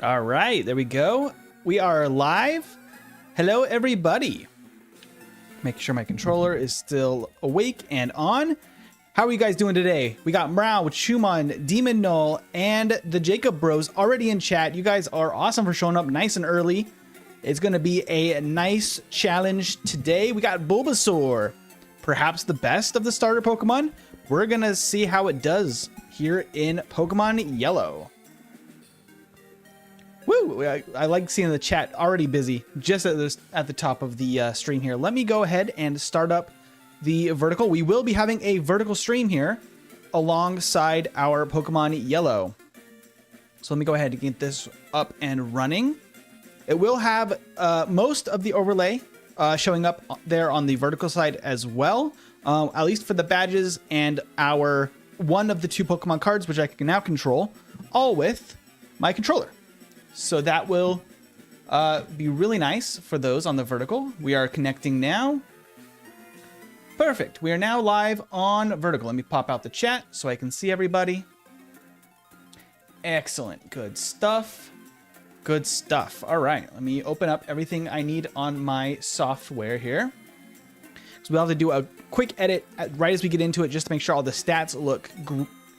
All right, there we go. We are live. Hello, everybody. Making sure my controller is still awake and on. How are you guys doing today? We got Mrao, Chumon, Demon Null, and the Jacob Bros already in chat. You guys are awesome for showing up nice and early. It's going to be a nice challenge today. We got Bulbasaur, perhaps the best of the starter Pokemon. We're going to see how it does here in Pokemon Yellow. Woo! I like seeing the chat already busy just at the top of the stream here. Let me go ahead and start up the vertical. We will be having a vertical stream here alongside our Pokemon Yellow. So let me go ahead and get this up and running. It will have most of the overlay showing up there on the vertical side as well, at least for the badges and our one of the two Pokemon cards, which I can now control, all with my controller. So that will be really nice for those on the vertical. We are connecting now. Perfect. We are now live on vertical. Let me pop out the chat so I can see everybody. Excellent. Good stuff. Good stuff. All right. Let me open up everything I need on my software here. So we'll have to do a quick edit right as we get into it just to make sure all the stats look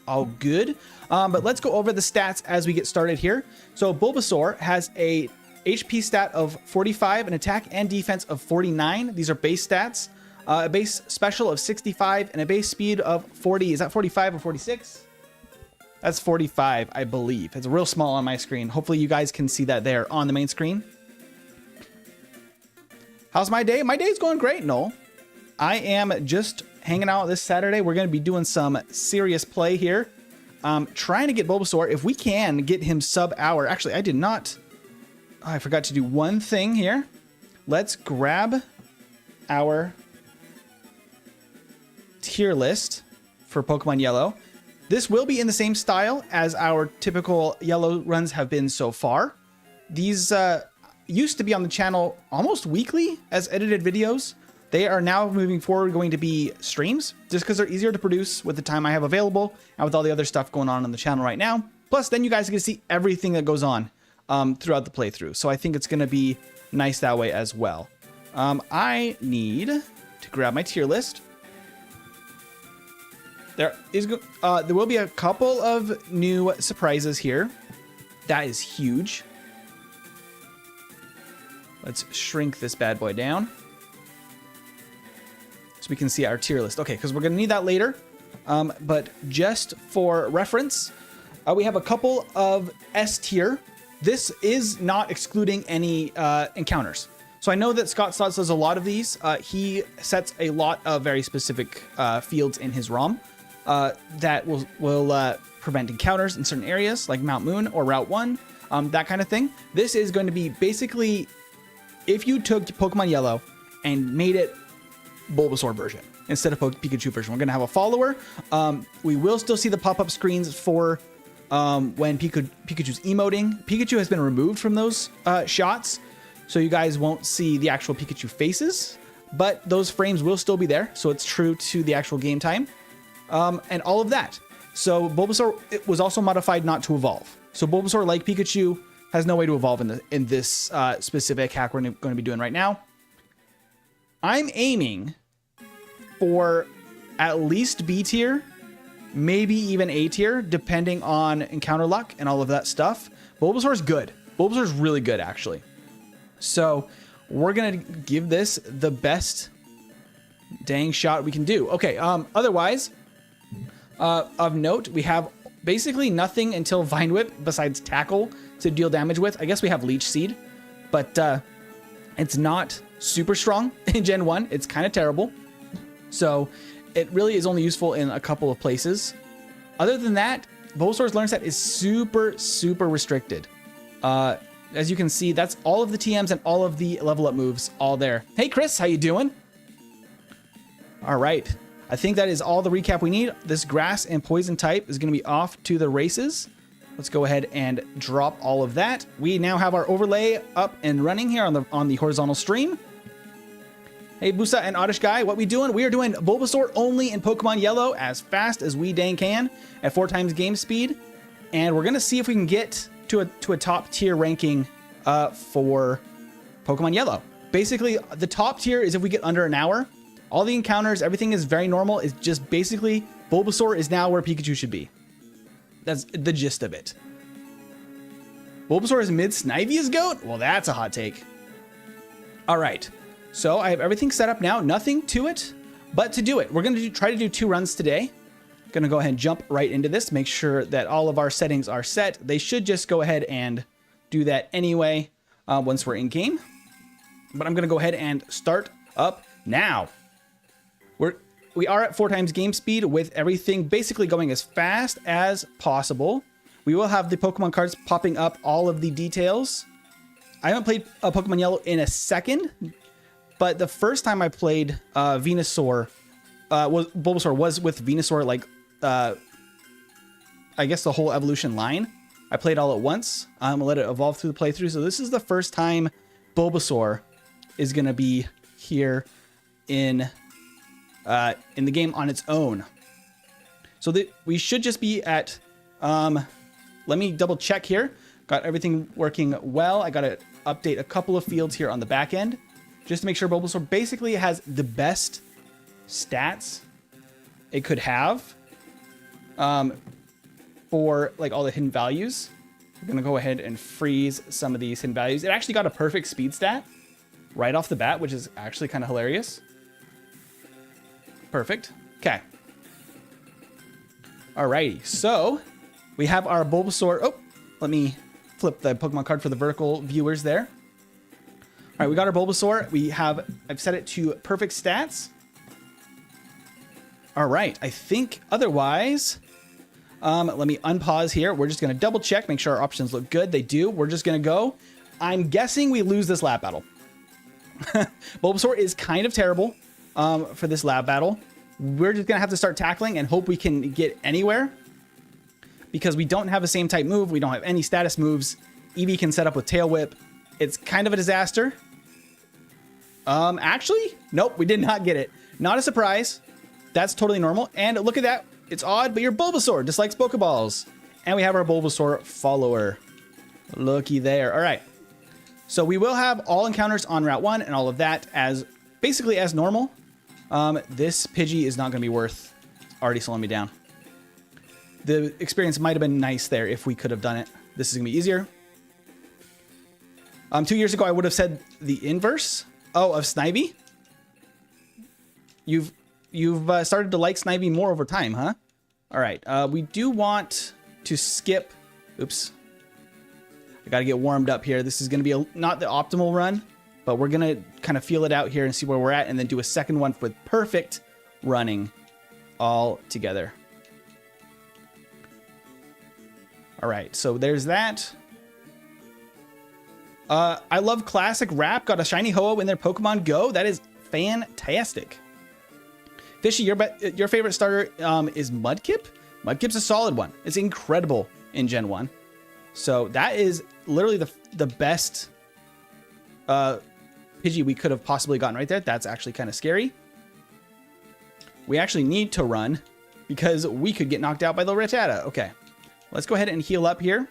all good. But let's go over the stats as we get started here. So Bulbasaur has a HP stat of 45, an attack and defense of 49. These are base stats. A base special of 65 and a base speed of 40. Is that 45 or 46? That's 45, I believe. It's real small on my screen. Hopefully you guys can see that there on the main screen. How's my day? My day's going great, Noel. I am just hanging out this Saturday. We're going to be doing some serious play here. Trying to get Bulbasaur. If we can get him sub-hour. Actually, I did not. I forgot to do one thing here. Let's grab our tier list for Pokemon Yellow. This will be in the same style as our typical Yellow runs have been so far. These used to be on the channel almost weekly as edited videos. They are now moving forward going to be streams just because they're easier to produce with the time I have available and with all the other stuff going on the channel right now. Plus, then you guys get to see everything that goes on throughout the playthrough. So I think it's going to be nice that way as well. I need to grab my tier list. There will be a couple of new surprises here. That is huge. Let's shrink this bad boy down so we can see our tier list. Okay, because we're going to need that later. But just for reference, we have a couple of S tier. This is not excluding any encounters. So I know that Scott Stotts does a lot of these. He sets a lot of very specific fields in his ROM. That will prevent encounters in certain areas like Mount Moon or Route 1, that kind of thing. This is going to be basically if you took Pokemon Yellow and made it Bulbasaur version instead of Pikachu version. We're going to have a follower. We will still see the pop-up screens for when Pikachu's emoting. Pikachu has been removed from those shots, so you guys won't see the actual Pikachu faces, but those frames will still be there, so it's true to the actual game time. And all of that. So Bulbasaur, it was also modified not to evolve. So Bulbasaur, like Pikachu, has no way to evolve in this specific hack we're going to be doing right now. I'm aiming for at least B tier, maybe even A tier, depending on encounter luck and all of that stuff. Bulbasaur's good. Bulbasaur's really good, actually. So we're going to give this the best dang shot we can do. Okay, otherwise, of note, we have basically nothing until Vine Whip besides Tackle to deal damage with. I guess we have Leech Seed, but it's not super strong in Gen 1. It's kind of terrible. So it really is only useful in a couple of places. Other than that, Bulbasaur's learn set is super, super restricted. As you can see, that's all of the TMs and all of the level up moves all there. Hey, Chris, how you doing? All right. I think that is all the recap we need. This grass and poison type is going to be off to the races. Let's go ahead and drop all of that. We now have our overlay up and running here on the horizontal stream. Hey, Busa and Oddish Guy, what we doing? We are doing Bulbasaur only in Pokemon Yellow as fast as we dang can at 4 times game speed. And we're going to see if we can get to a top tier ranking for Pokemon Yellow. Basically, the top tier is if we get under an hour. All the encounters, everything is very normal. It's just basically Bulbasaur is now where Pikachu should be. That's the gist of it. Bulbasaur is mid Snivy as GOAT? Well, that's a hot take. All right. So I have everything set up now. Nothing to it, but to do it, we're going to try to do 2 runs today. Going to go ahead and jump right into this. Make sure that all of our settings are set. They should just go ahead and do that anyway once we're in game. But I'm going to go ahead and start up now. We are at 4 times game speed with everything basically going as fast as possible. We will have the Pokemon cards popping up all of the details. I haven't played Pokemon Yellow in a second, but the first time I played Bulbasaur was with Venusaur, like I guess the whole evolution line. I played all at once. I'm gonna let it evolve through the playthrough. So this is the first time Bulbasaur is gonna be here in the game on its own. So we should just be at, let me double check here. Got everything working well. I got to update a couple of fields here on the back end just to make sure Bulbasaur basically has the best stats it could have for like all the hidden values. We're going to go ahead and freeze some of these hidden values. It actually got a perfect speed stat right off the bat, which is actually kind of hilarious. Perfect. Okay. Alrighty. So we have our Bulbasaur. Oh, let me flip the Pokemon card for the vertical viewers there. All right, we got our Bulbasaur. I've set it to perfect stats. All right. I think otherwise, let me unpause here. We're just going to double check, make sure our options look good. They do. We're just going to go. I'm guessing we lose this lab battle. Bulbasaur is kind of terrible. For this lab battle, we're just gonna have to start tackling and hope we can get anywhere because we don't have the same type move. We don't have any status moves. Eevee can set up with Tail Whip. It's kind of a disaster. Actually, nope, we did not get it. Not a surprise. That's totally normal. And look at that. It's odd, but your Bulbasaur dislikes Pokeballs. And we have our Bulbasaur follower. Looky there. All right. So we will have all encounters on Route 1 and all of that as basically as normal. This Pidgey is not going to be worth already slowing me down. The experience might have been nice there if we could have done it. This is going to be easier. 2 years ago, I would have said the inverse. Oh, of Snivy? You've started to like Snivy more over time, huh? All right. We do want to skip. Oops. I got to get warmed up here. This is going to be not the optimal run. But we're going to kind of feel it out here and see where we're at and then do a second one with perfect running all together. All right, so there's that. I love classic rap. Got a shiny Ho-Oh in their Pokemon Go. That is fantastic. Fishy, your favorite starter is Mudkip? Mudkip's a solid one. It's incredible in Gen 1. So that is literally the best Pidgey we could have possibly gotten right there. That's actually kind of scary. We actually need to run because we could get knocked out by the Rattata. Okay, let's go ahead and heal up here.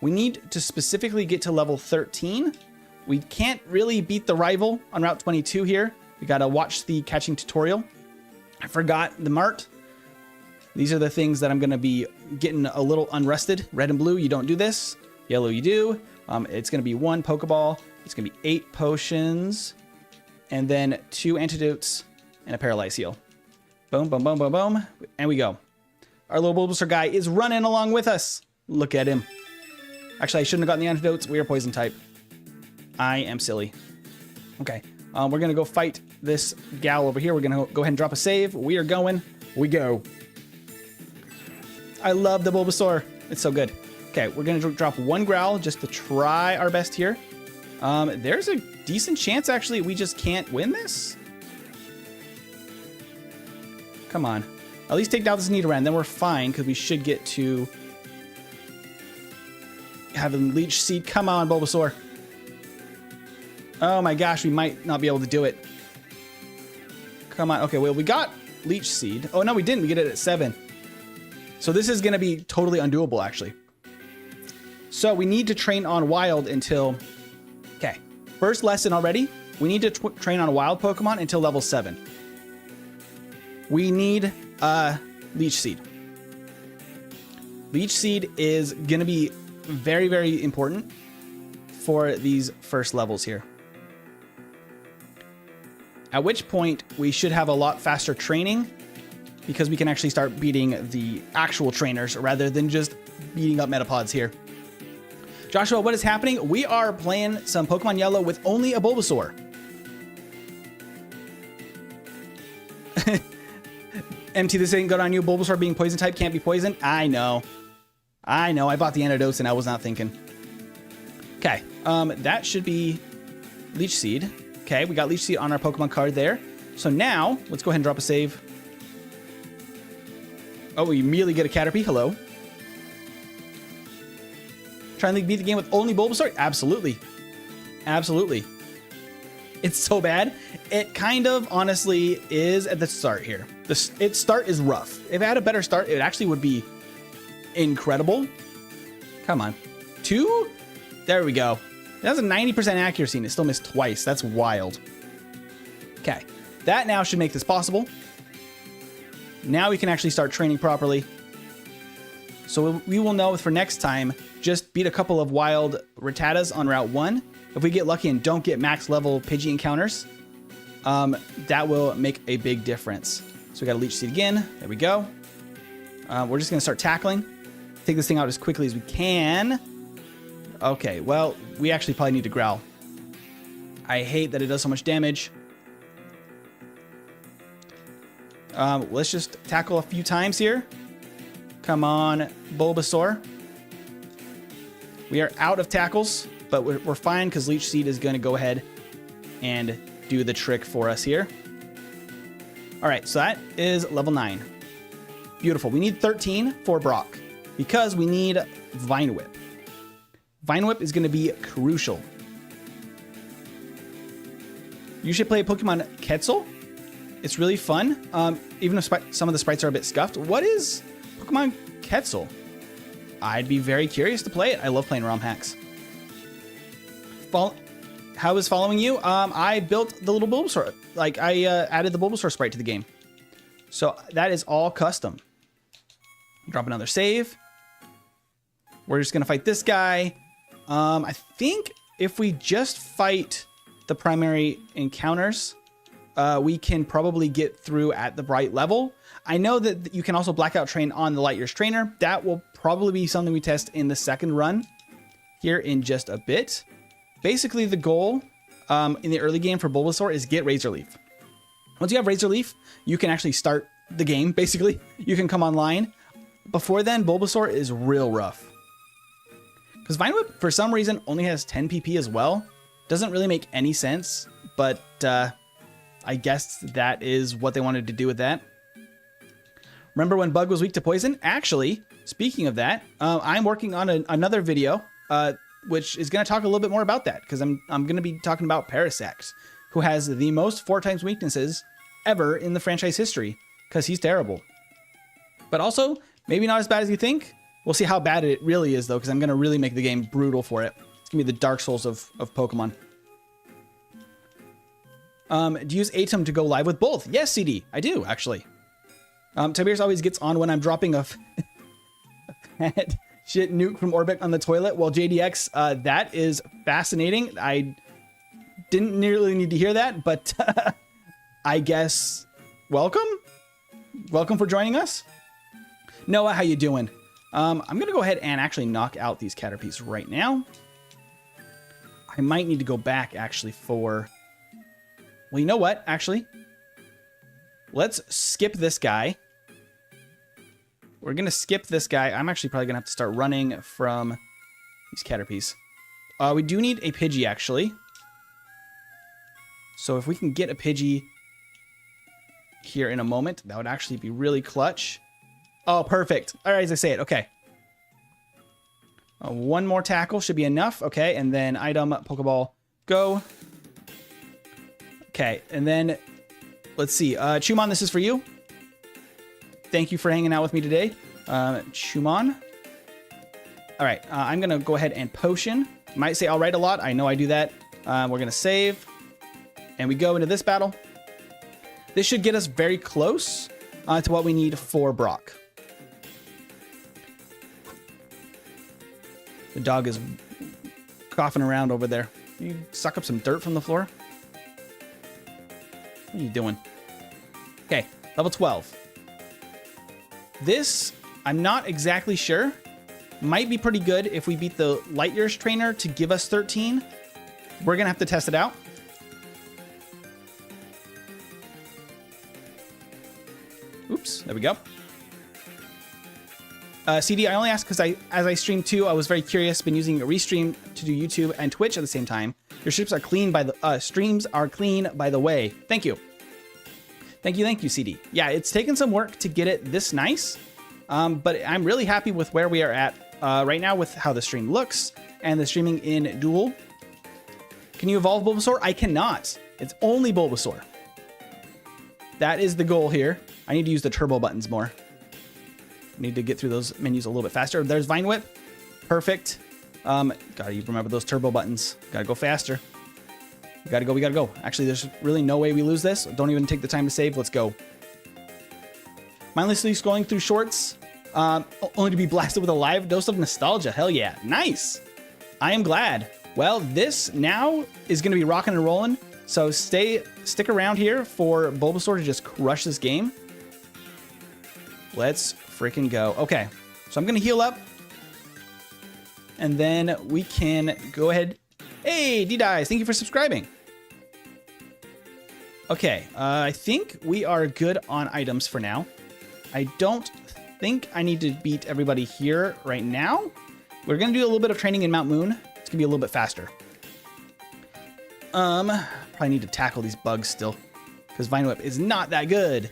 We need to specifically get to level 13. We can't really beat the rival on Route 22 here. We got to watch the catching tutorial. I forgot the Mart. These are the things that I'm going to be getting a little unrested. Red and blue, you don't do this. Yellow, you do. It's going to be 1 Pokeball. It's going to be 8 potions. And then 2 antidotes and a paralyze heal. Boom, boom, boom, boom, boom. And we go. Our little Bulbasaur guy is running along with us. Look at him. Actually, I shouldn't have gotten the antidotes. We are poison type. I am silly. Okay. We're going to go fight this gal over here. We're going to go ahead and drop a save. We are going. We go. I love the Bulbasaur. It's so good. Okay, we're going to drop 1 Growl just to try our best here. There's a decent chance, actually, we just can't win this. Come on. At least take down this Nidoran, then we're fine, because we should get to having Leech Seed. Come on, Bulbasaur. Oh my gosh, we might not be able to do it. Come on. Okay, well, we got Leech Seed. Oh, no, we didn't. We get it at 7. So this is going to be totally undoable, actually. So we need to train on wild until, okay, first lesson already. We need to train on wild Pokemon until level 7. We need Leech Seed. Leech Seed is going to be very, very important for these first levels here. At which point we should have a lot faster training because we can actually start beating the actual trainers rather than just beating up Metapods here. Joshua, what is happening? We are playing some Pokemon Yellow with only a Bulbasaur. MT, this ain't good on you. Bulbasaur being poison type can't be poisoned. I know. I bought the antidotes and I was not thinking. Okay, that should be Leech Seed. Okay, we got Leech Seed on our Pokemon card there. So now, let's go ahead and drop a save. Oh, we immediately get a Caterpie. Hello. Trying to beat the game with only Bulbasaur? Absolutely. Absolutely. It's so bad. It kind of, honestly, is at the start here. Its start is rough. If it had a better start, it actually would be incredible. Come on. 2? There we go. It has a 90% accuracy and it still missed twice. That's wild. Okay. That now should make this possible. Now we can actually start training properly. So we will know for next time, just beat a couple of wild Rattatas on Route 1. If we get lucky and don't get max level Pidgey encounters, that will make a big difference. So we got a Leech Seed again. There we go. We're just going to start tackling. Take this thing out as quickly as we can. Okay, well, we actually probably need to growl. I hate that it does so much damage. Let's just tackle a few times here. Come on, Bulbasaur. We are out of tackles, but we're fine because Leech Seed is going to go ahead and do the trick for us here. All right, so that is level 9. Beautiful. We need 13 for Brock because we need Vine Whip. Vine Whip is going to be crucial. You should play Pokemon Quetzal. It's really fun, even if some of the sprites are a bit scuffed. What is Pokemon Quetzal? I'd be very curious to play it. I love playing ROM hacks. How is following you? I built the little Bulbasaur. Like, I added the Bulbasaur sprite to the game. So that is all custom. Drop another save. We're just going to fight this guy. I think if we just fight the primary encounters, we can probably get through at the right level. I know that you can also blackout train on the Light Years trainer. That will probably be something we test in the second run here in just a bit. Basically, the goal in the early game for Bulbasaur is get Razor Leaf. Once you have Razor Leaf, you can actually start the game, basically. You can come online. Before then, Bulbasaur is real rough. Because Vine Whip, for some reason, only has 10 PP as well. Doesn't really make any sense, but I guess that is what they wanted to do with that. Remember when Bug was weak to poison? Actually, speaking of that, I'm working on another video, which is going to talk a little bit more about that, because I'm going to be talking about Parasect, who has the most 4x weaknesses ever in the franchise history, because he's terrible. But also, maybe not as bad as you think. We'll see how bad it really is, though, because I'm going to really make the game brutal for it. It's going to be the Dark Souls of Pokemon. Do you use Atom to go live with both? Yes, CD, I do, actually. Tiberius always gets on when I'm dropping a fat shit nuke from orbit on the toilet. Well, JDX, that is fascinating. I didn't nearly need to hear that, but I guess welcome. Welcome for joining us. Noah, how you doing? I'm going to go ahead and actually knock out these Caterpies right now. I might need to go back actually for... Well, you know what? Actually, let's skip this guy. We're going to skip this guy. I'm actually probably going to have to start running from these Caterpies. We do need a Pidgey, actually. So if we can get a Pidgey here in a moment, that would actually be really clutch. Oh, perfect. All right, as I say it. Okay. One more tackle should be enough. Okay, and then item, Pokeball, go. Okay, and then let's see. Chumon, this is for you. Thank you for hanging out with me today. Chumon. All right, I'm gonna go ahead and potion. Might say all right a lot. I know I do that. We're gonna save, and we go into this battle. This should get us very close to what we need for Brock. The dog is coughing around over there. You suck up some dirt from the floor? What are you doing? Okay, level 12. This, I'm not exactly sure. Might be pretty good if we beat the Light Years trainer to give us 13. We're gonna have to test it out. Oops, there we go. CD, I only asked because as I stream too, I was very curious. Been using a Restream to do YouTube and Twitch at the same time. Your streams are clean by the streams are clean by the way. Thank you. Thank you, CD. Yeah, it's taken some work to get it this nice, but I'm really happy with where we are at right now with how the stream looks and the streaming in Duel. Can you evolve Bulbasaur? I cannot. It's only Bulbasaur. That is the goal here. I need to use the turbo buttons more. Need to get through those menus a little bit faster. There's Vine Whip. Perfect. Gotta remember those turbo buttons. Gotta go faster. We gotta go. Actually, there's really no way we lose this. Don't even take the time to save. Let's go. Mindlessly scrolling through shorts, only to be blasted with a live dose of nostalgia. Hell yeah. Nice. I am glad. Well, this now is gonna be rocking and rolling. So stick around here for Bulbasaur to just crush this game. Let's freaking go. Okay, so I'm gonna heal up, and then we can go ahead. Hey, D-Dice, thank you for subscribing. Okay, I think we are good on items for now. I don't think I need to beat everybody here right now. We're gonna do a little bit of training in Mount Moon. It's gonna be a little bit faster. Probably need to tackle these bugs still, because Vine Whip is not that good.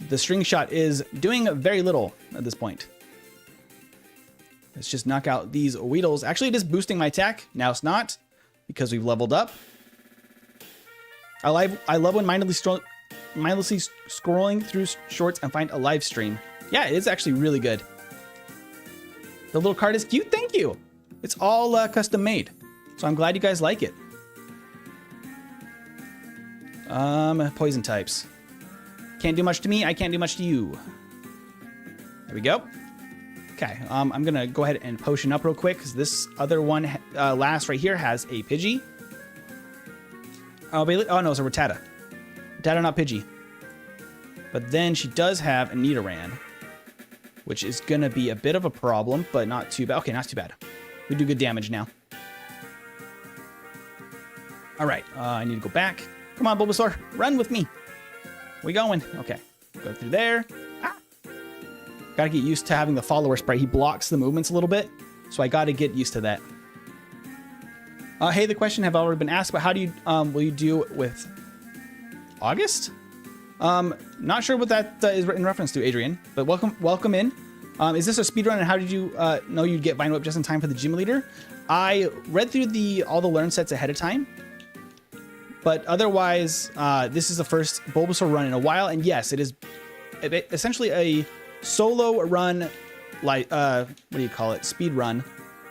The string shot is doing very little at this point. Let's just knock out these Weedles. Actually, it is boosting my attack. Now it's not, because we've leveled up. I love when mindlessly scrolling through shorts and find a live stream. Yeah, it is actually really good. The little card is cute. Thank you. It's all custom made, so I'm glad you guys like it. Poison types. Can't do much to me. I can't do much to you. There we go. Okay, I'm gonna go ahead and potion up real quick because this other one, last right here, has a Pidgey. Oh, no, it's a Rattata. Rattata, not Pidgey. But then she does have a Nidoran, which is gonna be a bit of a problem, but not too bad. Okay, not too bad. We do good damage now. All right, I need to go back. Come on, Bulbasaur, run with me. We going? Okay, go through there. Ah. Gotta get used to having the follower sprite. He blocks the movements a little bit, so I gotta get used to that. Hey, the question have already been asked, but how do you will you do with August? Not sure what that is in reference to, Adrian, but welcome in. Is this a speedrun, and how did you know you'd get Vine Whip just in time for the gym leader? I read through all the learn sets ahead of time, but otherwise, this is the first Bulbasaur run in a while, and yes, it is essentially a solo run, like, what do you call it? Speed run.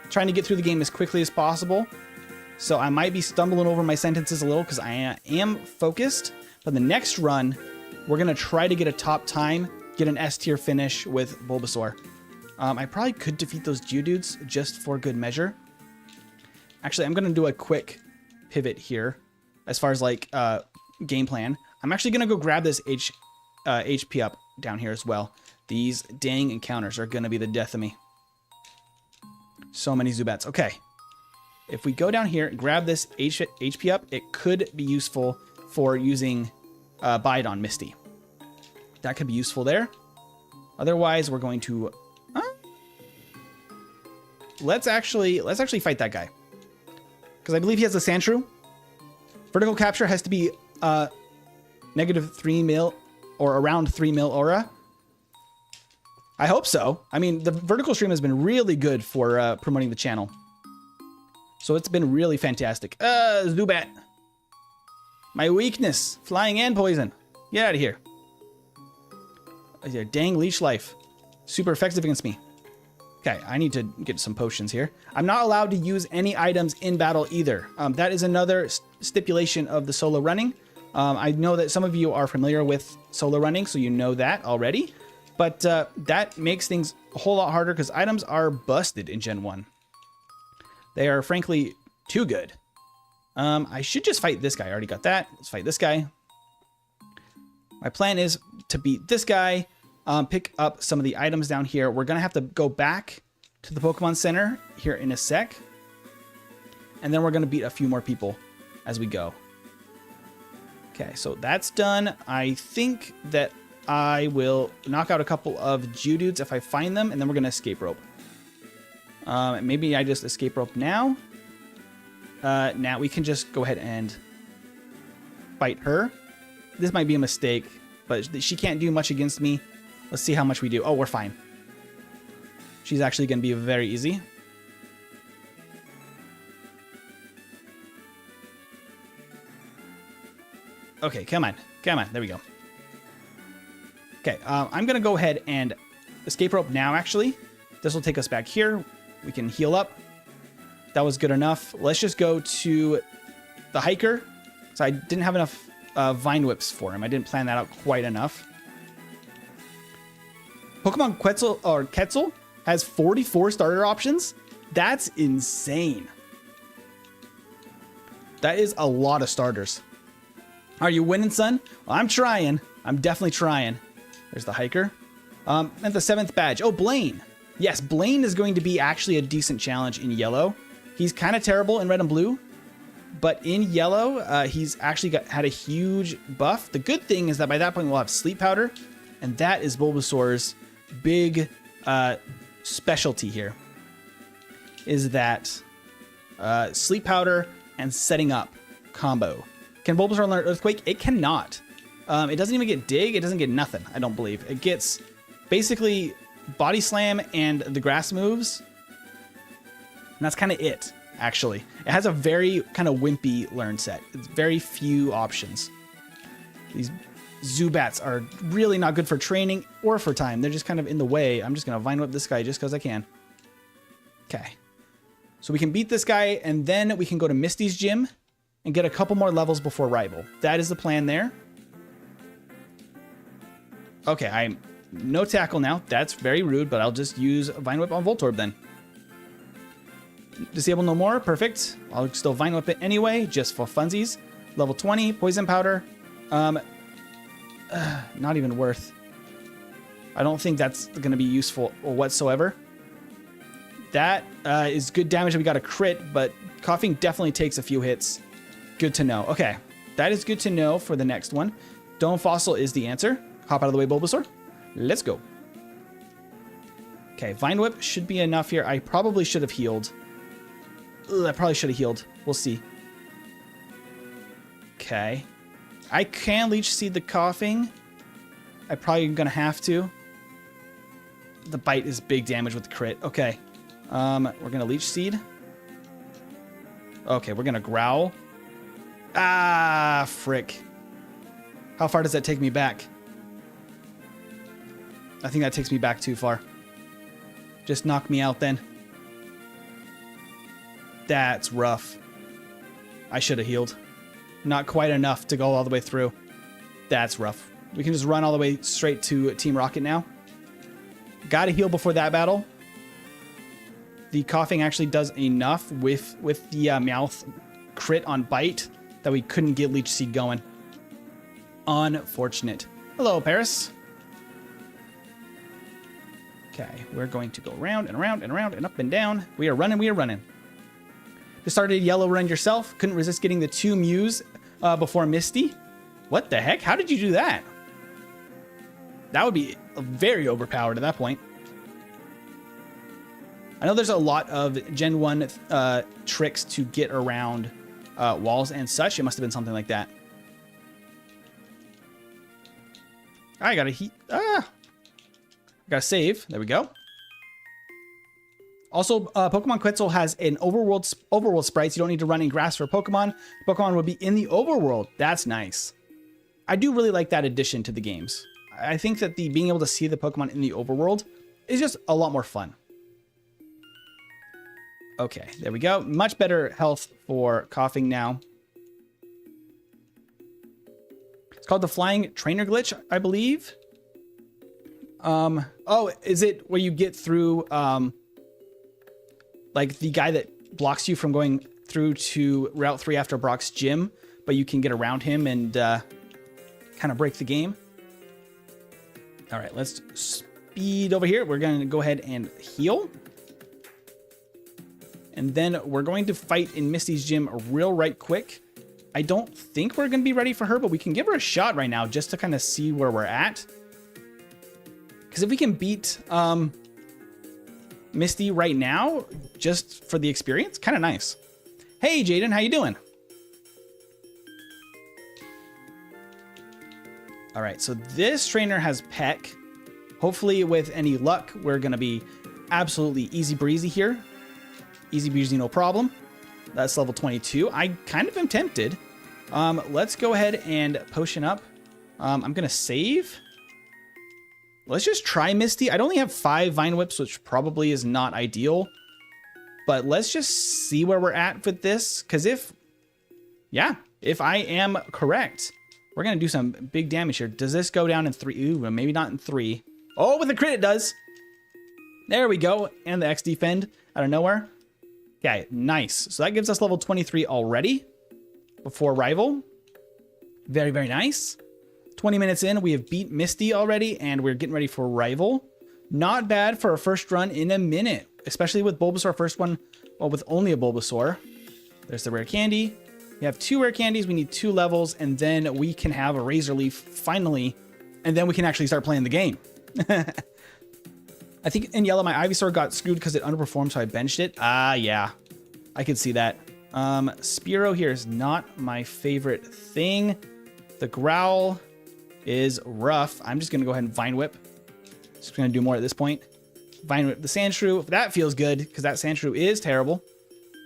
Trying to get through the game as quickly as possible. So I might be stumbling over my sentences a little because I am focused, but the next run, we're going to try to get a top time, get an S tier finish with Bulbasaur. I probably could defeat those Geodudes just for good measure. Actually, I'm going to do a quick pivot here as far as like game plan. I'm actually going to go grab this HP up down here as well. These dang encounters are going to be the death of me. So many Zubats. Okay. If we go down here and grab this HP up, it could be useful for using Bide on Misty. That could be useful there. Otherwise, we're going to... Let's actually fight that guy. Because I believe he has a Sandshrew. Vertical capture has to be negative 3 mil or around 3 mil aura. I hope so. I mean, the vertical stream has been really good for promoting the channel. So it's been really fantastic. Zubat. My weakness. Flying and poison. Get out of here. Dang leech life. Super effective against me. Okay, I need to get some potions here. I'm not allowed to use any items in battle either. That is another stipulation of the solo running. I know that some of you are familiar with solo running, so you know that already. But that makes things a whole lot harder because items are busted in Gen 1. They are frankly too good. I should just fight this guy. I already got that. Let's fight this guy. My plan is to beat this guy. Pick up some of the items down here. We're going to have to go back to the Pokemon Center here in a sec. And then we're going to beat a few more people as we go. Okay, so that's done. I think that I will knock out a couple of Geodudes if I find them, and then we're going to escape rope. Maybe I just escape rope now. Now we can just go ahead and fight her. This might be a mistake, but she can't do much against me. Let's see how much we do. Oh, we're fine. She's actually going to be very easy. Okay, come on. Come on. There we go. Okay, I'm going to go ahead and escape rope now, actually. This will take us back here. We can heal up. That was good enough. Let's just go to the hiker. So I didn't have enough vine whips for him. I didn't plan that out quite enough. Pokemon Quetzal has 44 starter options. That's insane. That is a lot of starters. Are you winning, son? Well, I'm trying. I'm definitely trying. There's the hiker. And the 7th badge. Oh, Blaine. Yes, Blaine is going to be actually a decent challenge in yellow. He's kind of terrible in red and blue. But in yellow, he's actually had a huge buff. The good thing is that by that point, we'll have Sleep Powder. And that is Bulbasaur's big specialty here. Is that Sleep Powder and Setting Up combo. Can Bulbasaur learn Earthquake? It cannot. It doesn't even get Dig. It doesn't get nothing, I don't believe. It gets basically Body Slam and the grass moves. And that's kind of it, actually. It has a very kind of wimpy learn set. It's very few options. These Zubats are really not good for training or for time. They're just kind of in the way. I'm just going to Vine Whip this guy just because I can. Okay. So we can beat this guy, and then we can go to Misty's gym and get a couple more levels before Rival. That is the plan there. Okay, I'm no tackle now. That's very rude, but I'll just use Vine Whip on Voltorb then. Disable no more. Perfect. I'll still Vine Whip it anyway, just for funsies. Level 20, Poison Powder. Not even worth. I don't think that's going to be useful whatsoever. That is good damage. We got a crit, but Coughing definitely takes a few hits. Good to know. Okay, that is good to know for the next one. Dome Fossil is the answer. Hop out of the way, Bulbasaur. Let's go. Okay, Vine Whip should be enough here. I probably should have healed. I probably should have healed. We'll see. Okay. I can Leech Seed the Coughing. I probably gonna have to. The Bite is big damage with the crit. Okay. We're gonna Leech Seed. Okay, we're gonna Growl. Ah, frick. How far does that take me back? I think that takes me back too far. Just knock me out then. That's rough. I should have healed. Not quite enough to go all the way through. That's rough. We can just run all the way straight to Team Rocket now. Gotta heal before that battle. The Coughing actually does enough with the Meowth crit on Bite that we couldn't get Leech Seed going. Unfortunate. Hello, Paris. Okay, we're going to go round and around and around and up and down. We are running, we are running. Just started a yellow run yourself. Couldn't resist getting the 2 Mews before Misty. What the heck? How did you do that? That would be very overpowered at that point. I know there's a lot of Gen 1 tricks to get around walls and such. It must have been something like that. I gotta gotta save. There we go. Also, Pokemon Quetzal has an overworld sprites. You don't need to run in grass for Pokemon. Pokemon will be in the overworld. That's nice. I do really like that addition to the games. I think that being able to see the Pokemon in the overworld is just a lot more fun. Okay, there we go. Much better health for coughing now. It's called the flying trainer glitch, I believe. Oh, is it where you get through, like the guy that blocks you from going through to Route 3 after Brock's gym, but you can get around him and kind of break the game? All right, let's speed over here. We're going to go ahead and heal. And then we're going to fight in Misty's gym right quick. I don't think we're going to be ready for her, but we can give her a shot right now just to kind of see where we're at. Because if we can beat Misty right now, just for the experience, kind of nice. Hey, Jaden, how you doing? All right, so this trainer has Peck. Hopefully, with any luck, we're going to be absolutely easy breezy here. Easy breezy, no problem. That's level 22. I kind of am tempted. Let's go ahead and potion up. I'm going to save. Let's just try Misty. I'd only have 5 Vine Whips, which probably is not ideal. But let's just see where we're at with this. Because if I am correct, we're going to do some big damage here. Does this go down in 3? Ooh, maybe not in 3. Oh, with a crit it does. There we go. And the X defend out of nowhere. Okay, nice. So that gives us level 23 already before Rival. Very, very nice. 20 minutes in, we have beat Misty already, and we're getting ready for Rival. Not bad for a first run in a minute, especially with Bulbasaur first one, well, with only a Bulbasaur. There's the rare candy. We have 2 rare candies. We need 2 levels, and then we can have a Razor Leaf finally, and then we can actually start playing the game. I think in yellow, my Ivysaur got screwed because it underperformed, so I benched it. Yeah, I could see that. Spearow here is not my favorite thing. The Growl is rough. I'm just going to go ahead and Vine Whip. Just going to do more at this point. Vine Whip the Sandshrew. That feels good because that Sandshrew is terrible.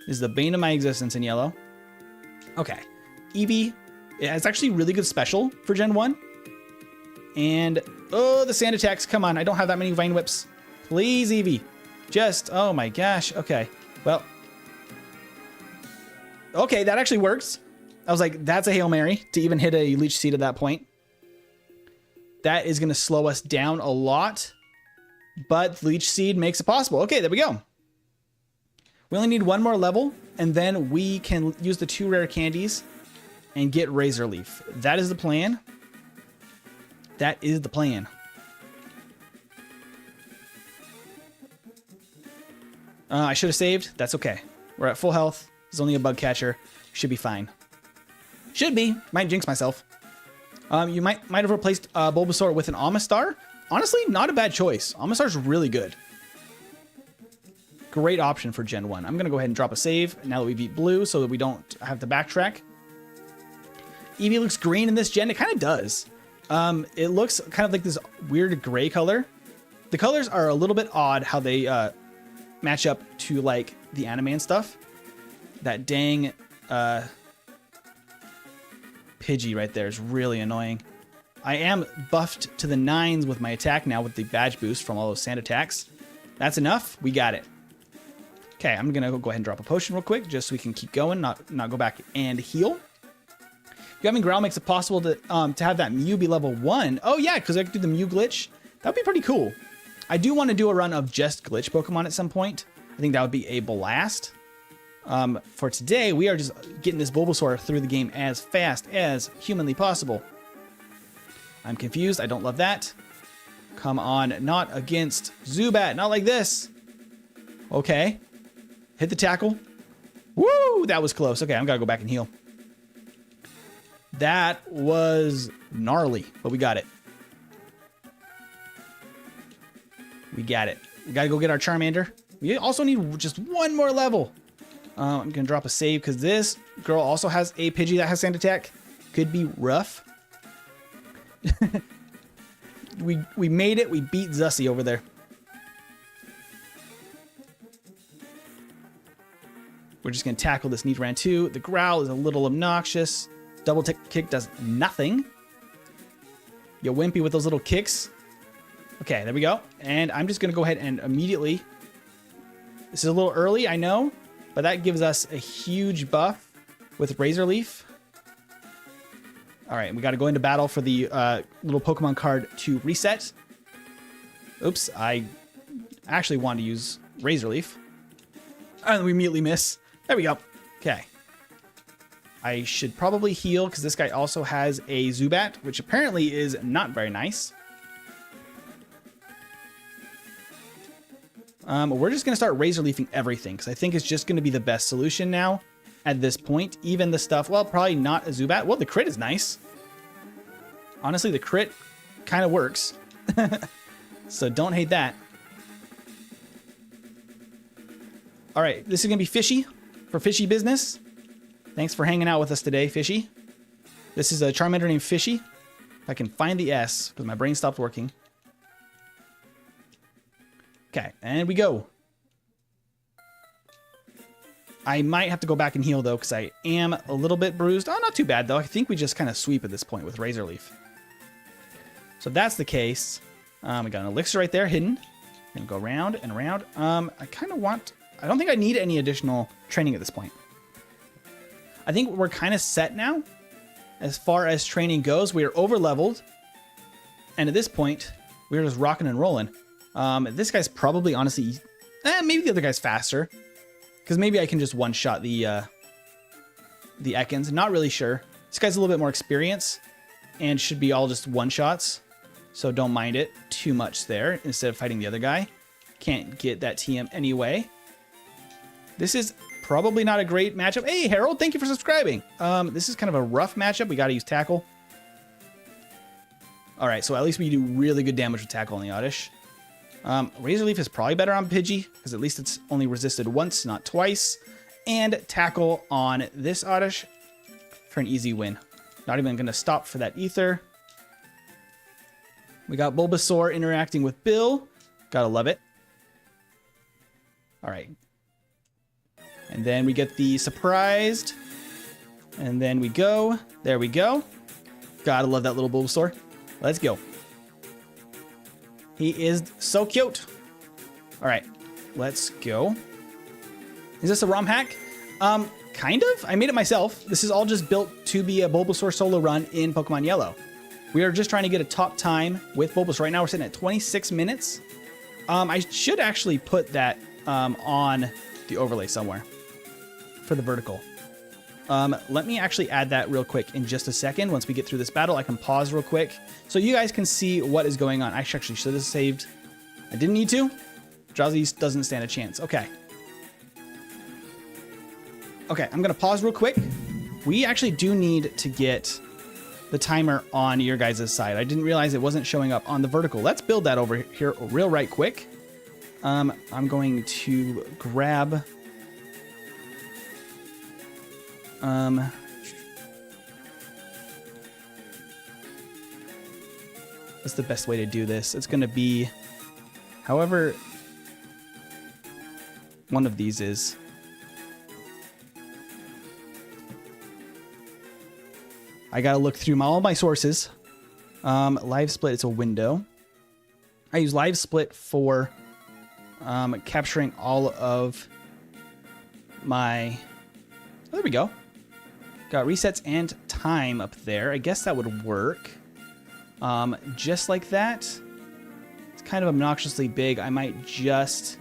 This is the bane of my existence in yellow. Okay. Eevee. It's actually really good special for Gen 1. And, oh, the sand attacks. Come on. I don't have that many Vine Whips. Please, Eevee. Just, oh my gosh. Okay. Well. Okay, that actually works. I was like, that's a Hail Mary to even hit a Leech Seed at that point. That is going to slow us down a lot. But Leech Seed makes it possible. Okay, there we go. We only need 1 more level. And then we can use the 2 rare candies and get Razor Leaf. That is the plan. That is the plan. I should have saved. That's okay. We're at full health. There's only a bug catcher. Should be fine. Should be. Might jinx myself. You might have replaced Bulbasaur with an Amistar. Honestly, not a bad choice. Amistar's really good. Great option for Gen 1. I'm going to go ahead and drop a save now that we beat Blue so that we don't have to backtrack. Eevee looks green in this gen. It kind of does. It looks kind of like this weird gray color. The colors are a little bit odd how they match up to like the anime and stuff. That dang Pidgey right there is really annoying. I am buffed to the 9s with my attack now with the badge boost from all those sand attacks. That's enough. We got it. Okay, I'm going to go ahead and drop a potion real quick just so we can keep going, not go back and heal. Having Growl makes it possible to have that Mew be level 1. Oh yeah, because I could do the Mew glitch. That would be pretty cool. I do want to do a run of just glitch Pokemon at some point. I think that would be a blast. For today, we are just getting this Bulbasaur through the game as fast as humanly possible. I'm confused. I don't love that. Come on, not against Zubat. Not like this. Okay. Hit the tackle. Woo! That was close. Okay, I'm gotta go back and heal. That was gnarly, but we got it. We got it. We gotta go get our Charmander. We also need just 1 more level. I'm gonna drop a save because this girl also has a Pidgey that has Sand Attack. Could be rough. we made it. We beat Zussie over there. We're just gonna tackle this Nidoran too. The Growl is a little obnoxious. Double kick does nothing. You're wimpy with those little kicks. Okay, there we go. And I'm just gonna go ahead and immediately. This is a little early, I know, but that gives us a huge buff with Razor Leaf. All right, we got to go into battle for the little Pokemon card to reset. Oops, I actually wanted to use Razor Leaf. And we immediately miss. There we go. Okay. I should probably heal because this guy also has a Zubat, which apparently is not very nice. We're just going to start Razor Leafing everything because I think it's just going to be the best solution now at this point. Even the stuff, well, probably not a Zubat. Well, the crit is nice. Honestly, the crit kind of works. So don't hate that. All right, this is going to be Fishy for Fishy Business. Thanks for hanging out with us today, Fishy. This is a Charmander named Fishy. If I can find the S, because my brain stopped working. Okay, and we go. I might have to go back and heal, though, because I am a little bit bruised. Oh, not too bad, though. I think we just kind of sweep at this point with Razor Leaf. So if that's the case, we got an elixir right there hidden. Gonna go around and around. I kind of want... I don't think I need any additional training at this point. I think we're kind of set now. As far as training goes, we are over-leveled. And at this point, we're just rocking and rolling. This guy's probably, honestly... maybe the other guy's faster. Because maybe I can just one-shot the Ekans. Not really sure. This guy's a little bit more experience. And should be all just one-shots. So don't mind it too much there. Instead of fighting the other guy. Can't get that TM anyway. This is probably not a great matchup. Hey, Harold, thank you for subscribing. This is kind of a rough matchup. We got to use Tackle. All right, so at least we do really good damage with Tackle on the Oddish. Razor Leaf is probably better on Pidgey, because at least it's only resisted once, not twice. And Tackle on this Oddish for an easy win. Not even going to stop for that Ether. We got Bulbasaur interacting with Bill. Gotta love it. All right. And then we get the surprised. And then we go. There we go. Gotta love that little Bulbasaur. Let's go. He is so cute. All right, let's go. Is this a ROM hack? Kind of. I made it myself. This is all just built to be a Bulbasaur solo run in Pokemon Yellow. We are just trying to get a top time with Bulbasaur. Right now we're sitting at 26 minutes. I should actually put that on the overlay somewhere for the vertical. Let me actually add that real quick in just a second. Once we get through this battle, I can pause real quick so you guys can see what is going on. I actually should have saved. I didn't need to. Drowsy doesn't stand a chance. Okay. Okay, I'm going to pause real quick. We actually do need to get the timer on your guys' side. I didn't realize it wasn't showing up on the vertical. Let's build that over here real right quick. I'm going to grab... what's the best way to do this? It's going to be however one of these is. I got to look through all my sources. Live split, it's a window. I use live split for capturing all of my... Oh, there we go. Got resets and time up there. I guess that would work. Just like that. It's kind of obnoxiously big. I might just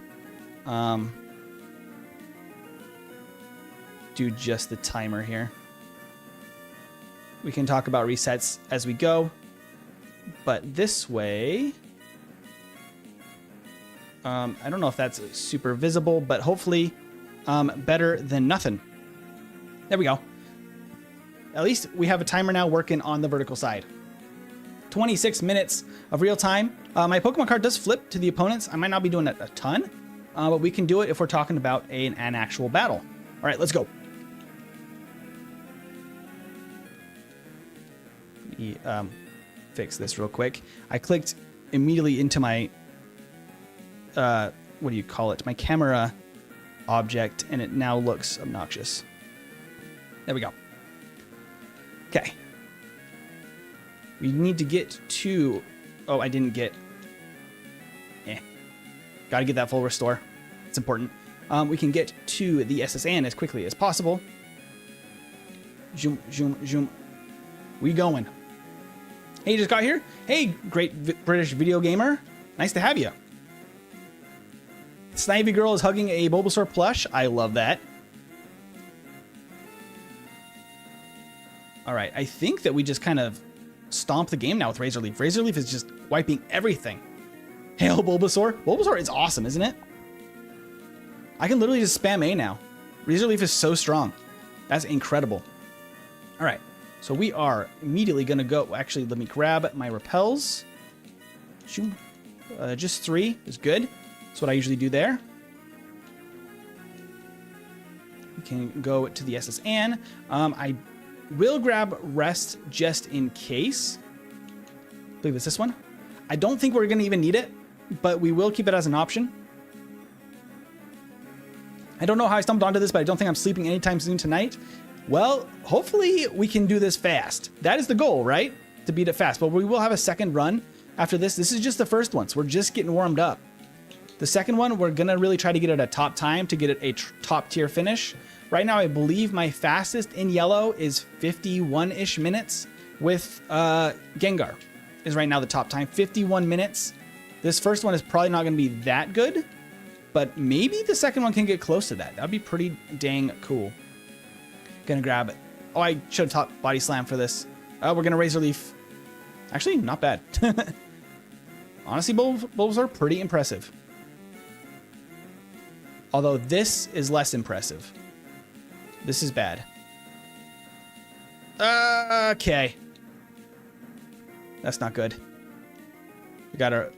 do just the timer here. We can talk about resets as we go. But this way... I don't know if that's super visible, but hopefully better than nothing. There we go. At least we have a timer now working on the vertical side. 26 minutes of real time. My Pokemon card does flip to the opponents. I might not be doing that a ton, but we can do it if we're talking about an actual battle. All right, let's go. Let me fix this real quick. I clicked immediately into my, what do you call it? My camera object, and it now looks obnoxious. There we go. Okay. We need to get to... Oh, I didn't get... Gotta get that full restore. It's important. we can get to the SSN as quickly as possible. Zoom, zoom, zoom. We going. Hey, you just got here? Hey, great British video gamer. Nice to have you. Snivy Girl is hugging a Bulbasaur plush. I love that. All right, I think that we just kind of stomp the game now with Razor Leaf. Razor Leaf is just wiping everything. Hail Bulbasaur. Bulbasaur is awesome, isn't it? I can literally just spam A now. Razor Leaf is so strong. That's incredible. All right, so we are immediately going to go. Actually, let me grab my repels. Just 3 is good. That's what I usually do there. We can go to the SSN. I will grab rest just in case. I believe it's this one. I don't think we're going to even need it, but we will keep it as an option. I don't know how I stumbled onto this, but I don't think I'm sleeping anytime soon tonight. Well, hopefully we can do this fast. That is the goal, right? To beat it fast, but we will have a second run after this. This is just the first one, so we're just getting warmed up. The second one, we're going to really try to get it a top time to get it a top tier finish. Right now, I believe my fastest in yellow is 51-ish minutes with Gengar is right now the top time, 51 minutes. This first one is probably not going to be that good, but maybe the second one can get close to that. That would be pretty dang cool. Gonna grab it. Oh, I should have taught Body Slam for this. We're going to Razor Leaf. Actually, not bad. Honestly, Bulbasaur, pretty impressive. Although this is less impressive. This is bad. Okay. That's not good. We gotta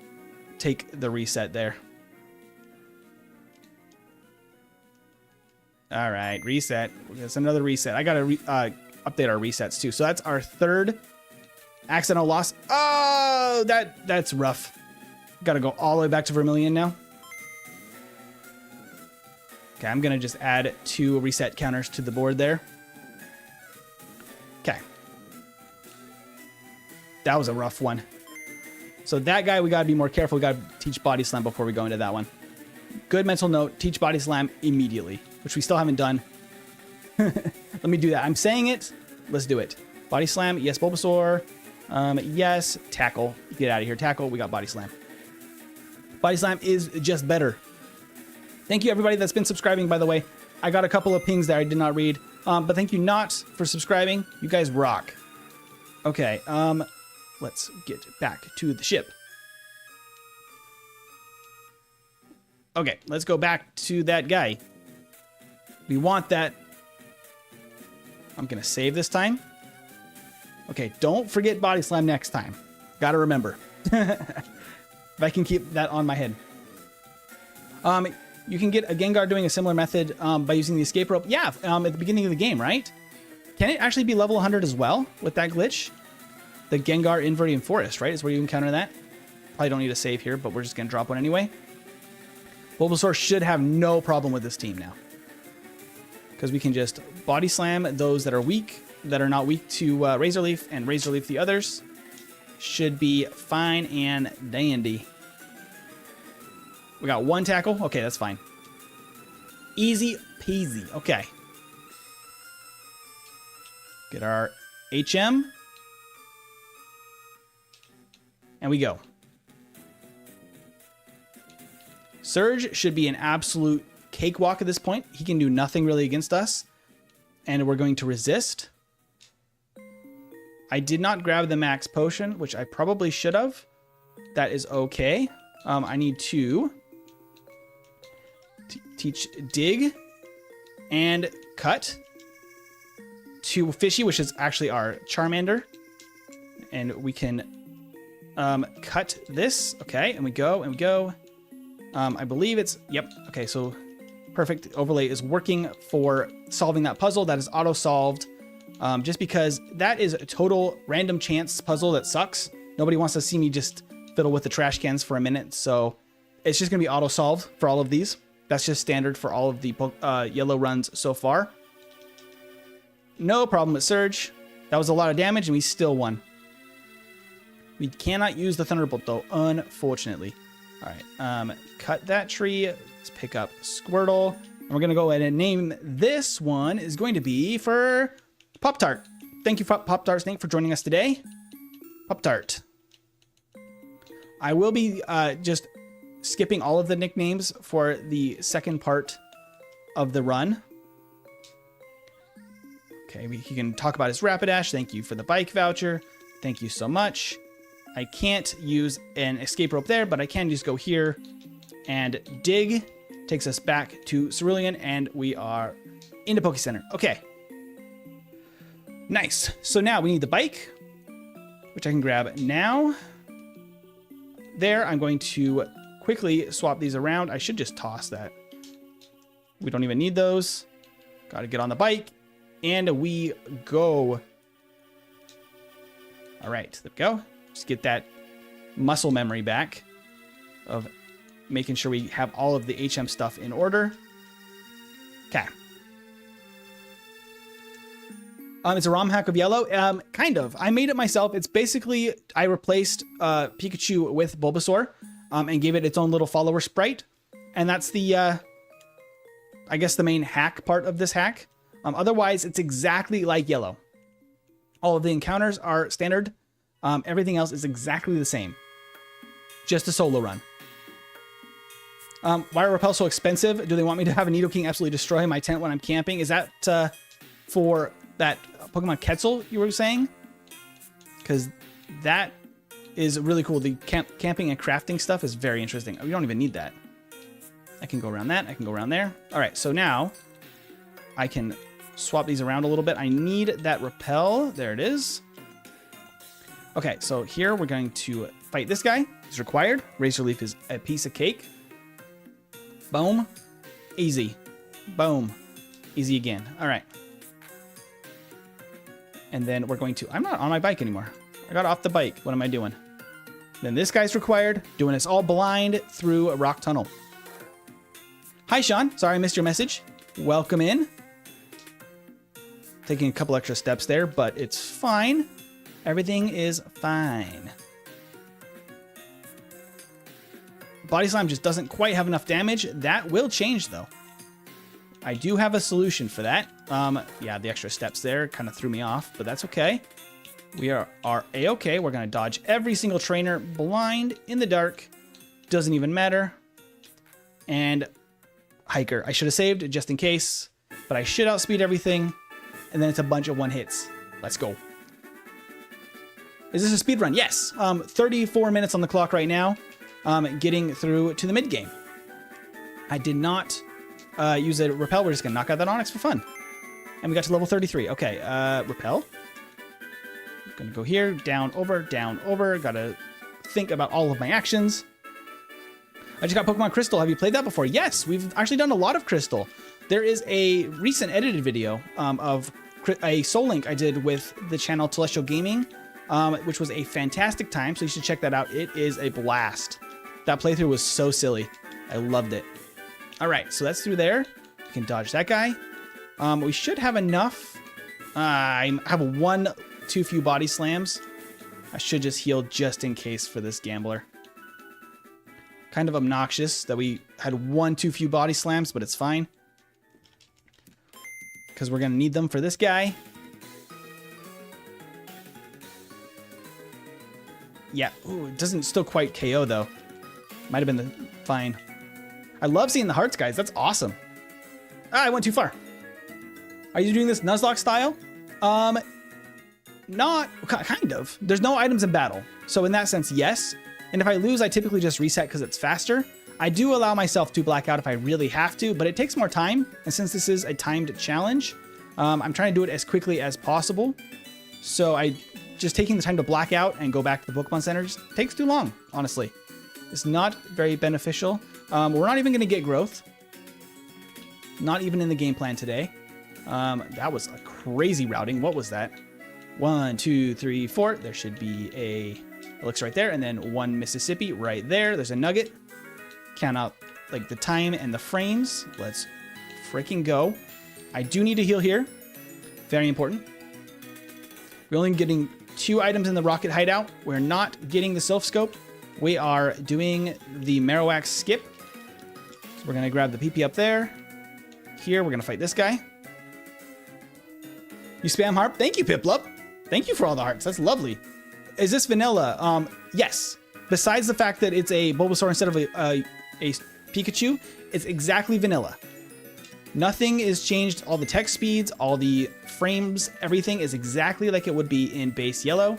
take the reset there. All right, reset. That's another reset. I gotta update our resets too. So that's our third accidental loss. Oh, that's rough. Gotta go all the way back to Vermilion now. Okay, I'm gonna just add 2 reset counters to the board there. Okay. That was a rough one. So that guy, we gotta be more careful. We gotta teach Body Slam before we go into that one. Good mental note, teach Body Slam immediately, which we still haven't done. Let me do that. I'm saying it. Let's do it. Body Slam, yes, Bulbasaur. Yes, Tackle. Get out of here, Tackle. We got Body Slam. Body Slam is just better. Thank you, everybody that's been subscribing, by the way. I got a couple of pings there I did not read. But thank you not for subscribing. You guys rock. Okay, let's get back to the ship. Okay, let's go back to that guy. We want that. I'm going to save this time. Okay, don't forget Body Slam next time. Gotta remember. If I can keep that on my head. You can get a Gengar doing a similar method by using the escape rope. Yeah, at the beginning of the game, right? Can it actually be level 100 as well with that glitch? The Gengar in Viridian Forest, right? Is where you encounter that. Probably don't need a save here, but we're just going to drop one anyway. Bulbasaur should have no problem with this team now. Because we can just Body Slam those that are weak, that are not weak to Razor Leaf, and Razor Leaf the others. Should be fine and dandy. We got 1 tackle. Okay, that's fine. Easy peasy. Okay. Get our HM. And we go. Surge should be an absolute cakewalk at this point. He can do nothing really against us. And we're going to resist. I did not grab the max potion, which I probably should have. That is okay. I need to teach Dig and Cut to Fishy, which is actually our Charmander. And we can cut this. Okay, and we go, and we go. I believe it's, yep. Okay, so perfect. Overlay is working for solving that puzzle. That is auto-solved. Just because that is a total random chance puzzle that sucks. Nobody wants to see me just fiddle with the trash cans for a minute. So it's just going to be auto-solved for all of these. That's just standard for all of the yellow runs so far. No problem with Surge. That was a lot of damage and we still won. We cannot use the Thunderbolt though, unfortunately. All right, cut that tree Let's pick up Squirtle. And we're going to go ahead and name this one is going to be for Pop-Tart. Thank you, Pop-Tart Snake, for joining us today. Pop-Tart. I will be just skipping all of the nicknames for the second part of the run. Okay, he can talk about his Rapidash. Thank you for the bike voucher. Thank you so much. I can't use an escape rope there, but I can just go here and dig. Takes us back to Cerulean, and we are into Poke Center. Okay. Nice. So now we need the bike, which I can grab now. There, I'm going to quickly swap these around. I should just toss that. We don't even need those. Got to get on the bike, and we go. All right, there we go. Just get that muscle memory back of making sure we have all of the HM stuff in order. Okay. It's a ROM hack of Yellow. Kind of. I made it myself. It's basically, I replaced Pikachu with Bulbasaur and gave it its own little follower sprite. And that's the, I guess, the main hack part of this hack. Otherwise, it's exactly like Yellow. All of the encounters are standard. Everything else is exactly the same. Just a solo run. Why are repels so expensive? Do they want me to have a Nidoking absolutely destroy my tent when I'm camping? Is that for that Pokemon Quetzal you were saying? Because that is really cool. The camping and crafting stuff is very interesting. We don't even need that. I can go around that. I can go around there. All right, so now I can swap these around a little bit. I need that repel. There it is. Okay, so here we're going to fight this guy. He's required. Razor Leaf is a piece of cake. Boom. Easy. Boom. Easy again. All right. And then we're going to... I'm not on my bike anymore. I got off the bike. What am I doing? Then this guy's required. Doing this all blind through a rock tunnel. Hi, Sean. Sorry I missed your message. Welcome in. Taking a couple extra steps there, but it's fine. Everything is fine. Body Slam just doesn't quite have enough damage. That will change, though. I do have a solution for that. Yeah, the extra steps there kind of threw me off, but that's okay. We are A-okay. We're going to dodge every single trainer blind in the dark. Doesn't even matter. And Hiker. I should have saved just in case, but I should outspeed everything. And then it's a bunch of one hits. Let's go. Is this a speed run? Yes. 34 minutes on the clock right now. Getting through to the mid game. I did not use a repel. We're just gonna knock out that Onyx for fun. And we got to level 33. Okay, repel. Gonna go here, down, over, down, over. Gotta think about all of my actions. I just got Pokemon Crystal. Have you played that before? Yes, we've actually done a lot of Crystal. There is a recent edited video of a Soul Link I did with the channel Celestial Gaming, which was a fantastic time, so you should check that out. It is a blast. That playthrough was so silly. I loved it. All right, so that's through there. We can dodge that guy. We should have enough. I have one too few body slams. I should just heal just in case for this gambler. Kind of obnoxious that we had one too few body slams, but it's fine. Because we're going to need them for this guy. Yeah, ooh, it doesn't still quite KO though. Might have been fine. I love seeing the hearts, guys. That's awesome. Ah, I went too far. Are you doing this Nuzlocke style? Not kind of. There's no items in battle. So in that sense, yes. And if I lose, I typically just reset because it's faster. I do allow myself to black out if I really have to, but it takes more time. And since this is a timed challenge, I'm trying to do it as quickly as possible. So just taking the time to black out and go back to the Pokemon Center just takes too long, honestly. It's not very beneficial. We're not even going to get growth. Not even in the game plan today. That was a crazy routing. What was that? 1, 2, 3, 4. There should be a elixir right there. And then 1 Mississippi right there. There's a nugget. Count out like the time and the frames. Let's freaking go. I do need to heal here. Very important. We're only getting 2 items in the rocket hideout. We're not getting the Sylph Scope. We are doing the Marowak skip. So we're going to grab the PP up there. Here, we're going to fight this guy. You spam harp. Thank you, Piplup. Thank you for all the hearts. That's lovely. Is this vanilla? Yes. Besides the fact that it's a Bulbasaur instead of a Pikachu, it's exactly vanilla. Nothing is changed. All the text speeds, all the frames, everything is exactly like it would be in base yellow.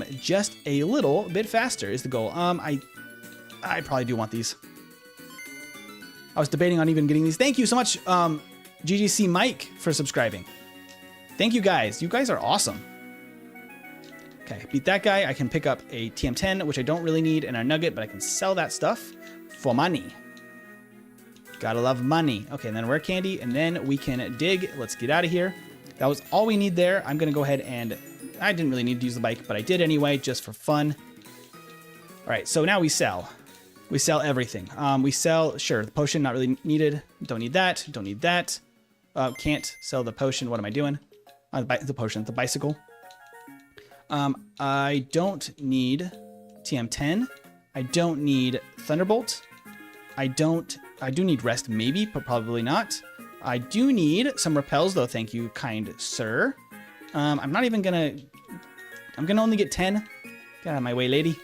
Just a little bit faster is the goal. I probably do want these. I was debating on even getting these. Thank you so much, GGC Mike, for subscribing. Thank you guys. You guys are awesome. Okay, beat that guy. I can pick up a TM10, which I don't really need, and a nugget, but I can sell that stuff for money. Gotta love money. Okay, and then rare candy, and then we can dig. Let's get out of here. That was all we need there. I'm gonna go ahead and... I didn't really need to use the bike, but I did anyway, just for fun. All right, so now we sell. We sell everything. We sell, sure, the potion, not really needed. Don't need that, don't need that. Can't sell the potion, what am I doing? The potion, the bicycle. I don't need TM10. I don't need Thunderbolt. I do need rest maybe, but probably not. I do need some repels though, thank you, kind sir. I'm not even gonna... I'm gonna only get 10. Get out of my way, lady.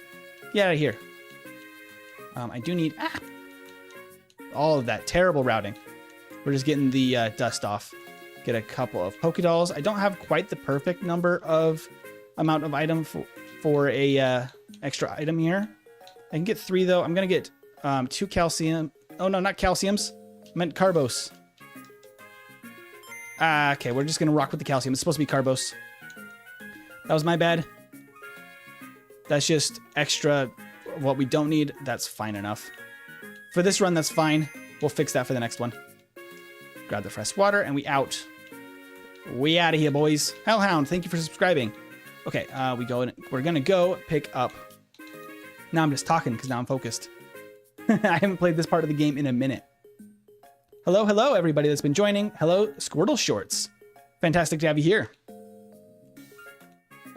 Get out of here. I do need... all of that terrible routing. We're just getting the dust off. Get a couple of Pokedolls. I don't have quite the perfect amount of item for a extra item here. I can get 3 though. I'm gonna get 2 calcium. Oh no, not calciums. I meant carbos. Okay, we're just gonna rock with the calcium. It's supposed to be carbos. That was my bad. That's just extra what we don't need. That's fine enough. For this run, that's fine. We'll fix that for the next one. Grab the fresh water and we out. We out of here, boys. Hellhound, thank you for subscribing. Okay, we're gonna go pick up. Now I'm just talking because now I'm focused. I haven't played this part of the game in a minute. Hello, hello, everybody that's been joining. Hello, Squirtle Shorts. Fantastic to have you here.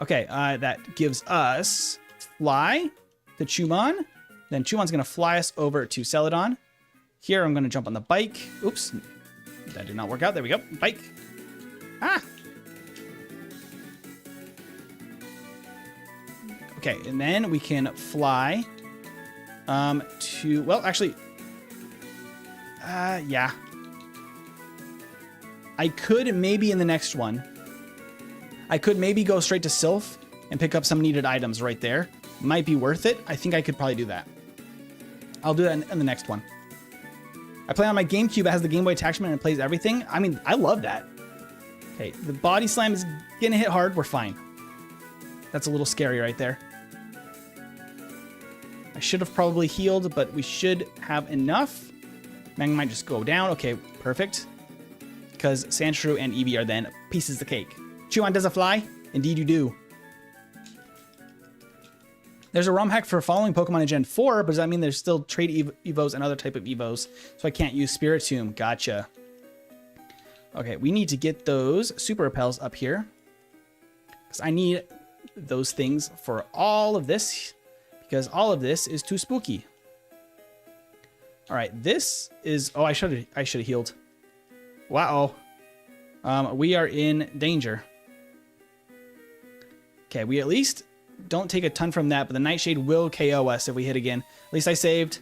Okay, that gives us Fly to Chumon. Then Chumon's gonna fly us over to Celadon. Here, I'm gonna jump on the bike. Oops, that did not work out. There we go, bike. Okay, and then we can fly to, well, actually, yeah. I could maybe in the next one, I could maybe go straight to Sylph and pick up some needed items right there. Might be worth it. I think I could probably do that. I'll do that in the next one. I play on my GameCube. It has the Game Boy attachment and it plays everything. I mean, I love that. Okay, the body slam is gonna hit hard. We're fine. That's a little scary right there. I should have probably healed, but we should have enough. Mang might just go down. Okay, perfect. Because Sandshrew and Eevee are then pieces of cake. Chuon, does it fly? Indeed you do. There's a ROM hack for following Pokemon in Gen 4, but does that mean there's still trade Evos and other type of Evos? So I can't use Spiritomb. Gotcha. Okay, we need to get those Super Repels up here. Because I need those things for all of this. Because all of this is too spooky. All right, this is... Oh, I should have healed. Wow. We are in danger. Okay, we at least don't take a ton from that, but the Nightshade will KO us if we hit again. At least I saved.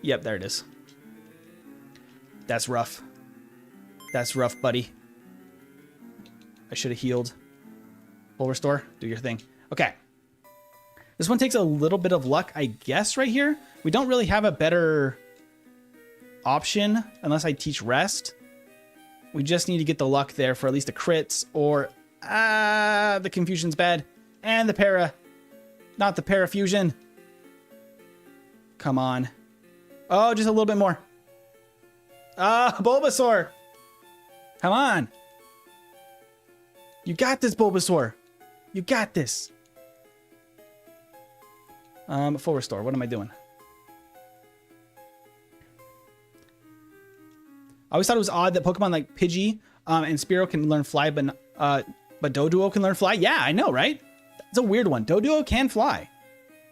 Yep, there it is. That's rough. That's rough, buddy. I should have healed. Full restore. Do your thing. Okay. This one takes a little bit of luck, I guess, right here. We don't really have a better option unless I teach rest. We just need to get the luck there for at least the crits or... the confusion's bad. And the para. Not the para fusion. Come on. Oh, just a little bit more. Bulbasaur. Come on. You got this, Bulbasaur. You got this. Full restore. What am I doing? I always thought it was odd that Pokemon like Pidgey and Spearow can learn fly, but Doduo can learn fly. Yeah, I know, right? It's a weird one. Doduo can fly,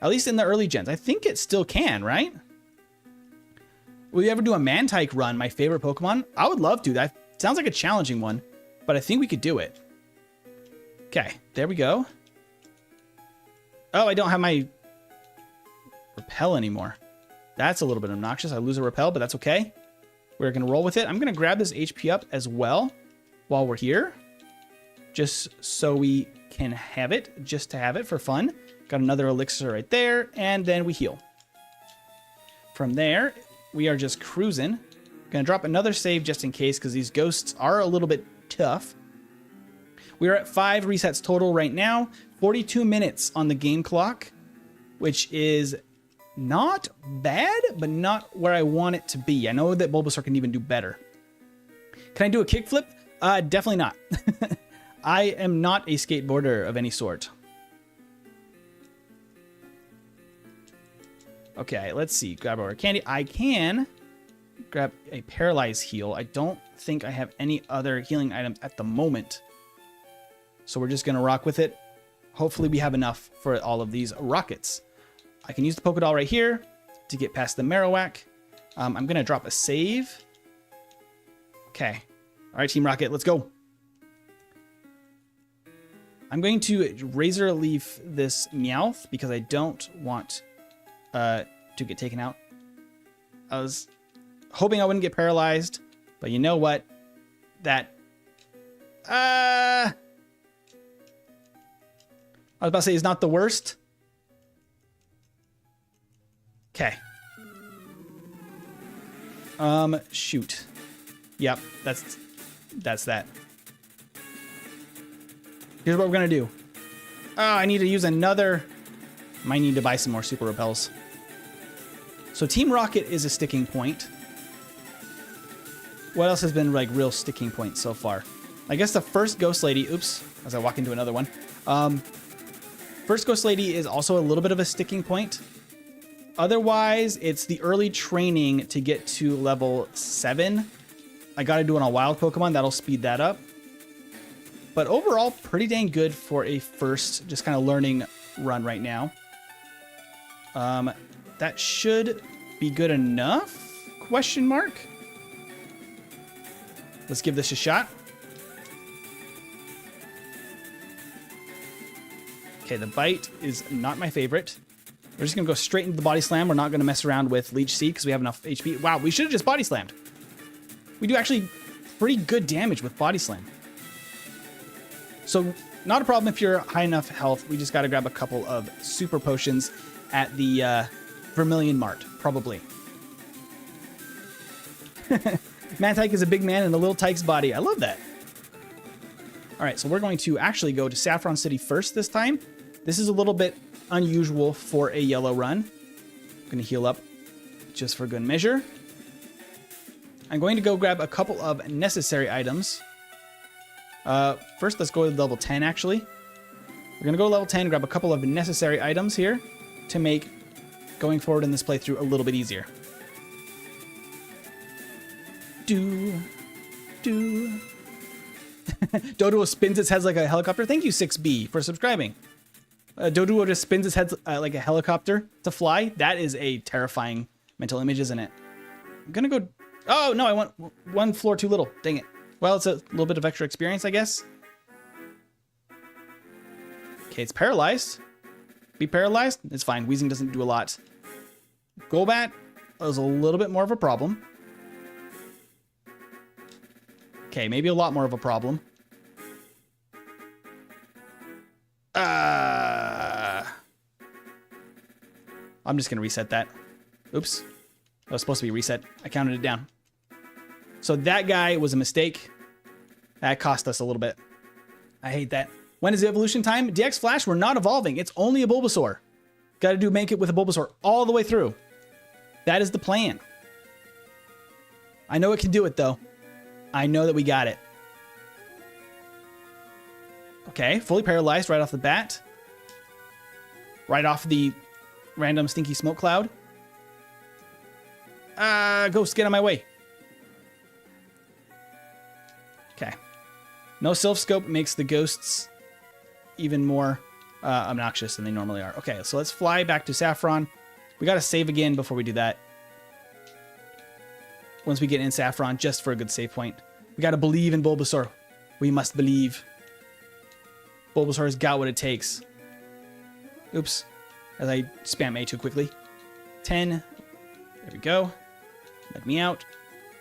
at least in the early gens. I think it still can, right? Will you ever do a Mantike run, my favorite Pokemon? I would love to. That sounds like a challenging one, but I think we could do it. Okay, there we go. Oh, I don't have my repel anymore. That's a little bit obnoxious. I lose a repel, but that's okay. We're going to roll with it. I'm going to grab this HP up as well while we're here, just so we can have it, just to have it for fun. Got another elixir right there, and then we heal. From there, we are just cruising. Gonna drop another save just in case, because these ghosts are a little bit tough. We are at 5 resets total right now. 42 minutes on the game clock, which is not bad, but not where I want it to be. I know that Bulbasaur can even do better. Can I do a kickflip? Definitely not. I am not a skateboarder of any sort. Okay, let's see. Grab our candy. I can grab a paralyze heal. I don't think I have any other healing items at the moment. So we're just going to rock with it. Hopefully we have enough for all of these rockets. I can use the Pokédoll right here to get past the Marowak. I'm going to drop a save. Okay. All right, Team Rocket, let's go. I'm going to Razor Leaf this Meowth because I don't want to get taken out. I was hoping I wouldn't get paralyzed, but you know what? That I was about to say is not the worst. Okay. Shoot. Yep, that's that. Here's what we're gonna do. Oh, I need to use another. Might need to buy some more super repels. So Team Rocket is a sticking point. What else has been like real sticking points so far? I guess the first Ghost Lady, oops, as I walk into another one. First Ghost Lady is also a little bit of a sticking point. Otherwise, it's the early training to get to level 7. I gotta do it on wild Pokemon, that'll speed that up. But overall, pretty dang good for a first, just kind of learning run right now. That should be good enough? Question mark. Let's give this a shot. Okay, the bite is not my favorite. We're just gonna go straight into the body slam. We're not gonna mess around with Leech Seed because we have enough HP. Wow, we should have just body slammed. We do actually pretty good damage with body slam. So not a problem if you're high enough health. We just got to grab a couple of super potions at the Vermilion Mart, probably. Mantike is a big man in a little tyke's body. I love that. All right, so we're going to actually go to Saffron City first this time. This is a little bit unusual for a yellow run. I'm going to heal up just for good measure. I'm going to go grab a couple of necessary items. First, let's go to level 10, actually. We're going to go to level 10, grab a couple of necessary items here to make going forward in this playthrough a little bit easier. Doduo spins its head like a helicopter. Thank you, 6B, for subscribing. Doduo just spins its head like a helicopter to fly. That is a terrifying mental image, isn't it? I'm going to go... Oh, no, I want one floor too little. Dang it. Well, it's a little bit of extra experience, I guess. Okay, it's paralyzed. Be paralyzed? It's fine. Wheezing doesn't do a lot. Golbat is a little bit more of a problem. Okay, maybe a lot more of a problem. I'm just going to reset that. Oops. That was supposed to be reset. I counted it down. So that guy was a mistake. That cost us a little bit. I hate that. When is the evolution time? DX Flash, we're not evolving. It's only a Bulbasaur. Got to make it with a Bulbasaur all the way through. That is the plan. I know it can do it, though. I know that we got it. Okay, fully paralyzed right off the bat. Right off the random stinky smoke cloud. Ghost, get out of my way. Okay. No Sylph Scope makes the ghosts even more obnoxious than they normally are. Okay, so let's fly back to Saffron. We got to save again before we do that. once we get in Saffron, just for a good save point. We got to believe in Bulbasaur. We must believe. Bulbasaur's got what it takes. Oops. As I spam A too quickly. 10. There we go. Let me out.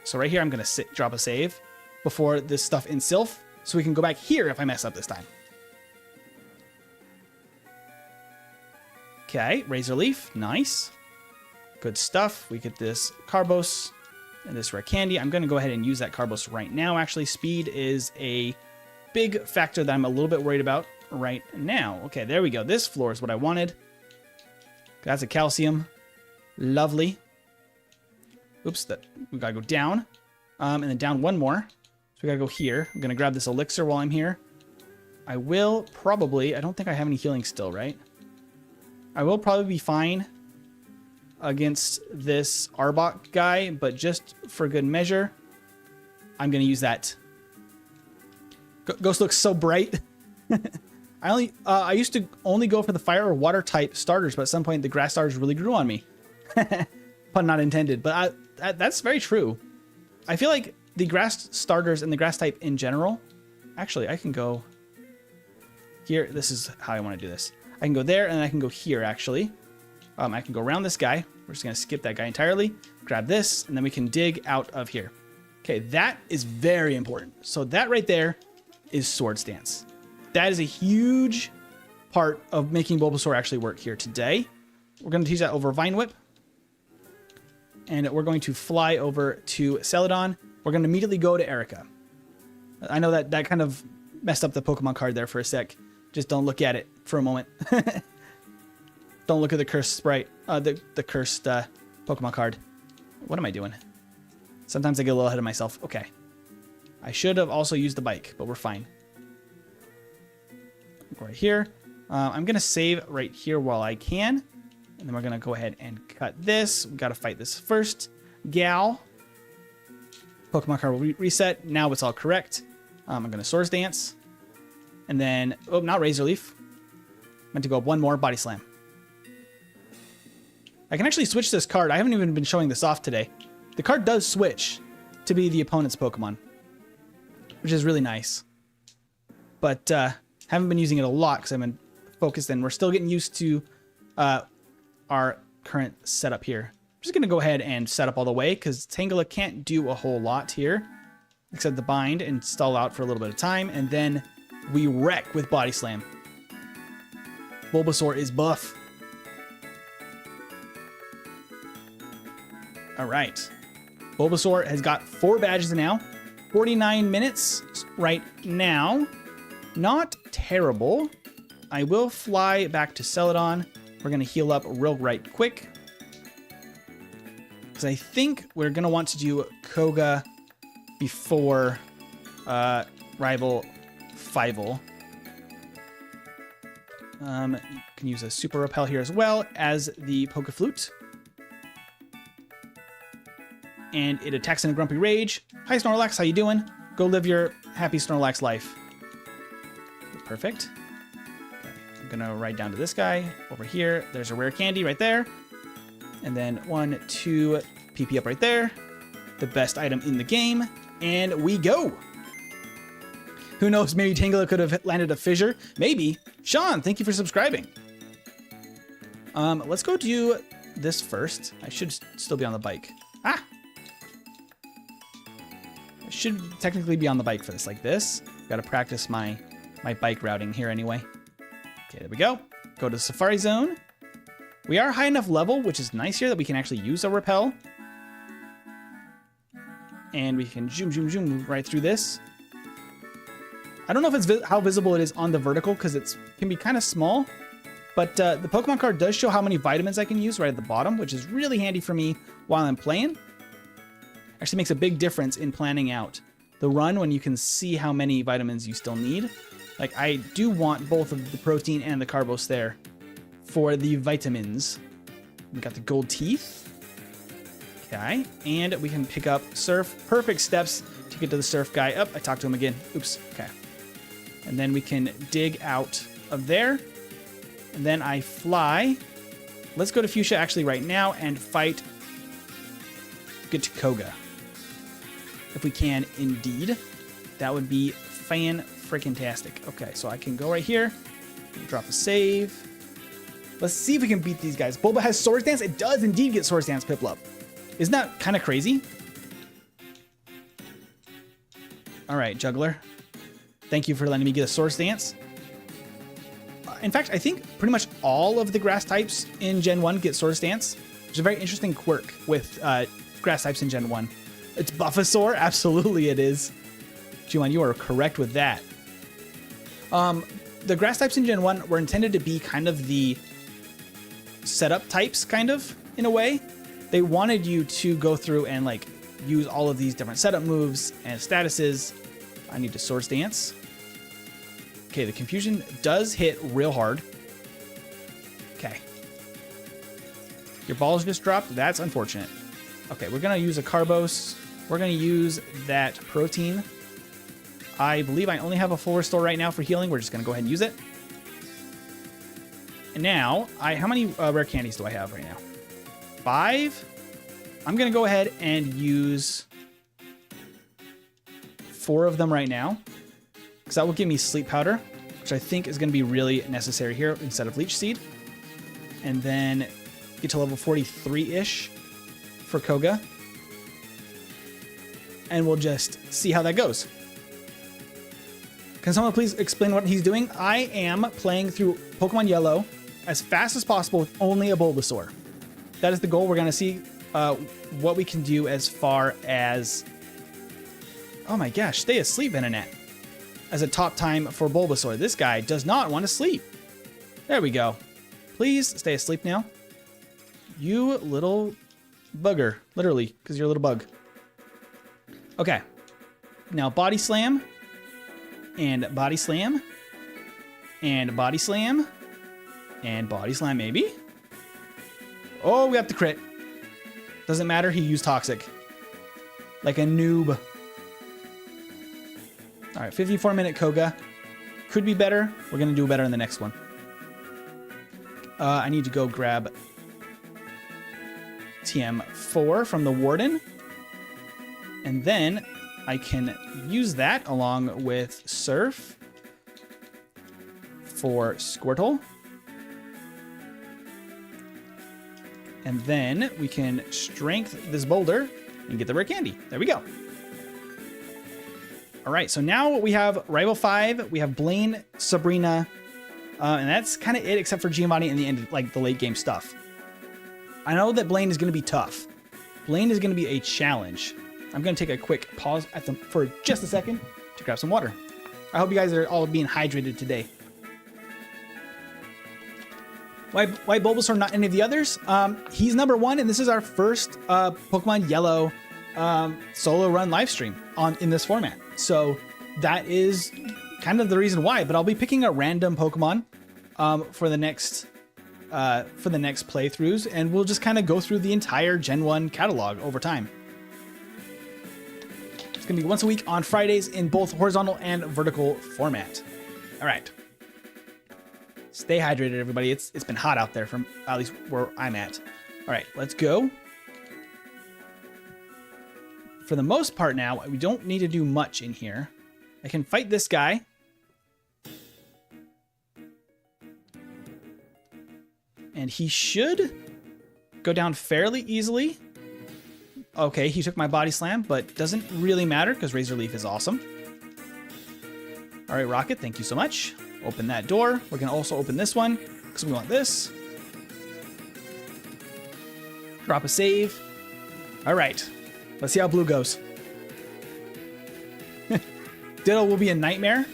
So right here, I'm going to drop a save before this stuff in Sylph, so we can go back here if I mess up this time. Okay, Razor Leaf. Nice. Good stuff. We get this Carbos and this rare candy. I'm going to go ahead and use that Carbos right now. Actually, speed is a big factor that I'm a little bit worried about right now. Okay, there we go. This floor is what I wanted. That's a calcium. Lovely. Oops, we gotta go down. And then down one more. So we gotta go here. I'm gonna grab this elixir while I'm here. I will probably... I don't think I have any healing still, right? I will probably be fine against this Arbok guy, but just for good measure, I'm gonna use that. Ghost looks so bright. I used to only go for the fire or water type starters, but at some point the grass starters really grew on me. Pun not intended, but that's very true. I feel like the grass starters and the grass type in general, actually I can go here. This is how I want to do this. I can go there and I can go here actually. I can go around this guy. We're just going to skip that guy entirely, grab this, and then we can dig out of here. Okay, that is very important. So that right there is Sword Stance. That is a huge part of making Bulbasaur actually work here today. We're going to teach that over Vine Whip. And we're going to fly over to Celadon. We're going to immediately go to Erica. I know that kind of messed up the Pokemon card there for a sec. Just don't look at it for a moment. Don't look at the cursed sprite. The cursed Pokemon card. What am I doing? Sometimes I get a little ahead of myself. Okay. I should have also used the bike, but we're fine. Right here. I'm going to save right here while I can. And then we're going to go ahead and cut this. We got to fight this first gal. Pokemon card will reset. Now it's all correct. I'm going to Swords Dance. And then, oh, not Razor Leaf. Meant to go up one more, Body Slam. I can actually switch this card. I haven't even been showing this off today. The card does switch to be the opponent's Pokemon, which is really nice. But haven't been using it a lot because I've been focused and we're still getting used to our current setup here. I'm just going to go ahead and set up all the way because Tangela can't do a whole lot here except the bind and stall out for a little bit of time, and then we wreck with Body Slam. Bulbasaur is buff. All right. Bulbasaur has got 4 badges now. 49 minutes right now. Not terrible. I will fly back to Celadon. We're going to heal up real right quick. Because I think we're going to want to do Koga before Rival Fivel. You can use a Super Repel here as well as the Pokeflute. And it attacks in a Grumpy Rage. Hi Snorlax, how you doing? Go live your happy Snorlax life. Perfect. Gonna ride down to this guy over here. There's a rare candy right there. And then 1, 2, PP up right there. The best item in the game. And we go. Who knows, maybe Tangela could have landed a fissure. Maybe. Sean, thank you for subscribing. Let's go do this first. I should still be on the bike. Ah! I should technically be on the bike for this, like this. Gotta practice my bike routing here anyway. Okay, there we go. Go to the Safari Zone. We are high enough level, which is nice here, that we can actually use a repel. And we can zoom, zoom, zoom, move right through this. I don't know if it's how visible it is on the vertical, because it can be kind of small. But the Pokemon card does show how many vitamins I can use right at the bottom, which is really handy for me while I'm playing. Actually makes a big difference in planning out the run when you can see how many vitamins you still need. Like, I do want both of the protein and the carbos there for the vitamins. We got the gold teeth. Okay, and we can pick up Surf. Perfect steps to get to the Surf guy. Oh, I talked to him again. Oops, okay. And then we can dig out of there. And then I fly. Let's go to Fuchsia actually right now and fight. Get to Koga. if we can indeed. That would be fan-freaking-tastic. Okay, so I can go right here, drop a save. Let's see if we can beat these guys. Bulba has Swords Dance. It does indeed get Swords Dance Piplup. Isn't that kind of crazy? All right, Juggler. Thank you for letting me get a Swords Dance. In fact, I think pretty much all of the grass types in Gen 1 get Swords Dance, which is a very interesting quirk with grass types in Gen 1. It's Bulbasaur. Absolutely it is. G1, you are correct with that. The grass types in Gen 1 were intended to be kind of the setup types, kind of, in a way. They wanted you to go through and like use all of these different setup moves and statuses. I need to Swords Dance. Okay, the confusion does hit real hard. Okay. Your balls just dropped. That's unfortunate. Okay, we're going to use a Carbos. We're going to use that protein. I believe I only have a full restore right now for healing. We're just going to go ahead and use it. And now, how many rare candies do I have right now? 5. I'm going to go ahead and use 4 of them right now, because that will give me Sleep Powder, which I think is going to be really necessary here instead of Leech Seed. And then get to level 43-ish for Koga. And we'll just see how that goes. Can someone please explain what he's doing? I am playing through Pokemon Yellow as fast as possible with only a Bulbasaur. That is the goal. We're going to see what we can do as far as... Oh my gosh, stay asleep, Internet. As a top time for Bulbasaur. This guy does not want to sleep. There we go. Please stay asleep now. You little bugger. Literally, because you're a little bug. Okay. Now Body Slam. And Body Slam. And Body Slam. And Body Slam, maybe? Oh, we got the crit. Doesn't matter, he used Toxic. Like a noob. Alright, 54-minute Koga. Could be better. We're going to do better in the next one. I need to go grab TM4 from the Warden. And then I can use that along with Surf for Squirtle. And then we can strength this boulder and get the rare candy. There we go. All right, so now we have Rival 5. We have Blaine, Sabrina, and that's kind of it except for Giovanni and the end, like the late game stuff. I know that Blaine is going to be tough. Blaine is going to be a challenge. I'm going to take a quick pause for just a second to grab some water. I hope you guys are all being hydrated today. Why Bulbasaur, not any of the others? He's number 1, and this is our first Pokemon Yellow solo run live stream in this format. So that is kind of the reason why. But I'll be picking a random Pokemon for the next playthroughs, and we'll just kind of go through the entire Gen 1 catalog over time. It's gonna be once a week on Fridays in both horizontal and vertical format. All right. Stay hydrated, everybody. It's been hot out there, from at least where I'm at. All right, let's go. For the most part now, we don't need to do much in here. I can fight this guy. And he should go down fairly easily. Okay, he took my Body Slam, but doesn't really matter because Razor Leaf is awesome. All right, Rocket, thank you so much. Open that door. We're going to also open this one because we want this. Drop a save. All right. Let's see how blue goes. Ditto will be a nightmare.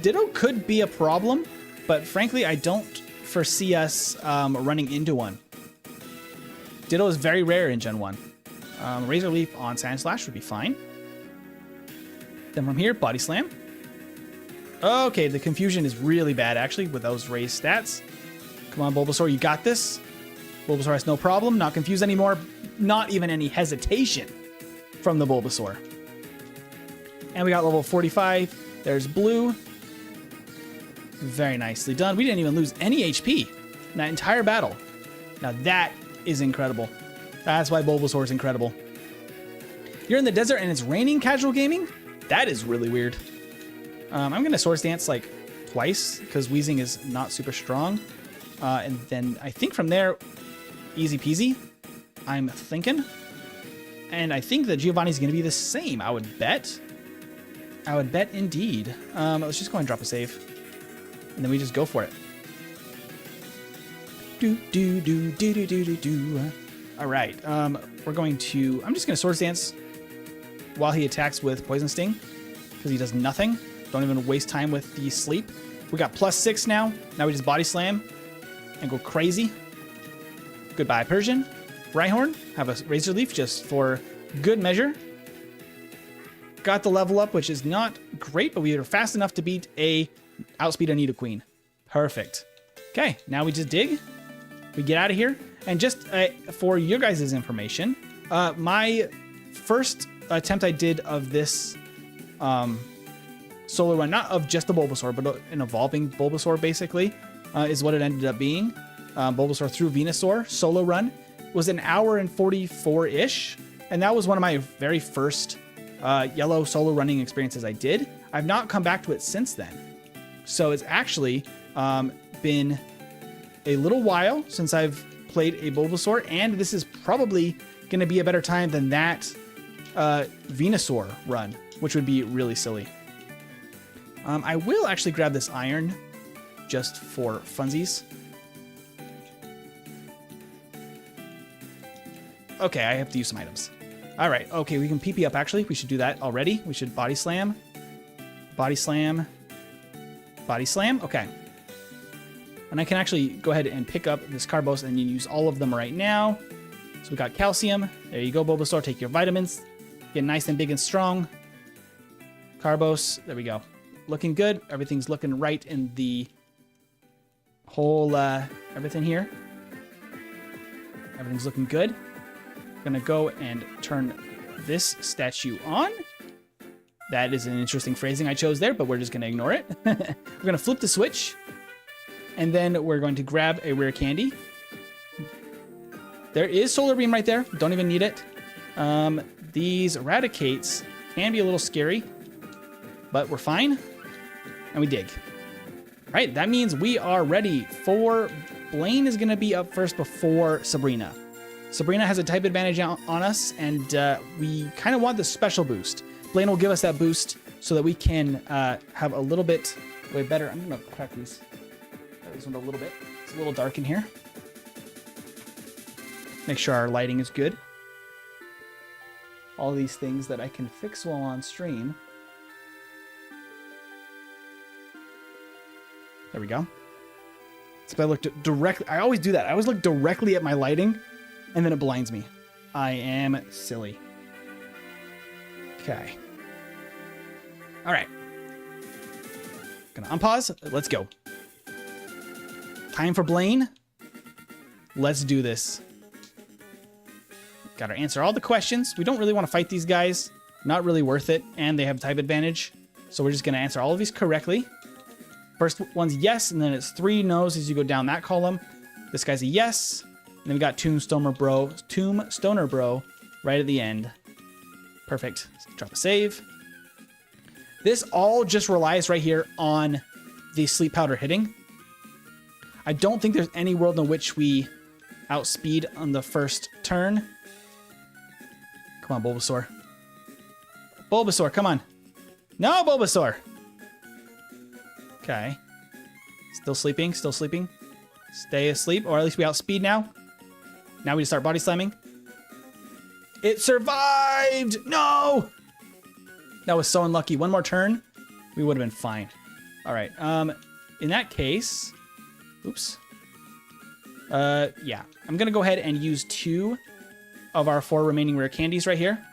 Ditto could be a problem, but frankly, I don't foresee us running into one. Ditto is very rare in Gen 1. Razor Leaf on Sand Slash would be fine. Then from here, Body Slam. Okay, the confusion is really bad, actually, with those raised stats. Come on, Bulbasaur, you got this. Bulbasaur has no problem, not confused anymore. Not even any hesitation from the Bulbasaur. And we got level 45. There's blue. Very nicely done. We didn't even lose any HP in that entire battle. Now that is incredible. That's why Bulbasaur is incredible. You're in the desert and it's raining casual gaming? That is really weird. I'm going to Swords Dance like twice because Weezing is not super strong. And then I think from there, easy peasy, I'm thinking. And I think that Giovanni's going to be the same, I would bet. I would bet indeed. Let's just go and drop a save. And then we just go for it. All right. We're going to... I'm just going to Swords Dance while he attacks with Poison Sting. Because he does nothing. Don't even waste time with the sleep. We got +6 now. Now we just Body Slam and go crazy. Goodbye, Persian. Rhyhorn, have a Razor Leaf just for good measure. Got the level up, which is not great, but we are fast enough to outspeed a Nidoqueen. Perfect. Okay, now we just dig. We get out of here. And just for your guys' information, my first attempt I did of this solo run, not of just the Bulbasaur, but an evolving Bulbasaur basically, is what it ended up being. Bulbasaur through Venusaur solo run was an hour and 44-ish. And that was one of my very first yellow solo running experiences I did. I've not come back to it since then. So it's actually been a little while since I've played a Bulbasaur, and this is probably going to be a better time than that Venusaur run, which would be really silly. I will actually grab this iron just for funsies. Okay, I have to use some items. All right, okay, we can PP up actually. We should do that already. We should Body Slam. Body Slam. Body Slam, okay. And I can actually go ahead and pick up this Carbos and use all of them right now. So we got calcium. There you go, Bulbasaur. Take your vitamins. Get nice and big and strong. Carbos. There we go. Looking good. Everything's looking right in the whole, everything here. Everything's looking good. I'm going to go and turn this statue on. That is an interesting phrasing I chose there, but we're just going to ignore it. We're going to flip the switch. And then we're going to grab a rare candy. There is Solar Beam right there. Don't even need it. These Eradicates can be a little scary, but we're fine. And we dig. All right, that means we are ready for... Blaine is going to be up first before Sabrina. Sabrina has a type advantage on us, and we kind of want the special boost. Blaine will give us that boost so that we can have a little bit way better. I'm going to crack these. This one a little bit. It's a little dark in here. Make sure our lighting is good. All these things that I can fix while on stream. There we go. So I looked directly. I always do that. I always look directly at my lighting, and then it blinds me. I am silly. Okay. All right. Gonna unpause. Let's go. Time for Blaine. Let's do this. Gotta answer all the questions. We don't really want to fight these guys. Not really worth it. And they have type advantage. So we're just gonna answer all of these correctly. First one's yes, and then it's 3 no's as you go down that column. This guy's a yes. And then we got Tombstoner Bro right at the end. Perfect. Drop a save. This all just relies right here on the Sleep Powder hitting. I don't think there's any world in which we outspeed on the first turn. Come on, Bulbasaur. Bulbasaur, come on. No, Bulbasaur. Okay. Still sleeping, still sleeping. Stay asleep, or at least we outspeed now. Now we just start Body Slamming. It survived! No! That was so unlucky. One more turn, we would have been fine. All right, in that case... Oops. Yeah. I'm going to go ahead and use 2 of our 4 remaining rare candies right here.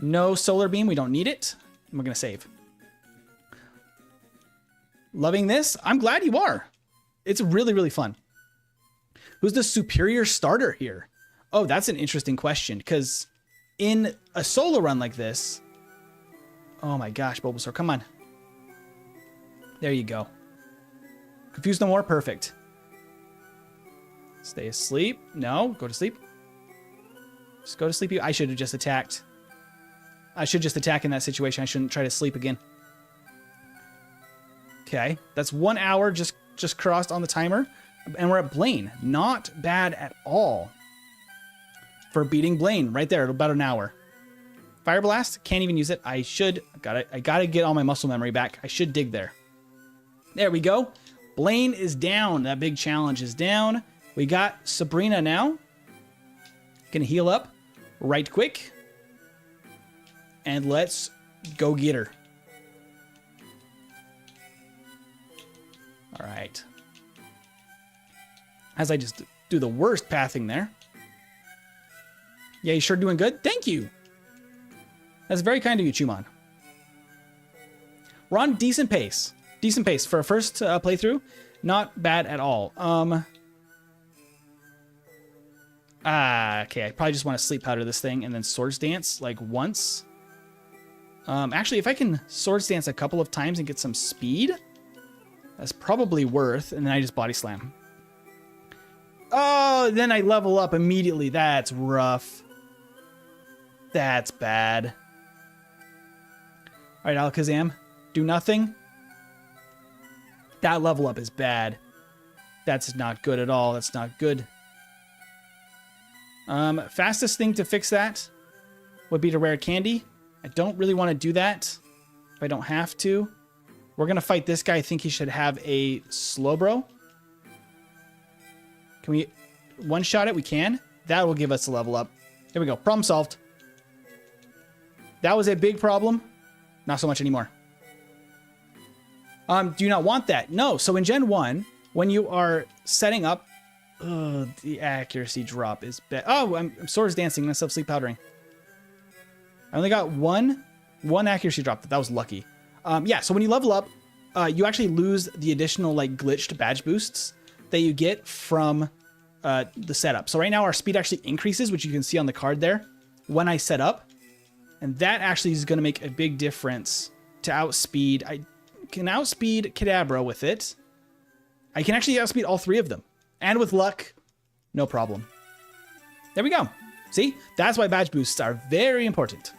No Solar Beam. We don't need it. And we're going to save. Loving this? I'm glad you are. It's really, really fun. Who's the superior starter here? Oh, that's an interesting question, because in a solo run like this... Oh my gosh, Bulbasaur, come on. There you go. Confuse no more. Perfect. Stay asleep. No, go to sleep. Just go to sleep. I should have just attacked. I should just attack in that situation. I shouldn't try to sleep again. Okay, that's 1 hour just crossed on the timer. And we're at Blaine. Not bad at all for beating Blaine. Right there, about an hour. Fire Blast, can't even use it. I gotta get all my muscle memory back. I should dig there. There we go. Blaine is down. That big challenge is down. We got Sabrina now. Gonna heal up right quick. And let's go get her. All right. As I just do the worst pathing there. Yeah, you sure doing good? Thank you. That's very kind of you, Chumon. We're on decent pace. Decent pace for a first playthrough. Not bad at all. Okay, I probably just want to sleep powder this thing and then Swords Dance like once. Actually, if I can Swords Dance a couple of times and get some speed, that's probably worth. And then I just Body Slam. Oh, then I level up immediately. That's rough. That's bad. All right, Alakazam, do nothing. That level up is bad. That's not good at all. That's not good. Fastest thing to fix that would be to rare candy. I don't really want to do that if I don't have to. We're going to fight this guy. I think he should have a Slowbro. Can we one-shot it? We can. That will give us a level up. There we go. Problem solved. That was a big problem. Not so much anymore. Do you not want that? No. So in Gen 1, when you are setting up... the accuracy drop is bad. Oh, I'm Swords Dancing myself, sleep powdering. I only got one accuracy drop. That was lucky. Yeah, so when you level up, you actually lose the additional like glitched badge boosts that you get from the setup. So right now our speed actually increases, which you can see on the card there when I set up. And that actually is going to make a big difference to outspeed. I can outspeed Kadabra with it. I can actually outspeed all three of them. And with luck, no problem. There we go. See? That's why badge boosts are very important.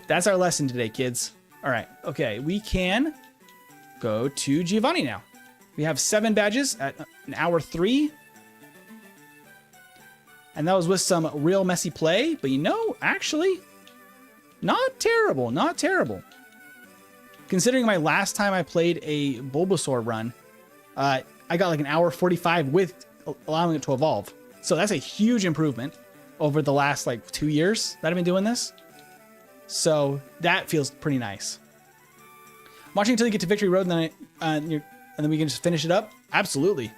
That's our lesson today, kids. All right. Okay, we can go to Giovanni now. We have 7 badges at an hour 3. And that was with some real messy play. But you know, actually, not terrible. Not terrible. Considering my last time I played a Bulbasaur run, I got like an hour 45 with allowing it to evolve. So that's a huge improvement over the last like 2 years that I've been doing this. So that feels pretty nice. Watching until you get to Victory Road and then we can just finish it up. Absolutely.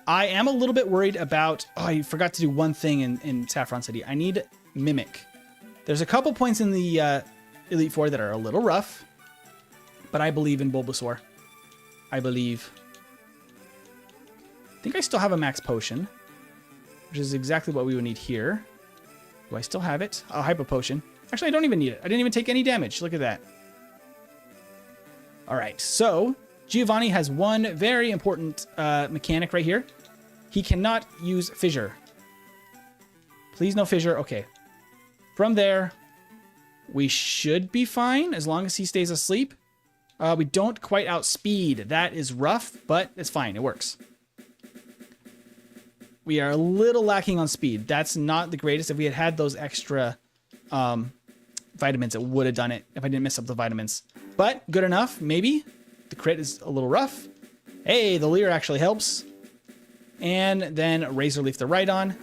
I am a little bit worried about... Oh, I forgot to do one thing in Saffron City. I need Mimic. There's a couple points in the Elite Four that are a little rough. But I believe in Bulbasaur. I believe. I think I still have a max potion, which is exactly what we would need here. Do I still have it? Oh, Hyper Potion. Actually, I don't even need it. I didn't even take any damage. Look at that. All right, so Giovanni has one very important mechanic right here. He cannot use Fissure. Please no Fissure. Okay. From there, we should be fine as long as he stays asleep. We don't quite outspeed. That is rough, but it's fine. It works. We are a little lacking on speed. That's not the greatest. If we had had those extra vitamins, it would have done it if I didn't mess up the vitamins. But good enough, maybe. The crit is a little rough. Hey, the Leer actually helps. And then Razor Leaf the Rhydon.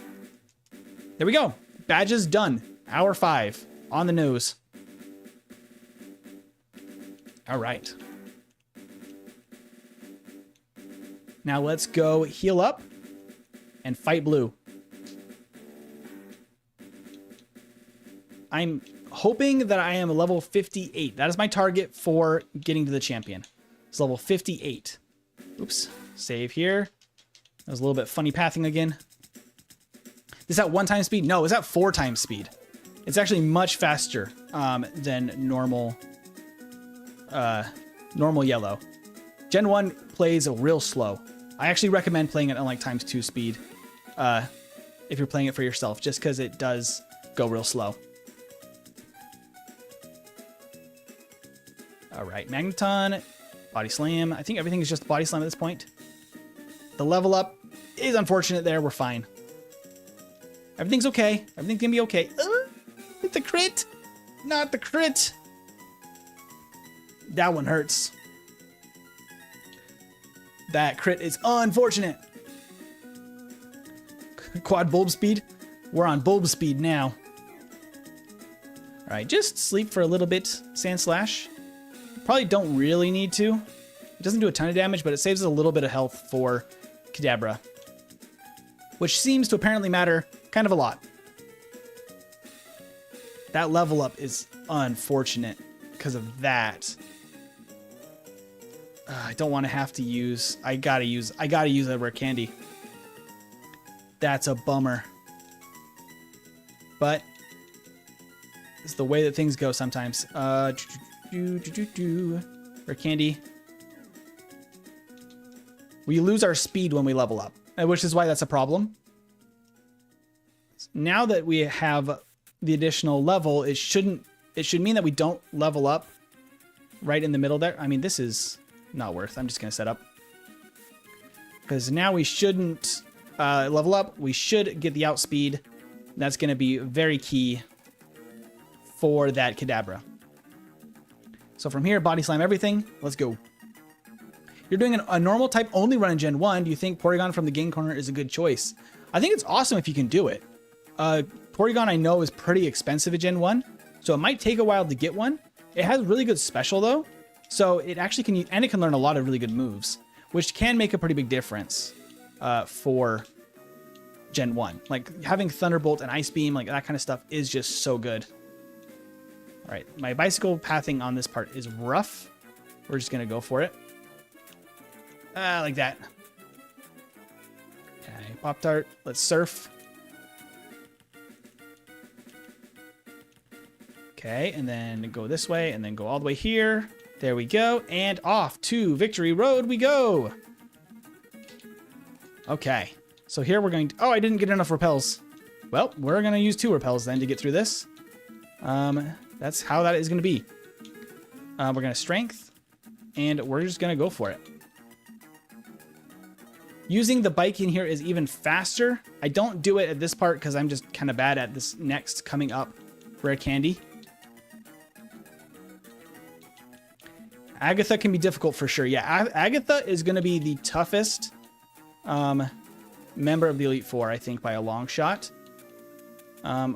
There we go. Badges done. Hour 5 on the nose. All right. Now let's go heal up and fight Blue. I'm hoping that I am level 58. That is my target for getting to the champion. It's level 58. Oops. Save here. That was a little bit funny pathing again. Is that 1 time speed? No, it's at 4 times speed. It's actually much faster than normal Yellow. Gen 1 plays real slow. I actually recommend playing it on like ×2 speed. if you're playing it for yourself, just because it does go real slow. All right, Magneton, Body Slam. I think everything is just Body Slam at this point. The level up is unfortunate there. We're fine. Everything's okay. Everything's gonna be okay. It's the crit. Not the crit. That one hurts. That crit is unfortunate. Quad bulb speed. We're on bulb speed now. All right, just sleep for a little bit, Sand Slash. Probably don't really need to. It doesn't do a ton of damage, but it saves us a little bit of health for Kadabra, which seems to apparently matter kind of a lot. That level up is unfortunate because of that. I don't want to have to use. I gotta use a rare candy. That's a bummer. But it's the way that things go sometimes. Rare candy. We lose our speed when we level up, which is why that's a problem. Now that we have the additional level, it should mean that we don't level up right in the middle there. I mean, this is not worth. I'm just gonna set up because now we shouldn't level up. We should get the outspeed. That's gonna be very key for that Kadabra. So from here, Body Slam everything. Let's go. You're doing a normal type only run in Gen 1. Do you think Porygon from the game corner is a good choice? I think it's awesome if you can do it. Porygon I know is pretty expensive at Gen 1, so it might take a while to get one. It has really good special though, so it actually can, and it can learn a lot of really good moves, which can make a pretty big difference for Gen 1. Like having Thunderbolt and Ice Beam, like that kind of stuff is just so good. All right, my bicycle pathing on this part is rough. We're just gonna go for it. Like that. Okay, Pop-Tart, let's surf. Okay, and then go this way, and then go all the way here. There we go, and off to Victory Road we go. Okay, so here we're going to... Oh, I didn't get enough repels. Well, we're going to use 2 repels then to get through this. That's how that is going to be. We're going to Strength, and we're just going to go for it. Using the bike in here is even faster. I don't do it at this part because I'm just kind of bad at this next coming up rare candy. Agatha can be difficult for sure. Yeah, Agatha is going to be the toughest member of the Elite Four, I think, by a long shot. I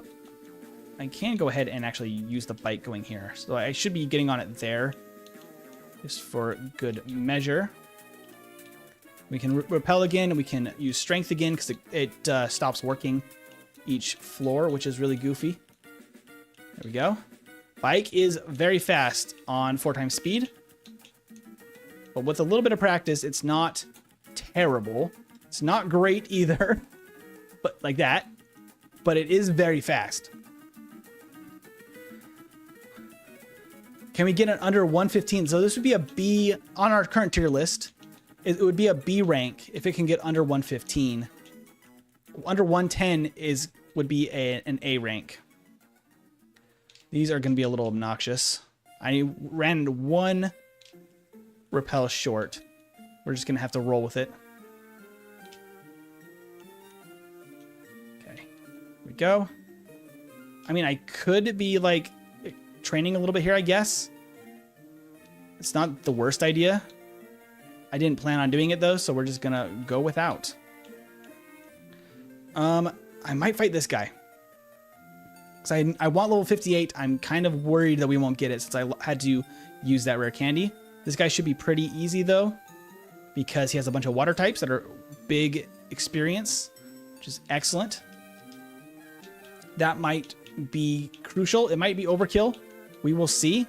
can go ahead and actually use the bike going here. So I should be getting on it there, just for good measure. We can repel again, and we can use strength again because it stops working each floor, which is really goofy. There we go. Bike is very fast on 4x speed. But with a little bit of practice, it's not terrible. It's not great either, but like that. But it is very fast. Can we get it under 115? So this would be a B on our current tier list. It would be a B rank if it can get under 115. Under 110 would be an A rank. These are going to be a little obnoxious. I ran 1 repel short. We're just going to have to roll with it. Okay, here we go. I mean, I could be like training a little bit here, I guess. It's not the worst idea. I didn't plan on doing it though, so we're just gonna go without. I might fight this guy. Because I want level 58. I'm kind of worried that we won't get it since I had to use that rare candy. This guy should be pretty easy though, because he has a bunch of water types that are big experience, which is excellent. That might be crucial. It might be overkill. We will see.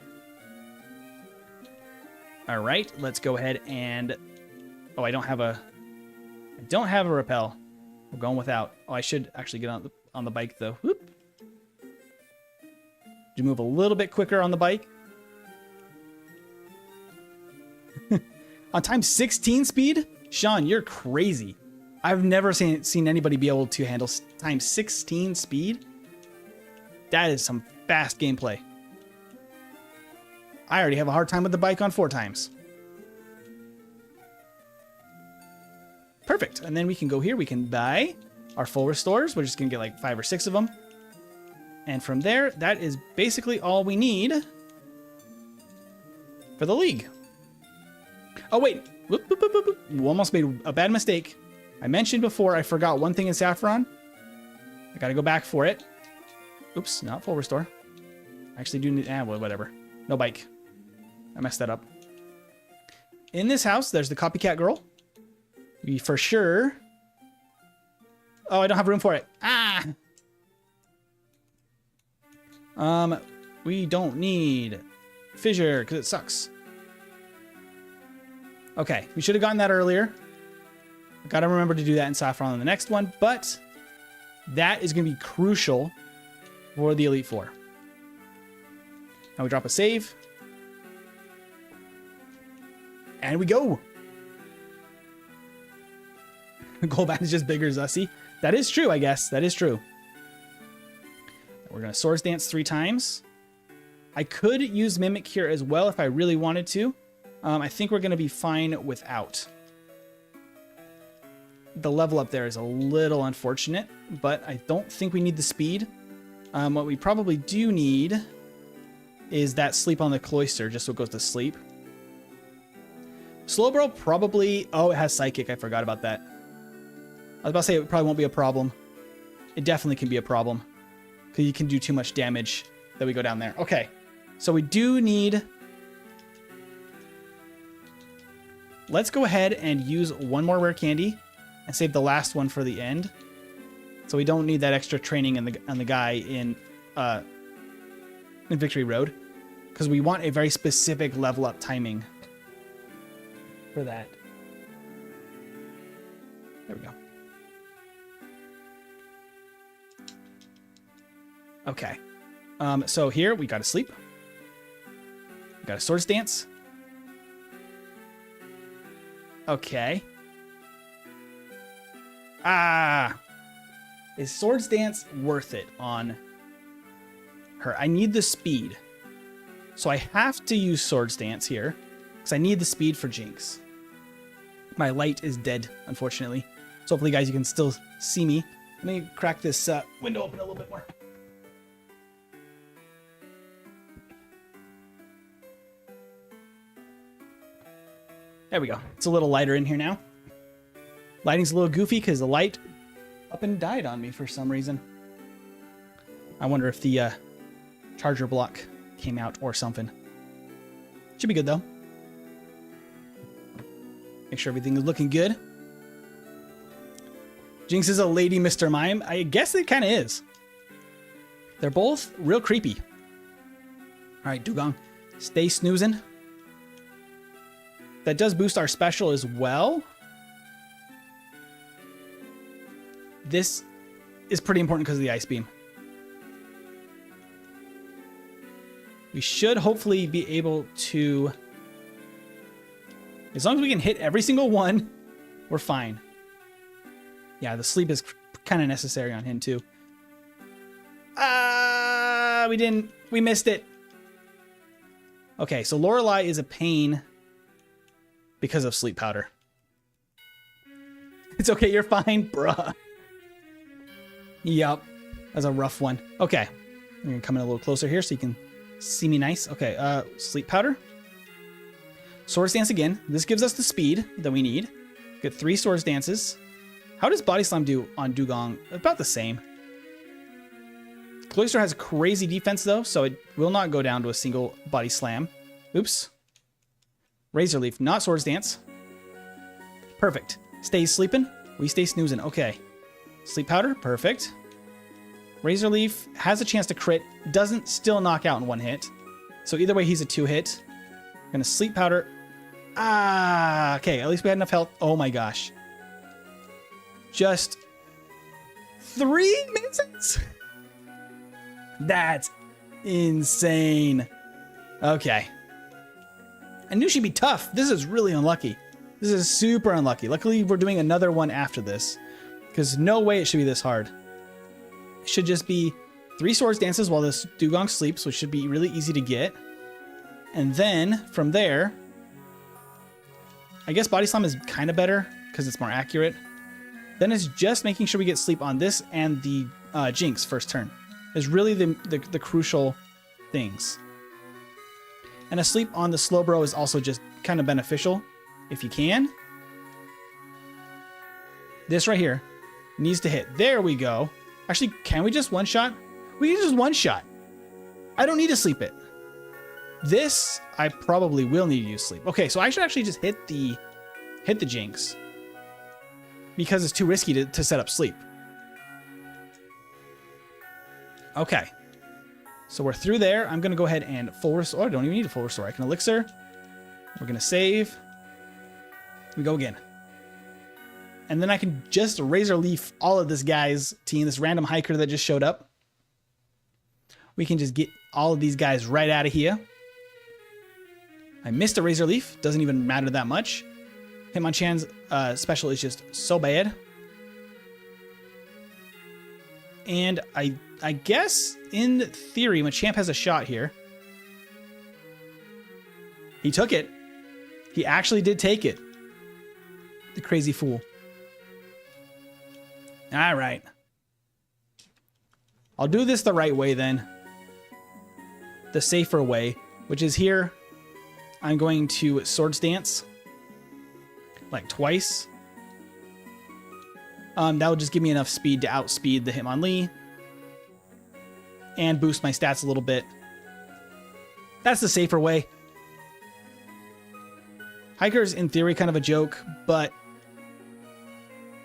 All right, let's go ahead and... Oh, I don't have a repel. We're going without. Oh, I should actually get on the bike though. Whoop. You move a little bit quicker on the bike. On time 16 speed? Sean, you're crazy. I've never seen anybody be able to handle times 16 speed. That is some fast gameplay. I already have a hard time with the bike on 4 times. Perfect. And then we can go here. We can buy our full restores. We're just going to get like 5 or 6 of them. And from there, that is basically all we need for the league. Oh, wait. Whoop, whoop, whoop, whoop. We almost made a bad mistake. I mentioned before I forgot one thing in Saffron. I got to go back for it. Oops, not full restore. I actually do need... well, whatever. No bike. I messed that up. In this house, there's the copycat girl. We for sure... Oh, I don't have room for it. Ah! We don't need fissure because it sucks. Okay, we should have gotten that earlier. I gotta remember to do that in Saffron on the next one, but that is gonna be crucial for the Elite Four. Now we drop a save. And we go. Golbat is just bigger, Zussy. That is true, I guess. That is true. We're going to Swords Dance 3 times. I could use Mimic here as well if I really wanted to. I think we're going to be fine without. The level up there is a little unfortunate, but I don't think we need the speed. What we probably do need is that Sleep on the Cloister, just so it goes to sleep. Slowbro probably... Oh, it has Psychic. I forgot about that. I was about to say it probably won't be a problem. It definitely can be a problem. Because you can do too much damage that we go down there. Okay. So we do need... Let's go ahead and use one more rare candy and save the last one for the end. So we don't need that extra training on the guy in Victory Road. Because we want a very specific level up timing for that. There we go. Okay. So here we got to sleep. We got a Swords Dance. Okay. Ah! Is Swords Dance worth it on her? I need the speed. So I have to use Swords Dance here. Because I need the speed for Jinx. My light is dead, unfortunately. So hopefully, guys, you can still see me. Let me crack this window open a little bit more. There we go. It's a little lighter in here now. Lighting's a little goofy because the light up and died on me for some reason. I wonder if the charger block came out or something. Should be good, though. Make sure everything is looking good. Jinx is a lady Mr. Mime. I guess it kind of is. They're both real creepy. All right, Dugong, stay snoozing. That does boost our special as well. This is pretty important because of the Ice Beam. We should hopefully be able to... As long as we can hit every single one, we're fine. Yeah, the sleep is kind of necessary on him too. We missed it. Okay, so Lorelei is a pain because of sleep powder. It's okay, you're fine, bruh. Yup, that's a rough one. Okay, I'm gonna come in a little closer here so you can see me nice. Okay, sleep powder. Swords Dance again. This gives us the speed that we need. Get 3 Swords Dances. How does Body Slam do on Dugong? About the same. Cloister has crazy defense though, so it will not go down to a single Body Slam. Oops. Razor Leaf, not Swords Dance. Perfect. Stays sleeping. We stay snoozing. Okay. Sleep Powder, perfect. Razor Leaf has a chance to crit. Doesn't still knock out in 1 hit. So either way, he's a 2-hit. Gonna Sleep Powder. Ah, okay. At least we had enough health. Oh my gosh. Just 3 misses? That's insane. Okay. I knew she'd be tough. This is really unlucky. This is super unlucky. Luckily, we're doing another one after this, because no way it should be this hard. It should just be 3 swords dances while this dugong sleeps, which should be really easy to get. And then from there, I guess body slam is kind of better because it's more accurate. Then it's just making sure we get sleep on this and the Jinx first turn. Is really the crucial things. And a sleep on the Slowbro is also just kind of beneficial if you can. This right here needs to hit. There we go. Actually, can we just one-shot? We can just one-shot. I don't need to sleep it. This, I probably will need to use sleep. Okay, so I should actually just hit the Jinx. Because it's too risky to set up sleep. Okay. So we're through there. I'm going to go ahead and full restore. Oh, I don't even need a full restore. I can elixir. We're going to save. We go again. And then I can just Razor Leaf all of this guy's team, this random hiker that just showed up. We can just get all of these guys right out of here. I missed a Razor Leaf. Doesn't even matter that much. Hitmonchan's special is just so bad. And I guess, in theory, Machamp has a shot here. He took it. He actually did take it. The crazy fool. All right. I'll do this the right way then. The safer way, which is here. I'm going to Swords Dance. Like twice. That would just give me enough speed to outspeed the Hitmonlee. And boost my stats a little bit. That's the safer way. Hiker's in theory kind of a joke, but...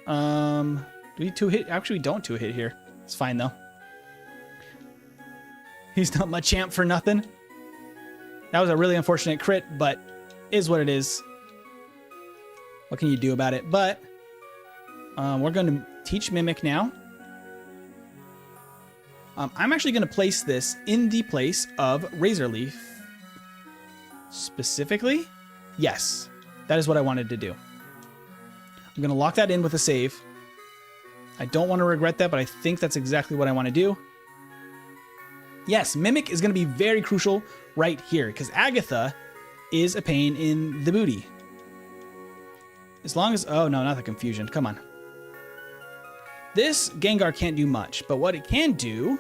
do we 2-hit? Actually, we don't 2-hit here. It's fine, though. He's not Machamp for nothing. That was a really unfortunate crit, but is what it is. What can you do about it? But we're going to teach Mimic now. I'm actually going to place this in the place of Razor Leaf. Specifically? Yes. That is what I wanted to do. I'm going to lock that in with a save. I don't want to regret that, but I think that's exactly what I want to do. Yes, Mimic is going to be very crucial right here, because Agatha is a pain in the booty. As long as... Oh, no, not the confusion. Come on. This Gengar can't do much, but what it can do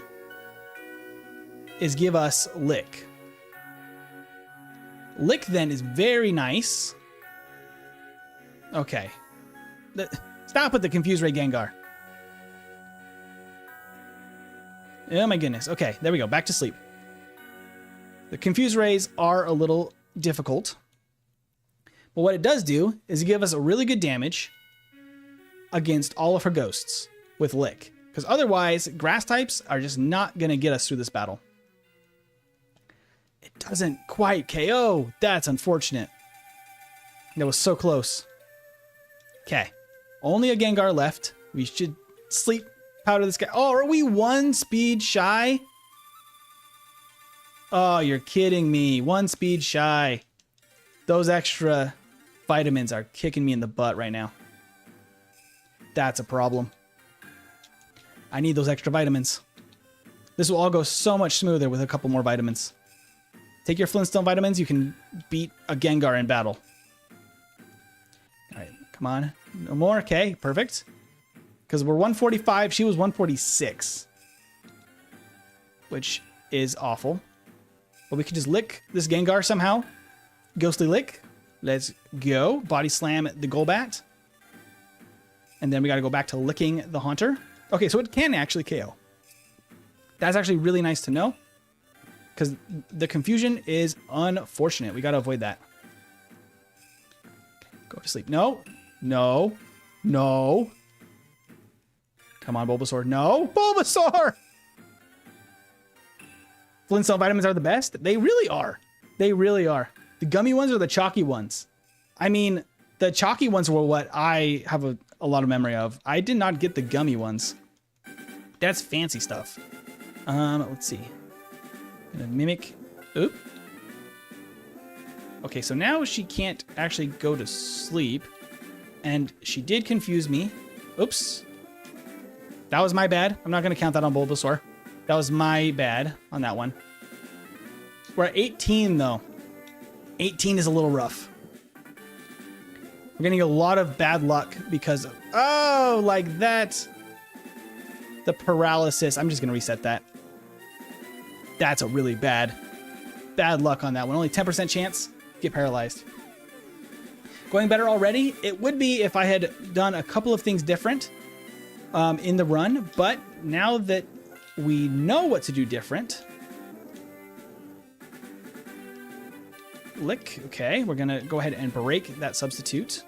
is give us Lick. Lick, then, is very nice. Okay. Stop with the Confuse Ray Gengar. Oh my goodness. Okay, there we go. Back to sleep. The Confuse Rays are a little difficult. But what it does do is give us a really good damage against all of her ghosts with Lick. Because otherwise, grass types are just not going to get us through this battle. It doesn't quite KO. That's unfortunate. That was so close. Okay. Only a Gengar left. We should sleep powder this guy. Oh, are we 1 speed shy? Oh, you're kidding me. 1 speed shy. Those extra vitamins are kicking me in the butt right now. That's a problem. I need those extra vitamins. This will all go so much smoother with a couple more vitamins. Take your Flintstone vitamins. You can beat a Gengar in battle. All right, come on. No more. Okay, perfect. Because we're 145. She was 146. Which is awful. But we can just lick this Gengar somehow. Ghostly Lick. Let's go. Body Slam the Golbat. And then we got to go back to licking the Haunter. Okay, so it can actually KO. That's actually really nice to know. Because the confusion is unfortunate. We got to avoid that. Go to sleep. No. No. No. Come on, Bulbasaur. No. Bulbasaur! Flintstone vitamins are the best. They really are. They really are. The gummy ones or the chalky ones? I mean, the chalky ones were what I have a lot of memory of. I did not get the gummy ones. That's fancy stuff. Let's see. Gonna Mimic. Oop. Okay, so now she can't actually go to sleep. And she did confuse me. Oops. That was my bad. I'm not going to count that on Bulbasaur. That was my bad on that one. We're at 18, though. 18 is a little rough. We're getting a lot of bad luck because of... Oh, like that. The paralysis. I'm just going to reset that. That's a really bad luck on that one. Only 10% chance. Get paralyzed. Going better already? It would be if I had done a couple of things different in the run, but now that we know what to do different... Lick. Okay, we're going to go ahead and break that substitute.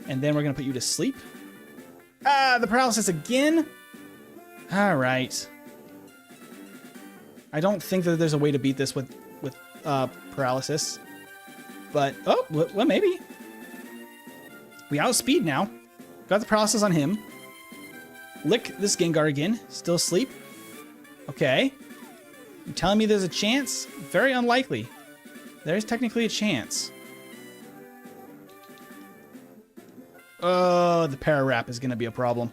And then we're going to put you to sleep. Ah, the paralysis again? All right. I don't think that there's a way to beat this with paralysis. But, oh, well, maybe. We outspeed now. Got the paralysis on him. Lick this Gengar again. Still asleep. Okay. You're telling me there's a chance? Very unlikely. There's technically a chance. Oh, the Pararap is going to be a problem.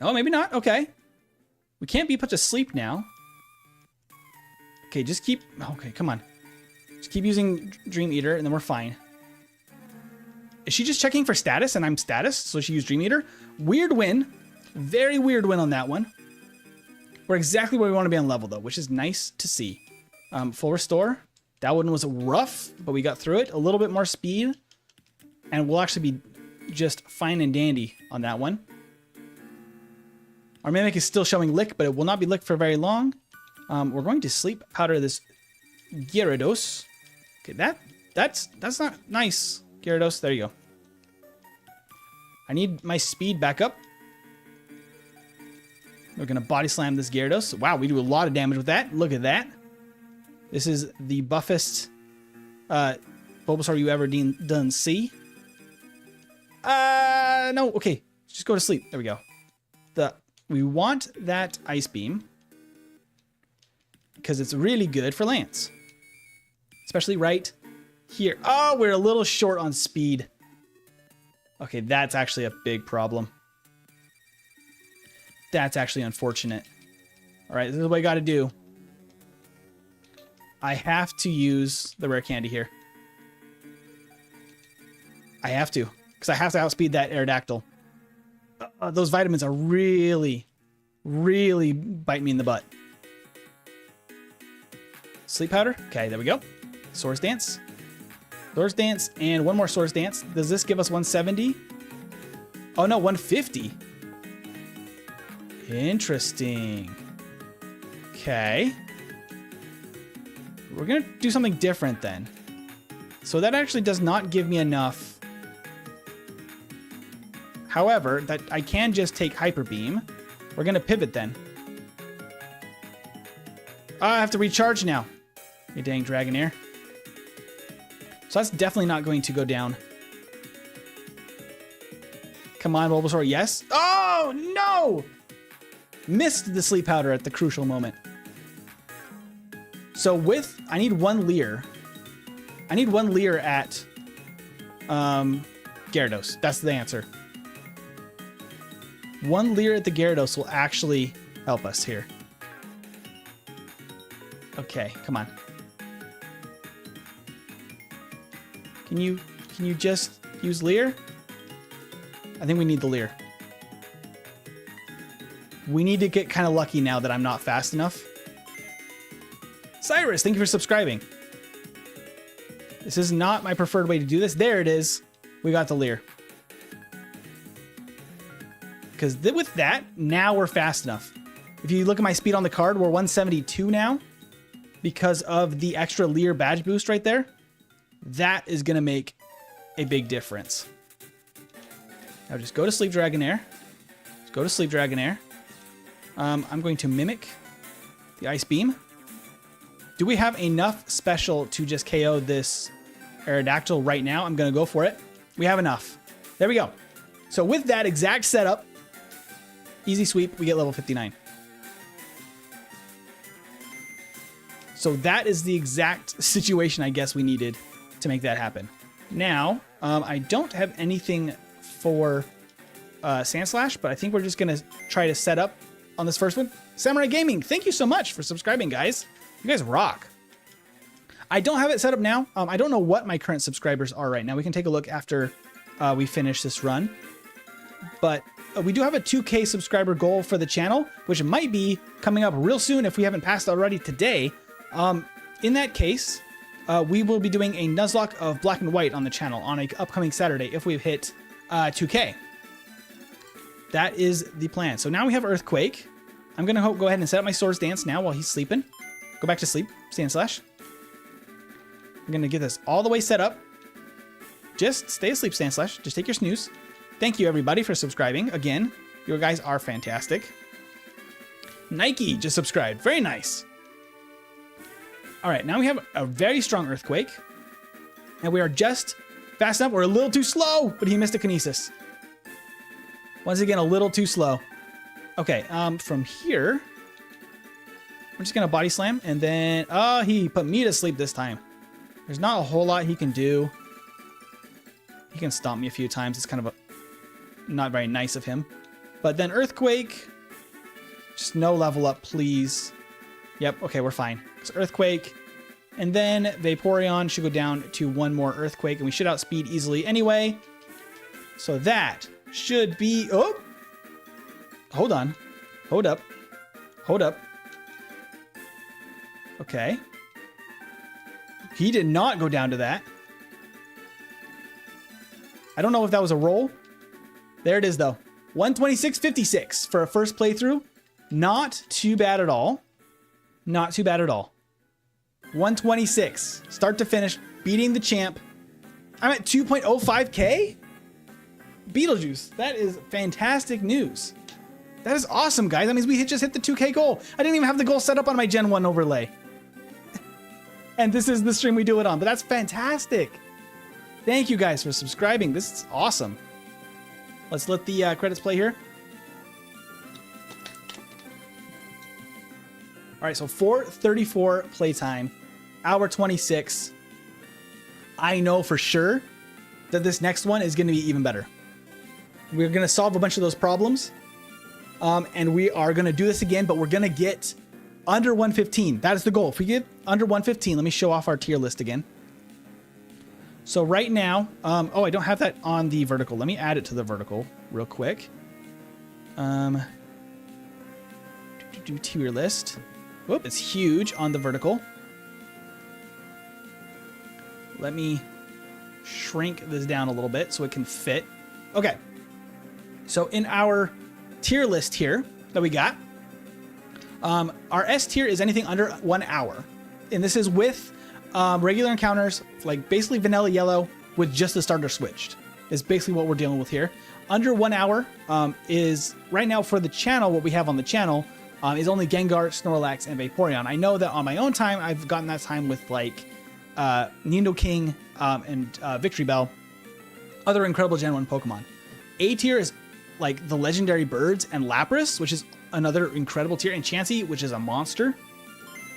Oh, maybe not. Okay. We can't be put to sleep now. Okay, just keep... Okay, come on. Just keep using Dream Eater, and then we're fine. Is she just checking for status, and I'm status, so she used Dream Eater? Weird win. Very weird win on that one. We're exactly where we want to be on level, though, which is nice to see. Full restore. That one was rough, but we got through it. A little bit more speed, and we'll actually be just fine and dandy on that one. Our Mimic is still showing Lick, but it will not be Lick for very long. We're going to Sleep Powder this Gyarados. Okay, that's not nice. Gyarados, there you go. I need my speed back up. We're going to Body Slam this Gyarados. Wow, we do a lot of damage with that. Look at that. This is the buffest Bulbasaur you ever done see. No, okay. Just go to sleep. There we go. We want that Ice Beam because it's really good for Lance. Especially right here. Oh, we're a little short on speed. Okay, that's actually a big problem. That's actually unfortunate. All right, this is what I got to do. I have to use the rare candy here. I have to, because I have to outspeed that Aerodactyl. Those vitamins are really, really biting me in the butt. Sleep Powder. Okay, there we go. Swords Dance. Swords Dance and one more Swords Dance. Does this give us 170? Oh, no, 150. Interesting. Okay. We're going to do something different then. So that actually does not give me enough. However, that I can just take Hyper Beam. We're going to pivot then. Oh, I have to recharge now. You dang Dragonair. So that's definitely not going to go down. Come on, Bulbasaur. Yes. Oh, no! Missed the Sleep Powder at the crucial moment. So I need one Leer. I need one Leer at Gyarados. That's the answer. One Leer at the Gyarados will actually help us here. Okay, come on. Can you just use Leer? I think we need the Leer. We need to get kind of lucky now that I'm not fast enough. Cyrus, thank you for subscribing. This is not my preferred way to do this. There it is. We got the Leer. Because with that, now we're fast enough. If you look at my speed on the card, we're 172 now. Because of the extra Leer badge boost right there. That is going to make a big difference. Now just go to Sleep Dragonair. Just go to Sleep Dragonair. I'm going to Mimic the Ice Beam. Do we have enough special to just KO this Aerodactyl right now? I'm going to go for it. We have enough. There we go. So with that exact setup, easy sweep, we get level 59. So that is the exact situation I guess we needed to make that happen. Now, I don't have anything for Sandslash, but I think we're just going to try to set up on this first one. Samurai Gaming, thank you so much for subscribing, guys. You guys rock. I don't have it set up now. I don't know what my current subscribers are right now. We can take a look after we finish this run. But we do have a 2K subscriber goal for the channel, which might be coming up real soon if we haven't passed already today. In that case, we will be doing a Nuzlocke of Black and White on the channel on an upcoming Saturday if we've hit 2K. That is the plan. So now we have Earthquake. I'm going to go ahead and set up my Swords Dance now while he's sleeping. Go back to sleep, Sandslash. I'm going to get this all the way set up. Just stay asleep, Sandslash. Just take your snooze. Thank you, everybody, for subscribing. Again, you guys are fantastic. Nike just subscribed. Very nice. All right, now we have a very strong Earthquake. And we are just fast enough. We're a little too slow, but he missed a Kinesis. Once again, a little too slow. Okay, from here, we're just going to Body Slam. And then, oh, he put me to sleep this time. There's not a whole lot he can do. He can stomp me a few times. It's kind of not very nice of him. But then Earthquake. Just no level up, please. Yep, okay, we're fine. So Earthquake. And then Vaporeon should go down to one more Earthquake. And we should outspeed easily anyway. So that should be... Oh! Hold on. Hold up. Hold up. Okay. He did not go down to that. I don't know if that was a roll. There it is, though. 126.56 for a first playthrough. Not too bad at all. Not too bad at all. 126. Start to finish. Beating the champ. I'm at 2.05k? Beetlejuice. That is fantastic news. That is awesome, guys. That means we just hit the 2k goal. I didn't even have the goal set up on my Gen 1 overlay. And this is the stream we do it on. But that's fantastic. Thank you guys for subscribing. This is awesome. Let's let the credits play here. All right, so 4:34 playtime, hour 26. I know for sure that this next one is going to be even better. We're going to solve a bunch of those problems. And we are going to do this again, but we're going to get under 115. That is the goal. If we get under 115, let me show off our tier list again. So right now, oh, I don't have that on the vertical. Let me add it to the vertical real quick. Do tier list. Whoop, it's huge on the vertical. Let me shrink this down a little bit so it can fit. Okay. So in our tier list here that we got, our S tier is anything under 1 hour. And this is with regular encounters, like basically vanilla yellow with just the starter switched. Is basically what we're dealing with here. Under 1 hour is right now for the channel, what we have on the channel is only Gengar, Snorlax, and Vaporeon. I know that on my own time, I've gotten that time with like Nidoking and Victory Bell, other incredible Gen 1 Pokemon. A tier is like the legendary birds and Lapras, which is another incredible tier, and Chansey, which is a monster.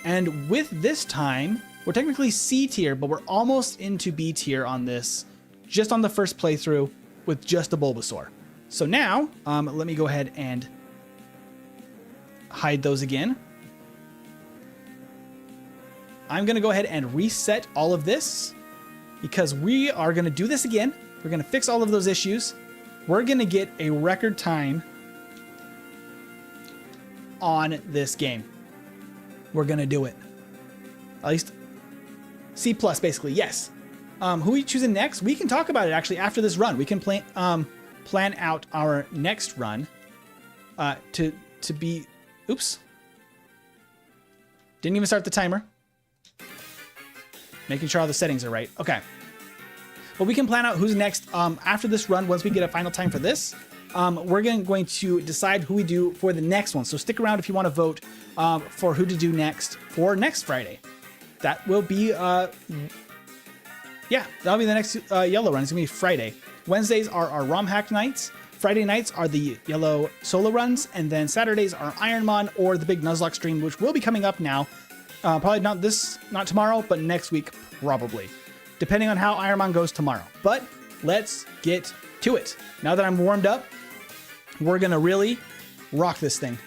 And with this time, we're technically C tier, but we're almost into B tier on this, just on the first playthrough with just a Bulbasaur. So now, let me go ahead and hide those again. I'm going to go ahead and reset all of this because we are going to do this again. We're going to fix all of those issues. We're going to get a record time on this game. We're going to do it. At least C+, basically, yes. Who are we choosing next? We can talk about it, actually, after this run. We can plan out our next run to be... Oops. Didn't even start the timer. Making sure all the settings are right. Okay. But we can plan out who's next after this run. Once we get a final time for this, we're going to decide who we do for the next one. So stick around if you want to vote for who to do next for next Friday. That will be, yeah, that'll be the next Yellow Run. It's going to be Friday. Wednesdays are our ROM hack nights. Friday nights are the Yellow Solo Runs. And then Saturdays are Ironmon or the big Nuzlocke stream, which will be coming up now Probably not tomorrow, but next week probably, depending on how Ironman goes tomorrow. But let's get to it. Now that I'm warmed up, we're gonna really rock this thing.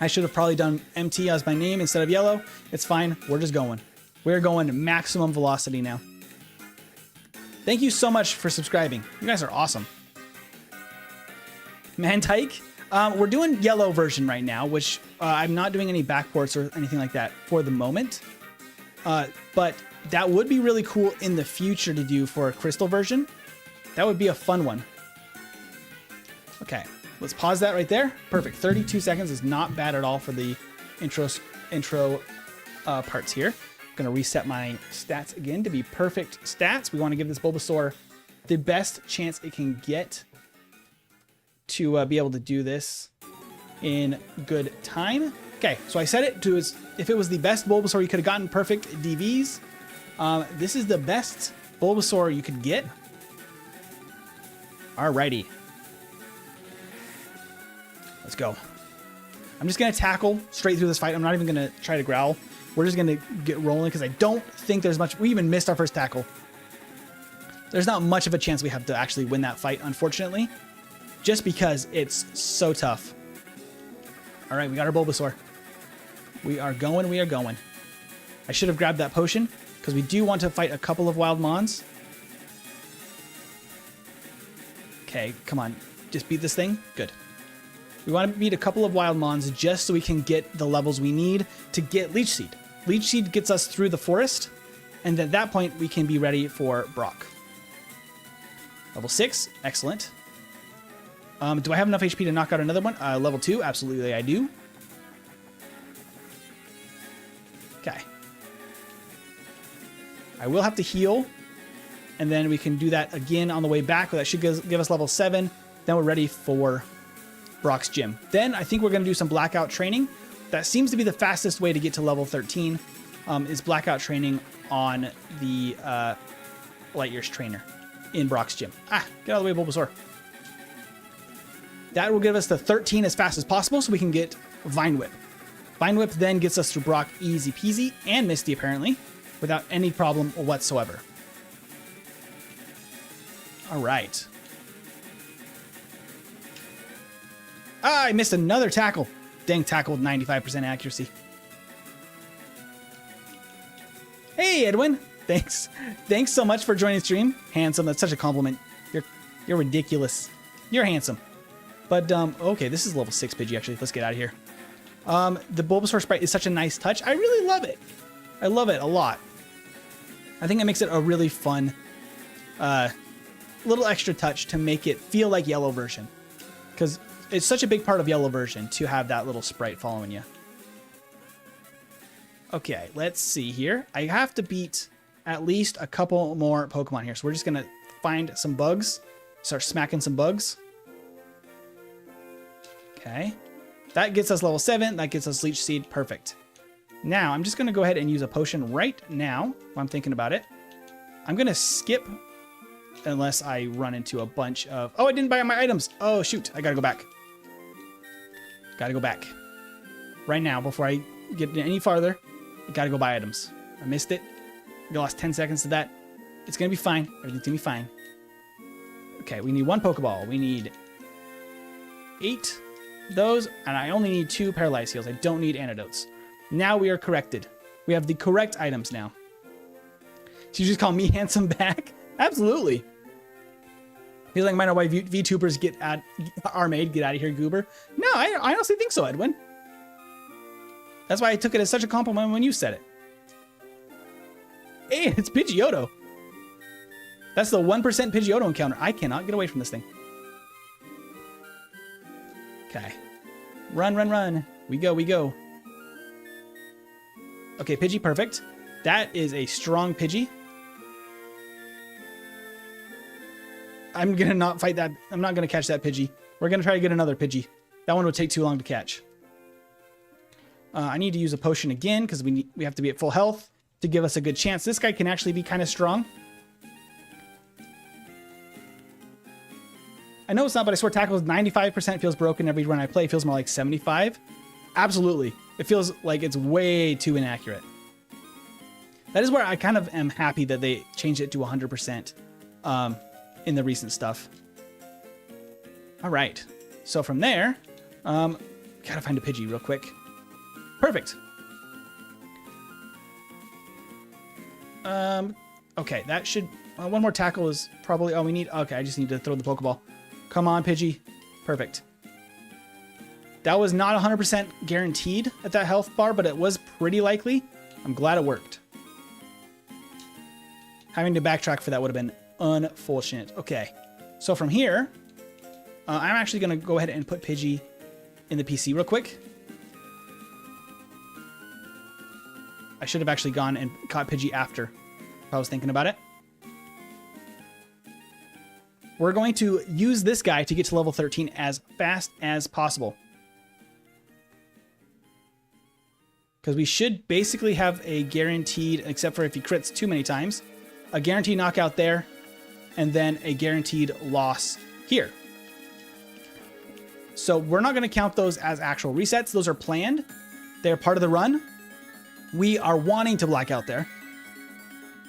I should have probably done MT as my name instead of yellow. It's fine. We're just going. We're going maximum velocity now. Thank you so much for subscribing. You guys are awesome. Mantike. We're doing yellow version right now, which I'm not doing any backports or anything like that for the moment. But that would be really cool in the future to do for a crystal version. That would be a fun one. Okay, let's pause that right there. Perfect. 32 seconds is not bad at all for the intro parts here. I'm going to reset my stats again to be perfect stats. We want to give this Bulbasaur the best chance it can get to be able to do this in good time. Okay, so I set it to if it was the best Bulbasaur you could have gotten perfect DVs. This is the best Bulbasaur you could get. Alrighty. Let's go. I'm just going to tackle straight through this fight. I'm not even going to try to growl. We're just going to get rolling because I don't think there's much. We even missed our first tackle. There's not much of a chance we have to actually win that fight, unfortunately, just because it's so tough. All right, we got our Bulbasaur. We are going. We are going. I should have grabbed that potion because we do want to fight a couple of wild mons. Okay, come on. Just beat this thing. Good. We want to beat a couple of wild mons just so we can get the levels we need to get Leech Seed. Leech Seed gets us through the forest, and at that point, we can be ready for Brock. Level 6. Excellent. Do I have enough HP to knock out another one? Level 2. Absolutely, I do. Okay. I will have to heal, and then we can do that again on the way back. That should give us level 7. Then we're ready for Brock's gym. Then I think we're going to do some blackout training. That seems to be the fastest way to get to level 13, is blackout training on the Light Years trainer in Brock's gym. Get out of the way, Bulbasaur. That will give us the 13 as fast as possible so we can get Vine Whip. Vine Whip then gets us through Brock easy peasy and Misty apparently without any problem whatsoever. All right. I missed another tackle. Dang, tackle with 95% accuracy. Hey, Edwin. Thanks. Thanks so much for joining the stream. Handsome. That's such a compliment. You're ridiculous. You're handsome. But, okay, this is level 6 Pidgey, actually. Let's get out of here. The Bulbasaur sprite is such a nice touch. I really love it. I love it a lot. I think it makes it a really fun little extra touch to make it feel like yellow version. Because it's such a big part of yellow version to have that little sprite following you. Okay, let's see here. I have to beat at least a couple more Pokemon here. So we're just going to find some bugs. Start smacking some bugs. Okay. That gets us level 7. That gets us Leech Seed. Perfect. Now, I'm just going to go ahead and use a potion right now while I'm thinking about it. I'm going to skip unless I run into a bunch of... Oh, I didn't buy my items. Oh, shoot. I got to go back. Got to go back. Right now, before I get any farther, I got to go buy items. I missed it. I lost 10 seconds to that. It's going to be fine. Everything's going to be fine. Okay, we need 1 Pokeball. We need 8 those, and I only need 2 Paralyze Heals. I don't need antidotes. Now we are corrected. We have the correct items now. So you just call me handsome back? Absolutely. He's like, might know why VTubers are made. Get out of here, goober. No, I honestly think so, Edwin. That's why I took it as such a compliment when you said it. Hey, it's Pidgeotto. That's the 1% Pidgeotto encounter. I cannot get away from this thing. Okay. Run, run, run. We go, we go. Okay, Pidgey, perfect. That is a strong Pidgey. I'm going to not fight that. I'm not going to catch that Pidgey. We're going to try to get another Pidgey. That one would take too long to catch. I need to use a potion again because we have to be at full health to give us a good chance. This guy can actually be kind of strong. I know it's not, but I swear tackle 95% feels broken every run I play. It feels more like 75. Absolutely. It feels like it's way too inaccurate. That is where I kind of am happy that they changed it to 100% in the recent stuff. All right. So from there, gotta find a Pidgey real quick. Perfect. Okay, that should... one more tackle is probably all we need. Okay, I just need to throw the Pokeball. Come on, Pidgey. Perfect. That was not 100% guaranteed at that health bar, but it was pretty likely. I'm glad it worked. Having to backtrack for that would have been unfortunate. Okay, so from here, I'm actually going to go ahead and put Pidgey in the PC real quick. I should have actually gone and caught Pidgey after if I was thinking about it. We're going to use this guy to get to level 13 as fast as possible. Because we should basically have a guaranteed, except for if he crits too many times, a guaranteed knockout there, and then a guaranteed loss here. So we're not going to count those as actual resets. Those are planned. They're part of the run. We are wanting to black out there,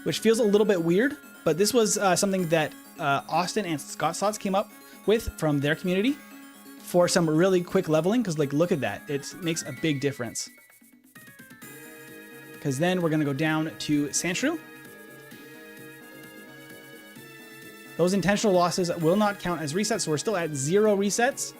which feels a little bit weird, but this was something that Austin and Scott Sots came up with from their community for some really quick leveling, because like, look at that. It makes a big difference. Because then we're going to go down to Sandshrew. Those intentional losses will not count as resets, so we're still at 0 resets.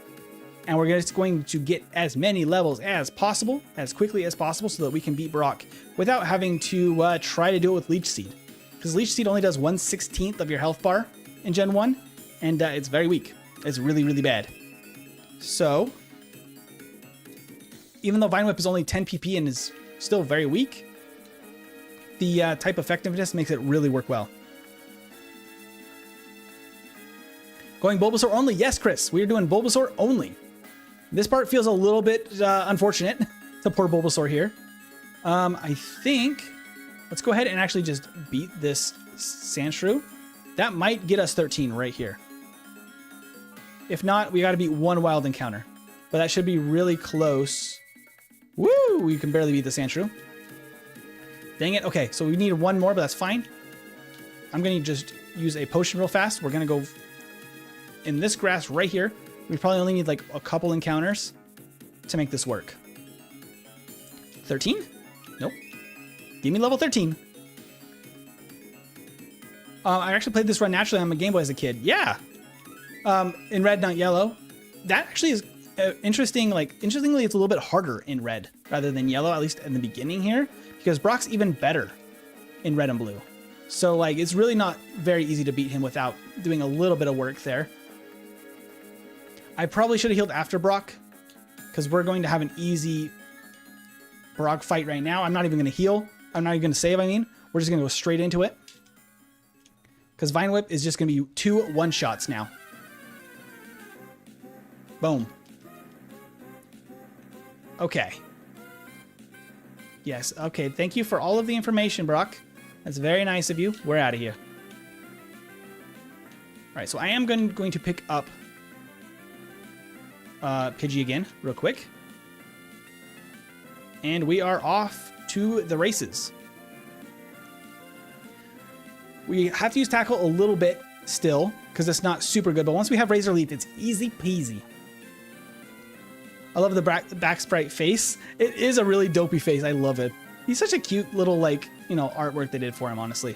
And we're just going to get as many levels as possible, as quickly as possible, so that we can beat Brock without having to try to do it with Leech Seed. Because Leech Seed only does 1/16 of your health bar in Gen 1, and it's very weak. It's really, really bad. So, even though Vine Whip is only 10 PP and is still very weak, the type effectiveness makes it really work well. Going Bulbasaur only? Yes, Chris, we're doing Bulbasaur only. This part feels a little bit unfortunate to poor Bulbasaur here. I think, let's go ahead and actually just beat this Sandshrew. That might get us 13 right here. If not, we got to beat one wild encounter. But that should be really close. Woo! We can barely beat the Sandshrew. Dang it. Okay, so we need one more, but that's fine. I'm going to just use a potion real fast. We're going to go in this grass right here. We probably only need like a couple encounters to make this work. 13? Nope. Give me level 13. I actually played this run naturally on my Game Boy as a kid. Yeah. In Red, not Yellow. That actually is interesting. Like, interestingly, it's a little bit harder in Red rather than Yellow, at least in the beginning here, because Brock's even better in Red and Blue. So, like, it's really not very easy to beat him without doing a little bit of work there. I probably should have healed after Brock, because we're going to have an easy Brock fight right now. I'm not even going to heal. I'm not even going to save, I mean. We're just going to go straight into it. Because Vine Whip is just going to be 2 one-shots now. Boom. Okay. Yes, okay. Thank you for all of the information, Brock. That's very nice of you. We're out of here. All right, so I am going to pick up Pidgey again real quick. And we are off to the races. We have to use Tackle a little bit still, because it's not super good, but once we have Razor Leaf, it's easy peasy. I love the back sprite face. It is a really dopey face. I love it. He's such a cute little, like, you know, artwork they did for him, honestly.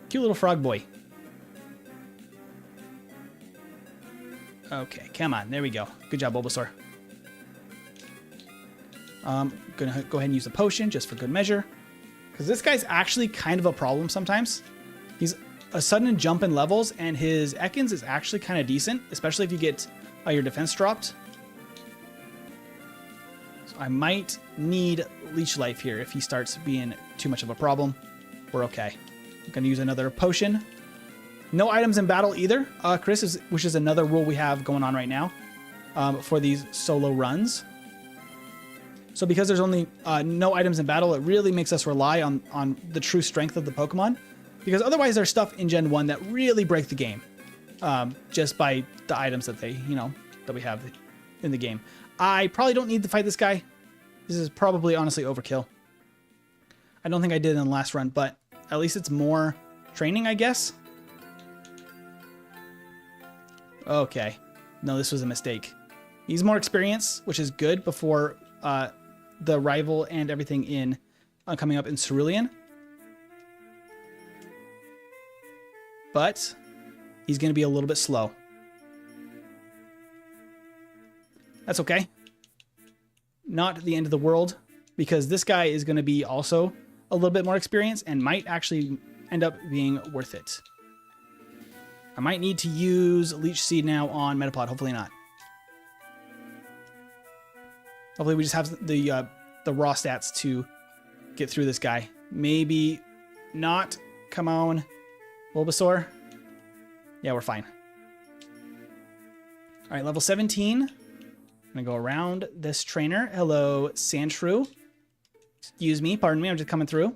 Cute little frog boy. Okay, come on. There we go. Good job, Bulbasaur. Gonna go ahead and use a potion just for good measure, because this guy's actually kind of a problem sometimes. He's a sudden jump in levels, and his Ekans is actually kind of decent, especially if you get your defense dropped. So I might need Leech Life here if he starts being too much of a problem. We're okay. I'm gonna use another potion. No items in battle either, Chris, which is another rule we have going on right now for these solo runs. So because there's only no items in battle, it really makes us rely on the true strength of the Pokemon. Because otherwise there's stuff in Gen 1 that really break the game just by the items that they, that we have in the game. I probably don't need to fight this guy. This is probably honestly overkill. I don't think I did in the last run, but at least it's more training, I guess. Okay. No, this was a mistake. He's more experience, which is good before the rival and everything in coming up in Cerulean. But he's going to be a little bit slow. That's okay. Not the end of the world, because this guy is going to be also a little bit more experienced and might actually end up being worth it. I might need to use Leech Seed now on Metapod. Hopefully not. Hopefully we just have the raw stats to get through this guy. Maybe not. Come on. Bulbasaur. Yeah, we're fine. All right, level 17. I'm going to go around this trainer. Hello, Sandshrew. Excuse me. Pardon me. I'm just coming through.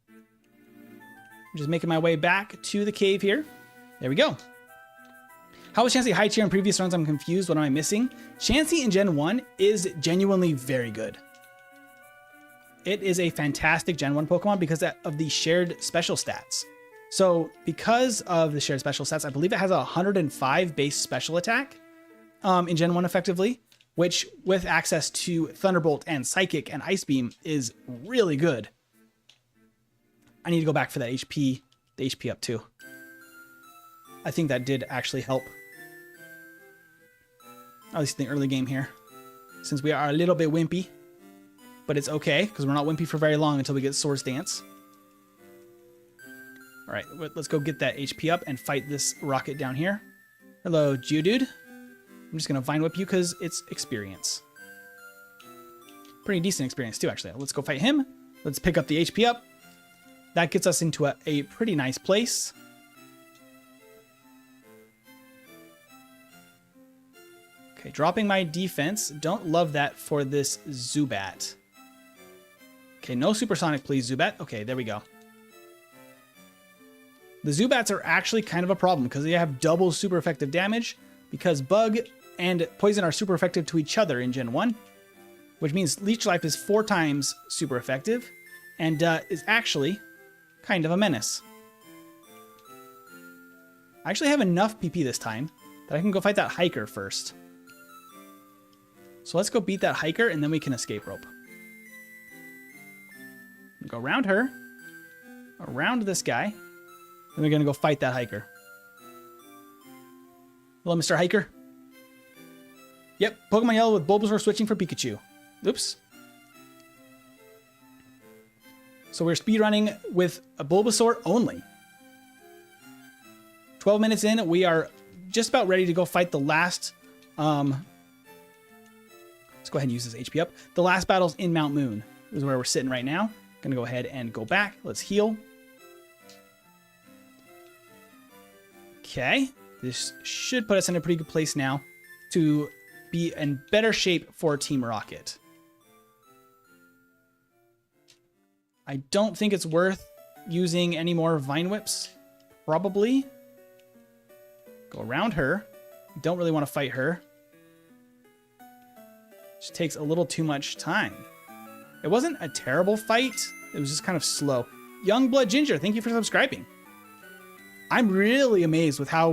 I'm just making my way back to the cave here. There we go. How was Chansey high tier in previous runs? I'm confused. What am I missing? Chansey in Gen 1 is genuinely very good. It is a fantastic Gen 1 Pokemon because of the shared special stats. So because of the shared special stats, I believe it has a 105 base special attack in Gen 1 effectively, which with access to Thunderbolt and Psychic and Ice Beam is really good. I need to go back for that HP, the HP up too. I think that did actually help. At least in the early game here. Since we are a little bit wimpy. But it's okay, because we're not wimpy for very long until we get Swords Dance. Alright, let's go get that HP up and fight this rocket down here. Hello, Geodude. I'm just going to Vine Whip you because it's experience. Pretty decent experience too, actually. Let's go fight him. Let's pick up the HP up. That gets us into a pretty nice place. Okay, dropping my defense. Don't love that for this Zubat. Okay, no Supersonic, please, Zubat. Okay, there we go. The Zubats are actually kind of a problem because they have double super effective damage because Bug and Poison are super effective to each other in Gen 1, which means Leech Life is 4 times super effective and is actually kind of a menace. I actually have enough PP this time that I can go fight that Hiker first. So let's go beat that Hiker and then we can escape rope. Go around her, around this guy, and we're going to go fight that Hiker. Hello, Mr. Hiker. Yep, Pokemon Yellow with Bulbasaur switching for Pikachu. Oops. So we're speedrunning with a Bulbasaur only. 12 minutes in, we are just about ready to go fight the last... let's go ahead and use this HP up. The last battles in Mount Moon is where we're sitting right now. Gonna go ahead and go back. Let's heal. Okay. This should put us in a pretty good place now to be in better shape for Team Rocket. I don't think it's worth using any more Vine Whips. Probably. Go around her. Don't really want to fight her. Just takes a little too much time. It wasn't a terrible fight. It was just kind of slow. Youngblood Ginger, thank you for subscribing. I'm really amazed with how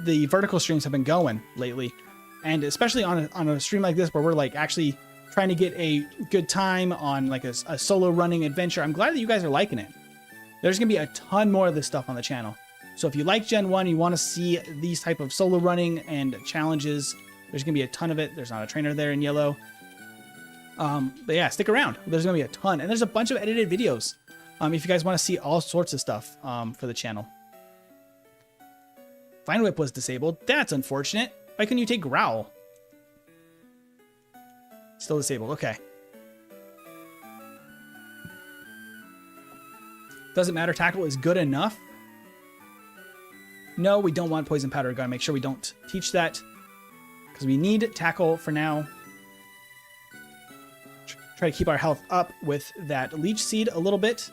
the vertical streams have been going lately. And especially on a stream like this where we're like actually trying to get a good time on like a solo running adventure. I'm glad that you guys are liking it. There's going to be a ton more of this stuff on the channel. So if you like Gen 1, you want to see these type of solo running and challenges, there's going to be a ton of it. There's not a trainer there in yellow. But yeah, stick around. There's going to be a ton. And there's a bunch of edited videos if you guys want to see all sorts of stuff for the channel. Vine Whip was disabled. That's unfortunate. Why couldn't you take Growl? Still disabled. Okay. Doesn't matter. Tackle is good enough. No, we don't want Poison Powder. Gotta make sure we don't teach that. Because we need Tackle for now. Try to keep our health up with that Leech Seed a little bit.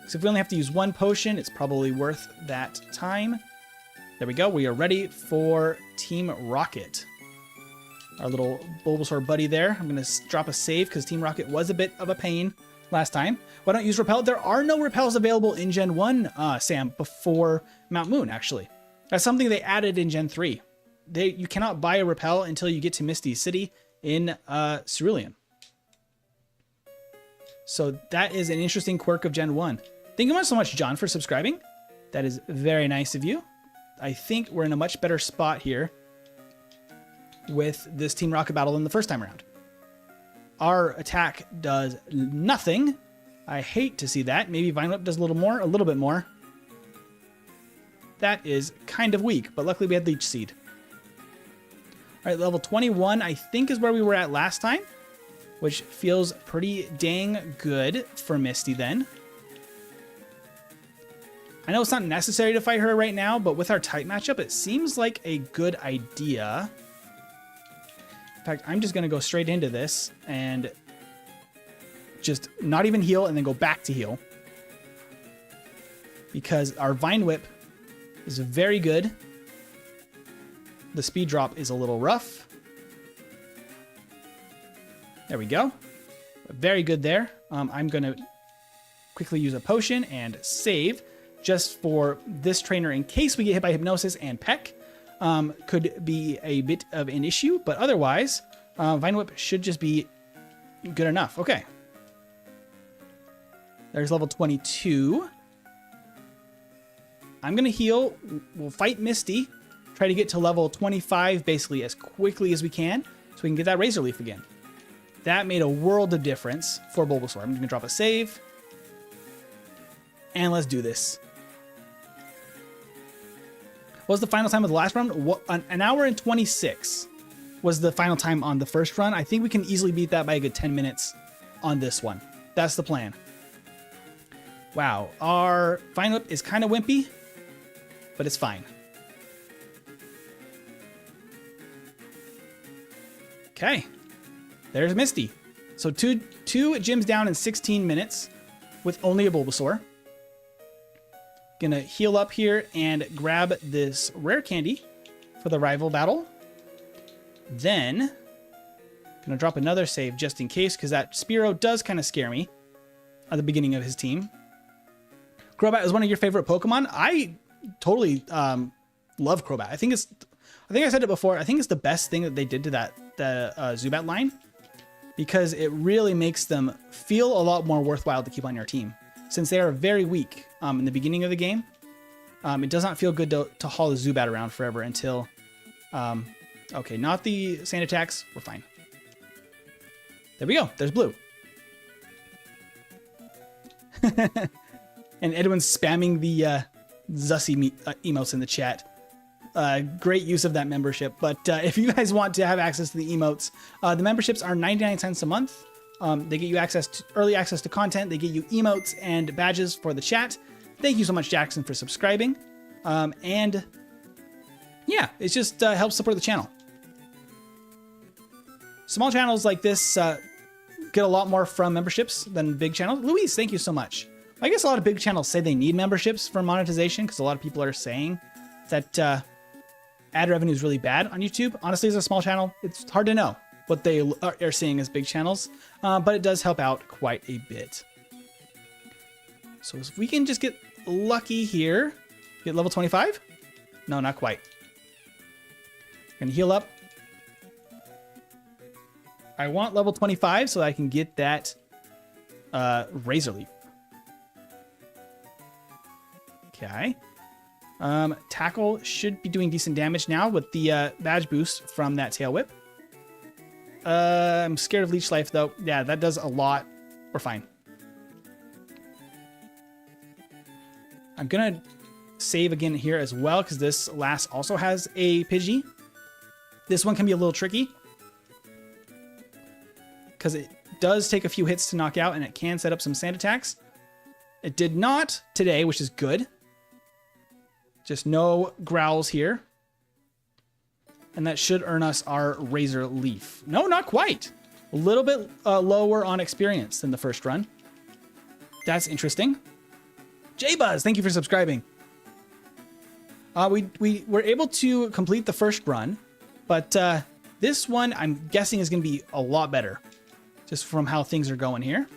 So if we only have to use one potion, it's probably worth that time. There we go. We are ready for Team Rocket. our little Bulbasaur buddy there. I'm going to drop a save because Team Rocket was a bit of a pain last time. Why don't use Repel? There are no Repels available in Gen 1, Sam, before Mount Moon, actually. That's something they added in Gen 3. You cannot buy a Repel until you get to Misty City in Cerulean. So that is an interesting quirk of Gen 1. Thank you so much, John, for subscribing. That is very nice of you. I think we're in a much better spot here with this Team Rocket battle than the first time around. Our attack does nothing. I hate to see that. Maybe Vine Whip does a little bit more. That is kind of weak, but luckily we had Leech Seed. All right, level 21, I think is where we were at last time, which feels pretty dang good for Misty then. I know it's not necessary to fight her right now, but with our type matchup, it seems like a good idea. In fact, I'm just going to go straight into this and just not even heal and then go back to heal. Because our Vine Whip is very good. The speed drop is a little rough. There we go. Very good there. I'm going to quickly use a potion and save just for this trainer in case we get hit by Hypnosis and Peck. Could be a bit of an issue, but otherwise, Vine Whip should just be good enough. Okay. There's level 22. I'm going to heal. We'll fight Misty. Try to get to level 25 basically as quickly as we can so we can get that Razor Leaf again. That made a world of difference for Bulbasaur. I'm going to drop a save. And let's do this. What was the final time of the last run? An hour and 26 was the final time on the first run. I think we can easily beat that by a good 10 minutes on this one. That's the plan. Wow, our Vine Whip is kind of wimpy, but it's fine. Okay, there's Misty. So two gyms down in 16 minutes with only a Bulbasaur. Gonna heal up here and grab this rare candy for the rival battle. Then, gonna drop another save just in case, because that Spearow does kind of scare me at the beginning of his team. Crobat is one of your favorite Pokemon. I totally love Crobat. I think I said it before. I think it's the best thing that they did to the Zubat line, because it really makes them feel a lot more worthwhile to keep on your team. Since they are very weak in the beginning of the game, it does not feel good to haul the Zubat around forever until... okay, not the sand attacks. We're fine. There we go. There's Blue. And Edwin's spamming the Zussy emotes in the chat. Great use of that membership. But if you guys want to have access to the emotes, the memberships are 99 cents a month. They get you early access to content. They get you emotes and badges for the chat. Thank you so much, Jackson, for subscribing. And yeah, it just helps support the channel. Small channels like this get a lot more from memberships than big channels. Louise, thank you so much. I guess a lot of big channels say they need memberships for monetization because a lot of people are saying that ad revenue is really bad on YouTube. Honestly, as a small channel, it's hard to know what they are seeing as big channels, but it does help out quite a bit. So if we can just get lucky here, get level 25? No, not quite. Gonna heal up. I want level 25 so I can get that Razor Leaf. Okay. Tackle should be doing decent damage now with the badge boost from that Tail Whip. I'm scared of Leech Life, though. Yeah, that does a lot. We're fine. I'm going to save again here as well, because this last also has a Pidgey. This one can be a little tricky, because it does take a few hits to knock out, and it can set up some sand attacks. It did not today, which is good. Just no growls here. And that should earn us our Razor Leaf. No, not quite. A little bit lower on experience than the first run. That's interesting. J-Buzz, thank you for subscribing. We were able to complete the first run, but This one, I'm guessing, is going to be a lot better, just from how things are going here.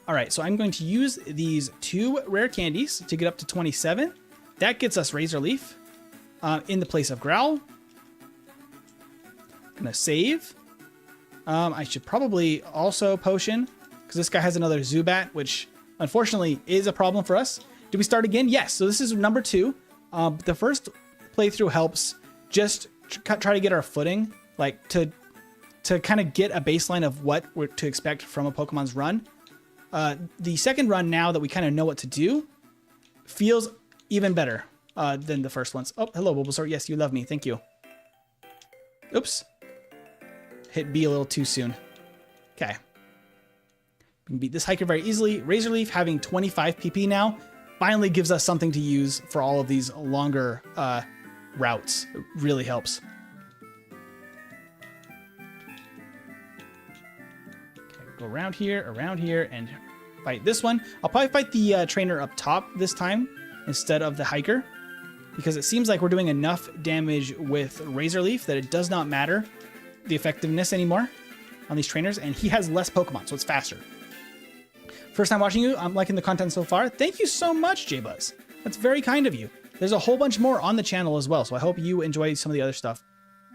All right, so I'm going to use these 2 rare candies to get up to 27. That gets us Razor Leaf in the place of Growl. Gonna save. I should probably also potion, because this guy has another Zubat, which unfortunately is a problem for us. Do we start again? Yes. So this is number 2. The first playthrough helps just try to get our footing, like to kind of get a baseline of what we're to expect from a Pokemon's run. The second run, now that we kind of know what to do, feels even better than the first ones. Oh, hello, Bulbasaur. Yes, you love me. Thank you. Oops. Hit B a little too soon. Okay. We can beat this hiker very easily. Razor Leaf having 25 PP now finally gives us something to use for all of these longer routes. It really helps. Okay, go around here, and fight this one. I'll probably fight the trainer up top this time instead of the hiker, because it seems like we're doing enough damage with Razor Leaf that it does not matter the effectiveness anymore on these trainers, and he has less Pokemon, so it's faster. First time watching you, I'm liking the content so far. Thank you so much, J-Buzz. That's very kind of you. There's a whole bunch more on the channel as well, so I hope you enjoy some of the other stuff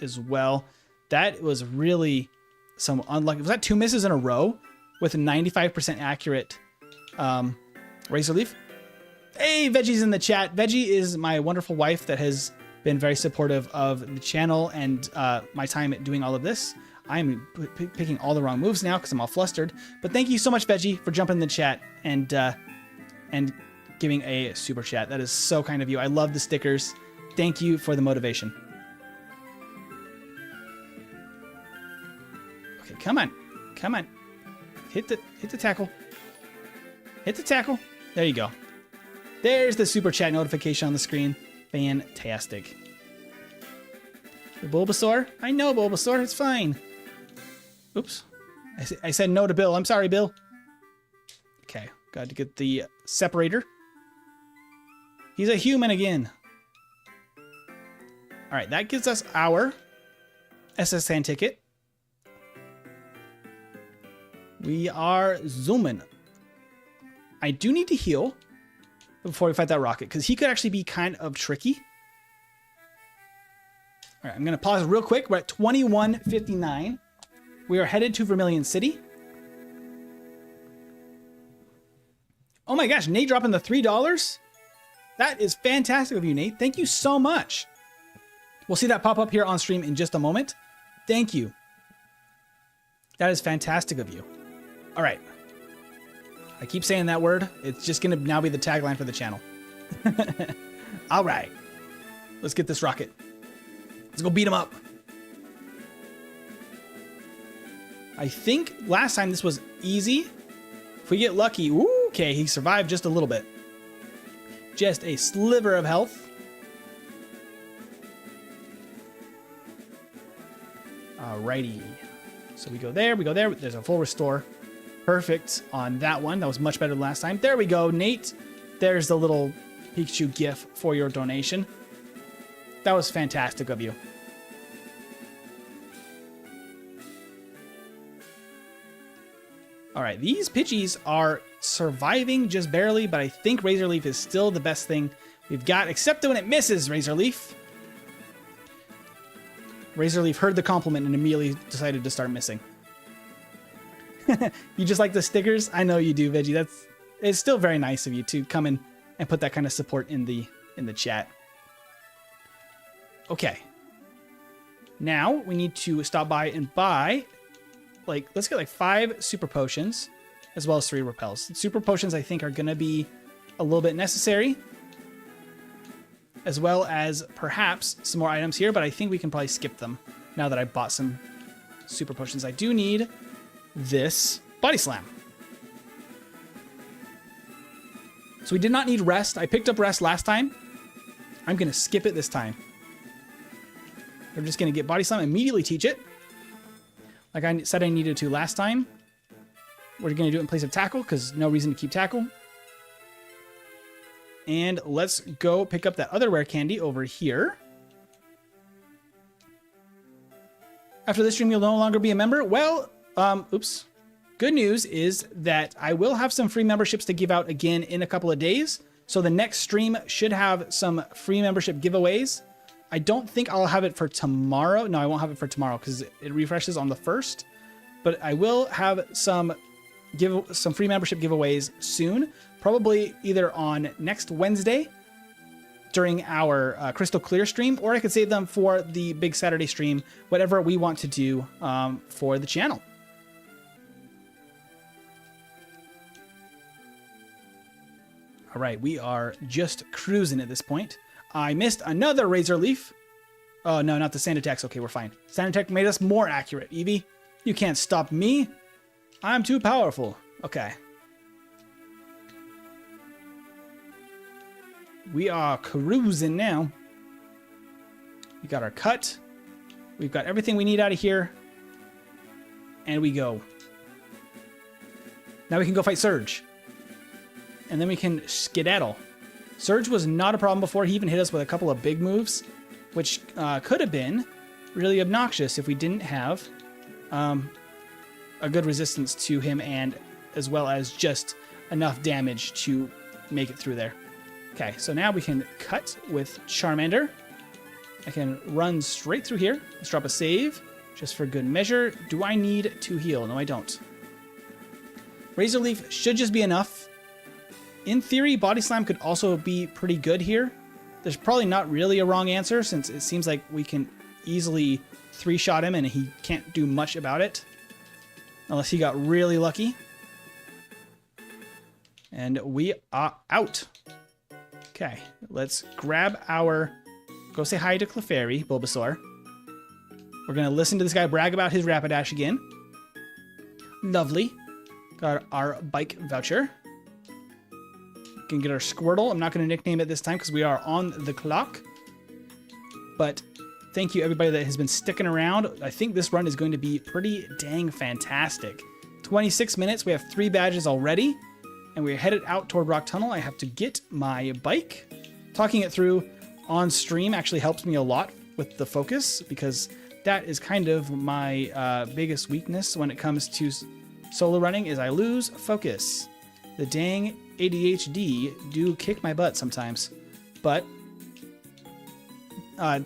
as well. That was really some unlucky. Was that 2 misses in a row with a 95% accurate Razor Leaf? Hey, Veggie's in the chat. Veggie is my wonderful wife that has been very supportive of the channel and my time at doing all of this. I'm picking all the wrong moves now because I'm all flustered. But thank you so much, Veggie, for jumping in the chat and giving a super chat. That is so kind of you. I love the stickers. Thank you for the motivation. Okay, come on. Come on. Hit the tackle. Hit the tackle. There you go. There's the super chat notification on the screen. Fantastic. The Bulbasaur? I know, Bulbasaur. It's fine. Oops. I said no to Bill. I'm sorry, Bill. Okay. Got to get the separator. He's a human again. All right. That gives us our SSN ticket. We are zooming. I do need to heal before we fight that rocket, because he could actually be kind of tricky. All right, I'm going to pause real quick. We're at 21:59. We are headed to Vermilion City. Oh my gosh, Nate dropping the $3? That is fantastic of you, Nate. Thank you so much. We'll see that pop up here on stream in just a moment. Thank you. That is fantastic of you. All right. I keep saying that word. It's just going to now be the tagline for the channel. All right. Let's get this rocket. Let's go beat him up. I think last time this was easy. If we get lucky. Ooh, okay, he survived just a little bit. Just a sliver of health. Alrighty. So we go there, we go there. There's a full restore. Perfect on that one. That was much better than last time. There we go, Nate. There's the little Pikachu GIF for your donation. That was fantastic of you. All right, these Pidgeys are surviving just barely, but I think Razor Leaf is still the best thing we've got, except when it misses Razor Leaf. Razor Leaf heard the compliment and immediately decided to start missing. You just like the stickers? I know you do, Veggie. It's still very nice of you to come in and put that kind of support in the chat. Okay. Now we need to stop by and buy, let's get 5 super potions as well as 3 repels. Super potions I think are going to be a little bit necessary, as well as perhaps some more items here, but I think we can probably skip them now that I bought some super potions. I do need this Body Slam. So we did not need rest. I picked up rest last time. I'm going to skip it this time. We're just going to get Body Slam, immediately teach it. Like I said I needed to last time. We're going to do it in place of Tackle, because no reason to keep Tackle. And let's go pick up that other rare candy over here. After this stream, you'll no longer be a member. Well, oops. Good news is that I will have some free memberships to give out again in a couple of days. So the next stream should have some free membership giveaways. I don't think I'll have it for tomorrow. No, I won't have it for tomorrow because it refreshes on the 1st. But I will have some free membership giveaways soon. Probably either on next Wednesday during our Crystal Clear stream, or I could save them for the big Saturday stream, whatever we want to do for the channel. All right, we are just cruising at this point. I missed another Razor Leaf. Oh, no, not the Sand Attacks. Okay, we're fine. Sand Attack made us more accurate, Eevee. You can't stop me. I'm too powerful. Okay. We are cruising now. We got our cut. We've got everything we need out of here. And we go. Now we can go fight Surge. And then we can skedaddle. Surge was not a problem before. He even hit us with a couple of big moves, which could have been really obnoxious if we didn't have a good resistance to him, and as well as just enough damage to make it through there. Okay, so now we can cut with Charmander. I can run straight through here. Let's drop a save just for good measure. Do I need to heal? No, I don't. Razor Leaf should just be enough. In theory, Body Slam could also be pretty good here. There's probably not really a wrong answer, since it seems like we can easily 3-shot him and he can't do much about it. Unless he got really lucky. And we are out. Okay, let's grab our... Go say hi to Clefairy, Bulbasaur. We're going to listen to this guy brag about his Rapidash again. Lovely. Got our bike voucher. Can get our Squirtle. I'm not going to nickname it this time because we are on the clock. But thank you everybody that has been sticking around. I think this run is going to be pretty dang fantastic. 26 minutes. We have 3 badges already. And we're headed out toward Rock Tunnel. I have to get my bike. Talking it through on stream actually helps me a lot with the focus, because that is kind of my biggest weakness when it comes to solo running, is I lose focus. The dang ADHD do kick my butt sometimes, but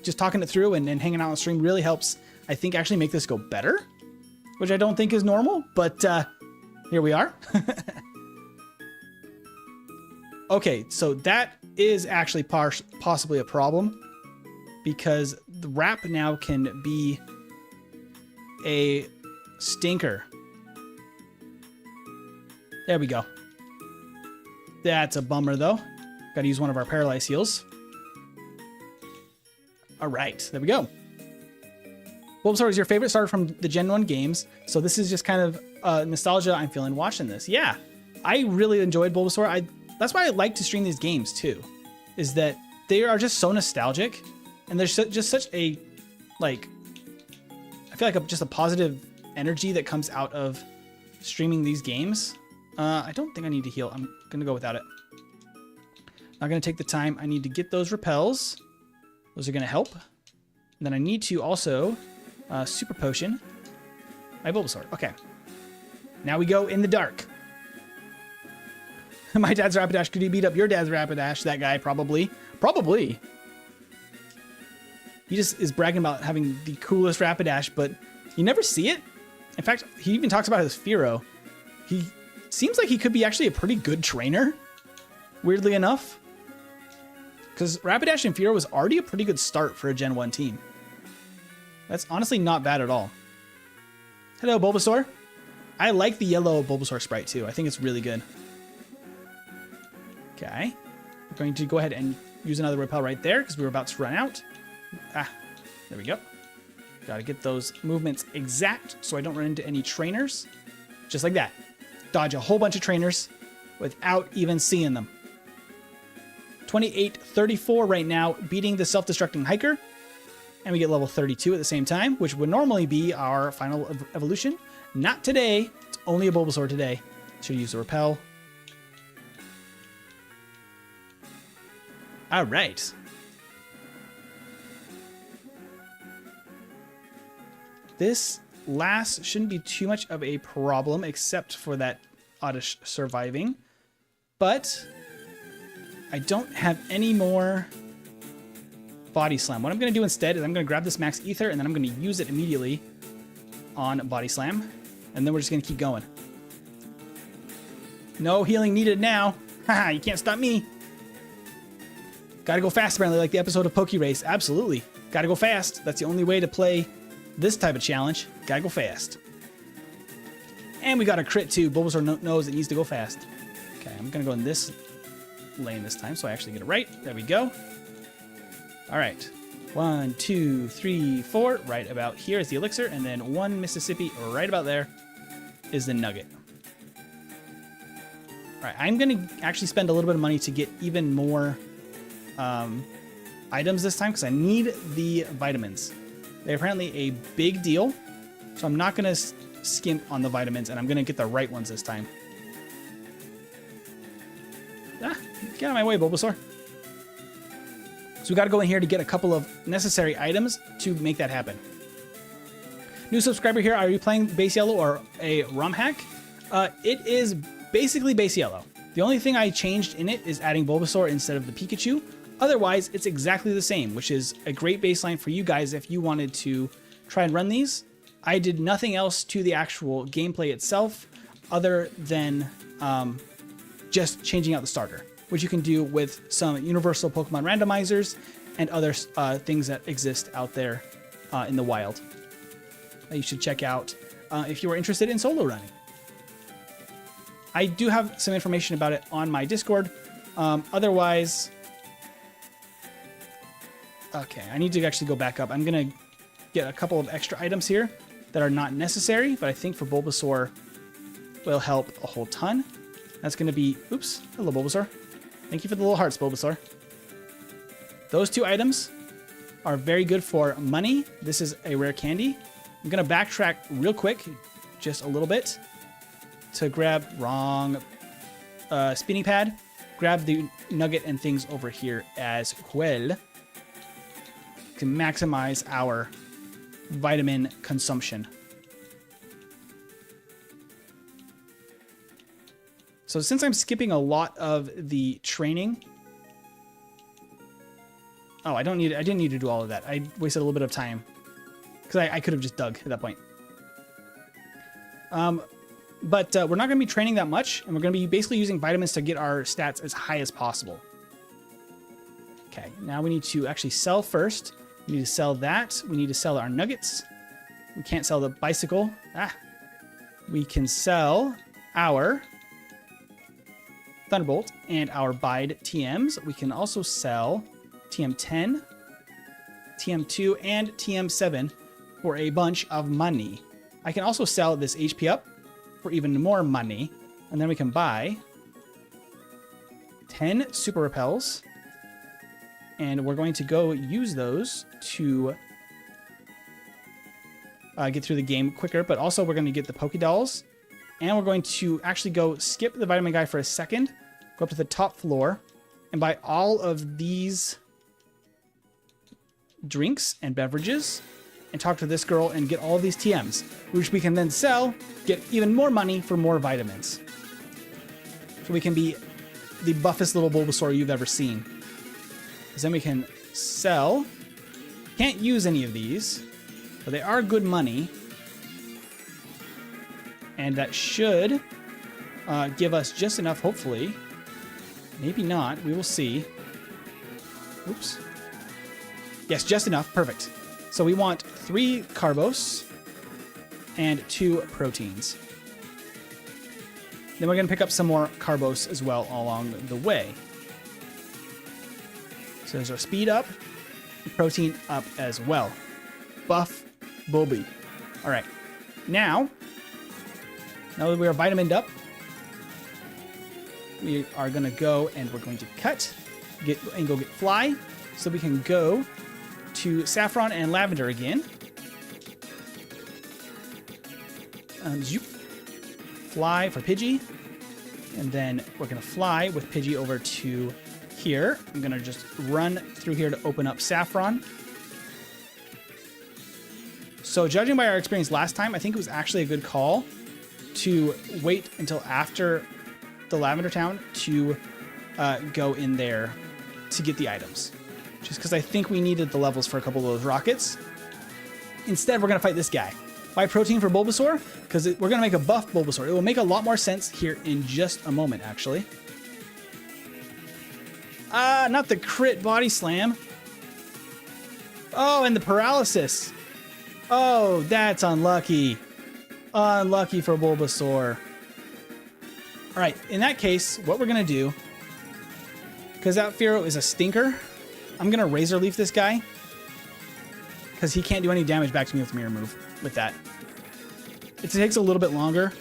just talking it through and hanging out on stream really helps, I think, actually make this go better, which I don't think is normal, but here we are. Okay, so that is actually possibly a problem, because the wrap now can be a stinker. There we go. That's a bummer, though. Got to use one of our Paralyze Heals. All right, there we go. Bulbasaur is your favorite starter from the Gen 1 games, so this is just kind of nostalgia I'm feeling watching this. Yeah, I really enjoyed Bulbasaur. That's why I like to stream these games, too, is that they are just so nostalgic, and there's just such a, like, I feel like just a positive energy that comes out of streaming these games. I don't think I need to heal. I'm going to go without it. Not going to take the time. I need to get those repels. Those are going to help. And then I need to also Super Potion my Bulbasaur. Okay. Now we go in the dark. My dad's Rapidash. Could he beat up your dad's Rapidash? That guy, probably. Probably. He just is bragging about having the coolest Rapidash, but you never see it. In fact, he even talks about his Fearow. He seems like he could be actually a pretty good trainer, weirdly enough. Because Rapidash and Fearow was already a pretty good start for a Gen 1 team. That's honestly not bad at all. Hello, Bulbasaur. I like the yellow Bulbasaur sprite, too. I think it's really good. Okay. We're going to go ahead and use another repel right there, because we were about to run out. Ah, there we go. Gotta get those movements exact so I don't run into any trainers. Just like that. Dodge a whole bunch of trainers without even seeing them. 28-34 right now, beating the self-destructing hiker. And we get level 32 at the same time, which would normally be our final evolution. Not today. It's only a Bulbasaur today. Should use the repel. All right. This last shouldn't be too much of a problem, except for that Oddish surviving. But I don't have any more Body Slam. What I'm going to do instead is I'm going to grab this Max Ether, and then I'm going to use it immediately on Body Slam. And then we're just going to keep going. No healing needed now. Haha, you can't stop me. Gotta go fast, apparently, like the episode of Poke Race. Absolutely. Gotta go fast. That's the only way to play this type of challenge. Gotta go fast. And we got a crit too. Bulbasaur knows it needs to go fast. Okay, I'm gonna go in this lane this time, so I actually get it right. There we go. All right. 1, 2, 3, 4. Right about here is the elixir, and then 1 Mississippi right about there is the nugget. All right, I'm gonna actually spend a little bit of money to get even more items this time because I need the vitamins. They're apparently a big deal, so I'm not gonna skimp on the vitamins, and I'm gonna get the right ones this time. Ah, get out of my way, Bulbasaur. So we got to go in here to get a couple of necessary items to make that happen. New subscriber here. Are you playing base yellow or a ROM hack? It is basically base yellow. The only thing I changed in it is adding Bulbasaur instead of the Pikachu. Otherwise, it's exactly the same, which is a great baseline for you guys if you wanted to try and run these. I did nothing else to the actual gameplay itself other than just changing out the starter, which you can do with some universal Pokemon randomizers and other things that exist out there in the wild that you should check out if you are interested in solo running. I do have some information about it on my Discord. Otherwise, okay, I need to actually go back up. I'm going to get a couple of extra items here that are not necessary, but I think for Bulbasaur will help a whole ton. That's going to be, oops, hello Bulbasaur. Thank you for the little hearts, Bulbasaur. Those 2 items are very good for money. This is a rare candy. I'm going to backtrack real quick, just a little bit, to grab wrong spinning pad. Grab the nugget and things over here as well to maximize our vitamin consumption. So since I'm skipping a lot of the training, oh, I didn't need to do all of that. I wasted a little bit of time because I could have just dug at that point. But we're not going to be training that much, and we're going to be basically using vitamins to get our stats as high as possible. Okay, now we need to actually sell first. We need to sell that. We need to sell our nuggets. We can't sell the bicycle. We can sell our Thunderbolt and our Bide TMs. We can also sell TM10, TM2, and TM7 for a bunch of money. I can also sell this HP up for even more money, and then we can buy 10 Super Repels, and we're going to go use those to get through the game quicker, but also we're going to get the Pokedolls, and we're going to actually go skip the vitamin guy for a second, go up to the top floor, and buy all of these drinks and beverages, and talk to this girl and get all of these TMs, which we can then sell, get even more money for more vitamins. So we can be the buffest little Bulbasaur you've ever seen. Because then we can sell. Can't use any of these, but they are good money. And that should give us just enough, hopefully. Maybe not. We will see. Oops. Yes, just enough. Perfect. So we want 3 Carbos and 2 proteins. Then we're going to pick up some more Carbos as well along the way. So there's our speed up, protein up as well. Buff Bulby. All right. Now that we are vitamined up, we are going to go and we're going to cut, go get Fly, so we can go to Saffron and Lavender again. Zoop. Fly for Pidgey. And then we're going to fly with Pidgey over to here. I'm going to just run through here to open up Saffron. So judging by our experience last time, I think it was actually a good call to wait until after the Lavender Town to go in there to get the items. Just because I think we needed the levels for a couple of those rockets. Instead, we're going to fight this guy. Why protein for Bulbasaur? Because we're going to make a buff Bulbasaur. It will make a lot more sense here in just a moment, actually. Not the crit body slam. Oh, and the paralysis. Oh, that's unlucky. Unlucky for Bulbasaur. All right, in that case, what we're going to do, because that Fearow is a stinker, I'm going to Razor Leaf this guy, because he can't do any damage back to me with Mirror Move with that. It takes a little bit longer.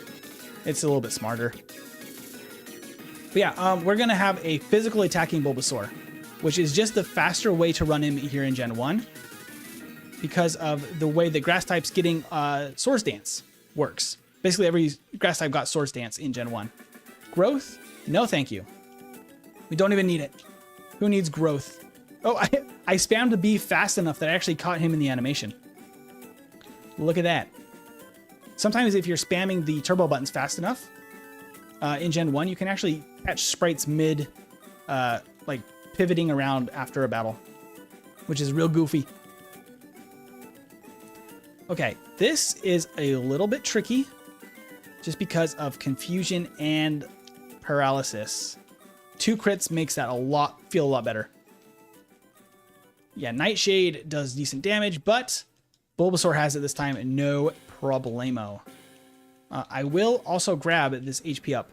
It's a little bit smarter. But yeah, we're going to have a physical attacking Bulbasaur, which is just the faster way to run him here in Gen 1 because of the way the grass types getting Swords Dance works. Basically, every grass type got Swords Dance in Gen 1. Growth? No, thank you. We don't even need it. Who needs growth? Oh, I spammed the B fast enough that I actually caught him in the animation. Look at that. Sometimes if you're spamming the turbo buttons fast enough, in Gen 1, you can actually catch sprites mid, like pivoting around after a battle, which is real goofy. Okay, this is a little bit tricky just because of confusion and paralysis. 2 crits makes that feel a lot better. Yeah, Nightshade does decent damage, but Bulbasaur has it this time, no problemo. I will also grab this HP up.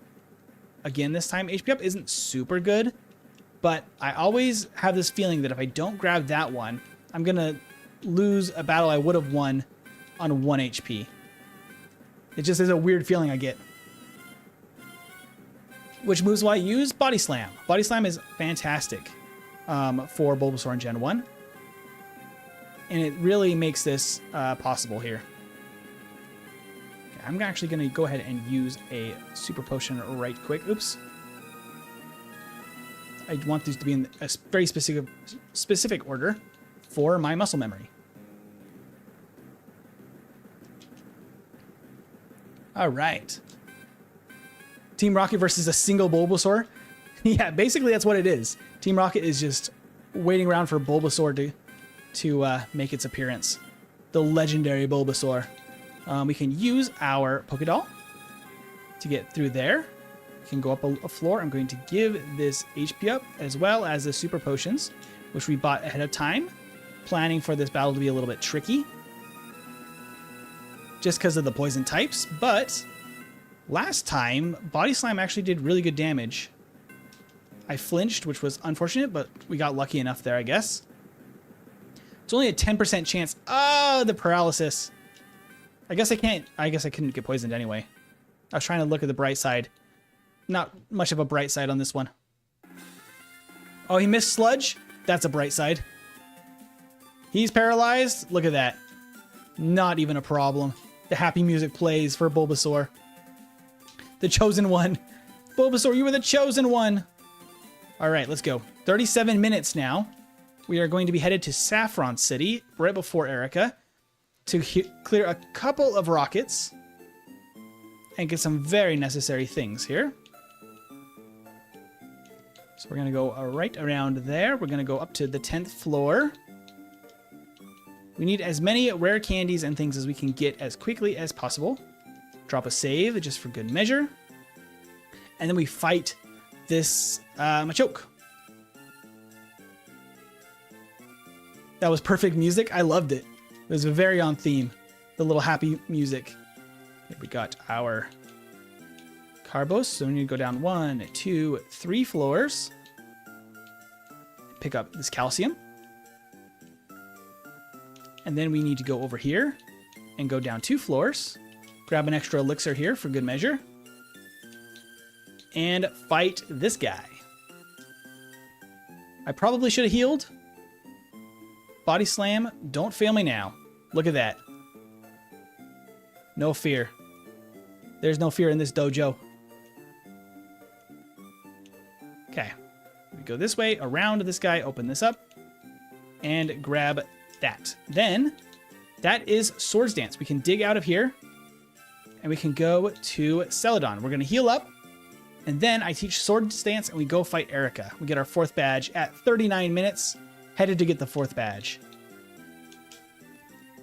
Again, this time HP up isn't super good, but I always have this feeling that if I don't grab that one, I'm going to lose a battle I would have won on 1 HP. It just is a weird feeling I get. Which moves will I use? Body Slam. Body Slam is fantastic for Bulbasaur in Gen 1. And it really makes this possible here. Okay, I'm actually going to go ahead and use a Super Potion right quick. Oops. I want these to be in a very specific order for my muscle memory. All right. Team Rocket versus a single Bulbasaur. Yeah, basically that's what it is. Team Rocket is just waiting around for Bulbasaur to make its appearance. The legendary Bulbasaur. We can use our Pokédoll to get through there. We can go up a floor. I'm going to give this HP up as well as the Super Potions, which we bought ahead of time, planning for this battle to be a little bit tricky. Just because of the poison types, but last time, Body Slam actually did really good damage. I flinched, which was unfortunate, but we got lucky enough there, I guess. It's only a 10% chance. Oh, the paralysis. I guess I couldn't get poisoned anyway. I was trying to look at the bright side. Not much of a bright side on this one. Oh, he missed Sludge? That's a bright side. He's paralyzed? Look at that. Not even a problem. The happy music plays for Bulbasaur. The chosen one. Bulbasaur, you were the chosen one. All right, let's go. 37 minutes now. We are going to be headed to Saffron City right before Erica to clear a couple of rockets and get some very necessary things here. So we're going to go right around there. We're going to go up to the 10th floor. We need as many rare candies and things as we can get as quickly as possible. Drop a save just for good measure. And then we fight this Machoke. That was perfect music. I loved it. It was very on theme. The little happy music. Here we got our Carbos. So we need to go down 1, 2, 3 floors. Pick up this calcium. And then we need to go over here and go down 2 floors. Grab an extra elixir here for good measure. And fight this guy. I probably should have healed. Body Slam, don't fail me now. Look at that. No fear. There's no fear in this dojo. Okay. We go this way, around this guy, open this up, and grab that. Then that is Swords Dance. We can dig out of here, and we can go to Celadon. We're going to heal up, and then I teach Swords Dance, and we go fight Erica. We get our 4th badge at 39 minutes, headed to get the 4th badge.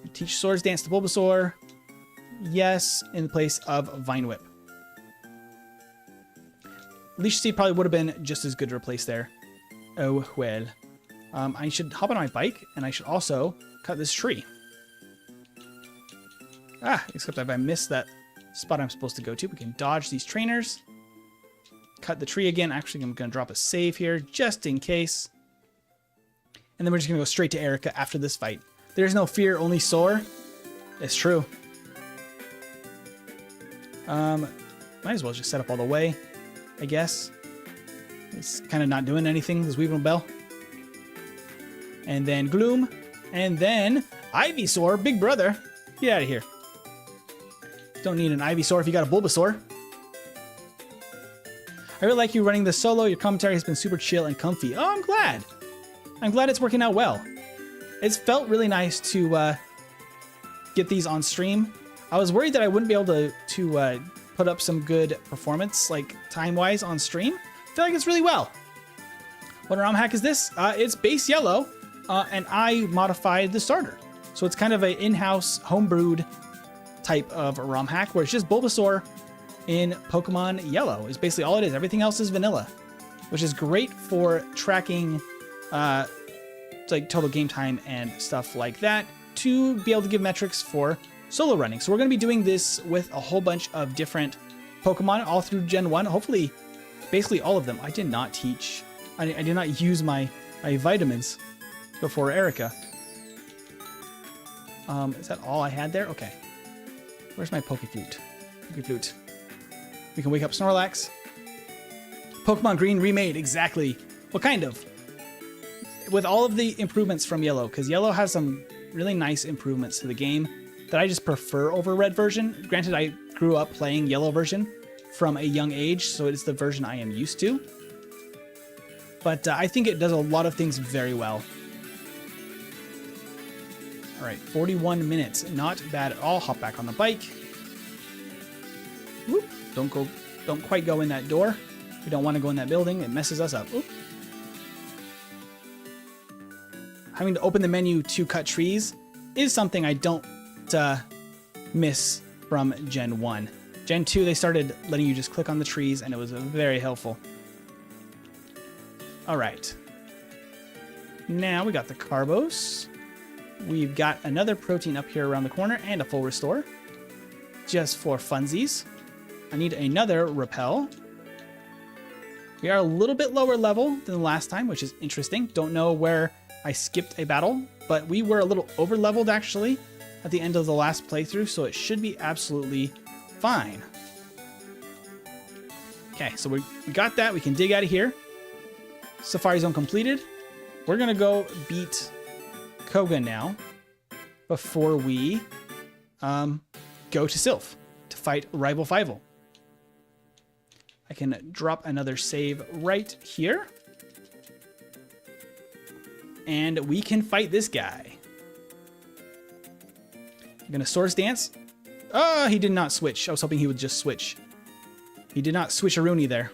We teach Swords Dance to Bulbasaur. Yes, in place of Vine Whip. Leash Seed probably would have been just as good to replace there. Oh, well. I should hop on my bike, and I should also cut this tree. Except if I miss that spot I'm supposed to go to, we can dodge these trainers. Cut the tree again. Actually, I'm going to drop a save here, just in case. And then we're just going to go straight to Erica after this fight. There's no fear, only sore. It's true. Might as well just set up all the way, I guess. It's kind of not doing anything, this Weaving Bell. And then Gloom. And then Ivysaur, big brother. Get out of here. Don't need an Ivysaur if you got a Bulbasaur. I really like you running this solo. Your commentary has been super chill and comfy. Oh, I'm glad. I'm glad it's working out well. It's felt really nice to get these on stream. I was worried that I wouldn't be able to put up some good performance, like time-wise, on stream. I feel like it's really well. What ROM hack is this? It's base yellow, and I modified the starter. So it's kind of an in-house, homebrewed type of ROM hack, where it's just Bulbasaur in Pokemon Yellow is basically all it is. Everything else is vanilla, which is great for tracking like total game time and stuff like that, to be able to give metrics for solo running. So we're going to be doing this with a whole bunch of different Pokemon all through Gen 1. Hopefully, basically all of them. I did not teach. I did not use my vitamins before Erica. Is that all I had there? Okay. Where's my Pokeflute? Pokeflute. We can wake up Snorlax. Pokemon Green remade, exactly. What kind of? With all of the improvements from Yellow, because Yellow has some really nice improvements to the game that I just prefer over Red version. Granted, I grew up playing Yellow version from a young age, so it's the version I am used to. But I think it does a lot of things very well. All right, 41 minutes, not bad at all. Hop back on the bike. Whoop. Don't quite go in that door. We don't want to go in that building. It messes us up. Oop. Having to open the menu to cut trees is something I don't miss from Gen 1. Gen 2, they started letting you just click on the trees, and it was very helpful. All right. Now we got the Carbos. We've got another protein up here around the corner and a full restore. Just for funsies. I need another repel. We are a little bit lower level than the last time, which is interesting. Don't know where I skipped a battle, but we were a little over leveled actually at the end of the last playthrough, so it should be absolutely fine. Okay, so we got that. We can dig out of here. Safari Zone completed. We're gonna go beat Koga now before we go to Sylph to fight Rival Fivel. I can drop another save right here. And we can fight this guy. I'm gonna Swords Dance. Oh, he did not switch. I was hoping he would just switch. He did not switch a Rooney there.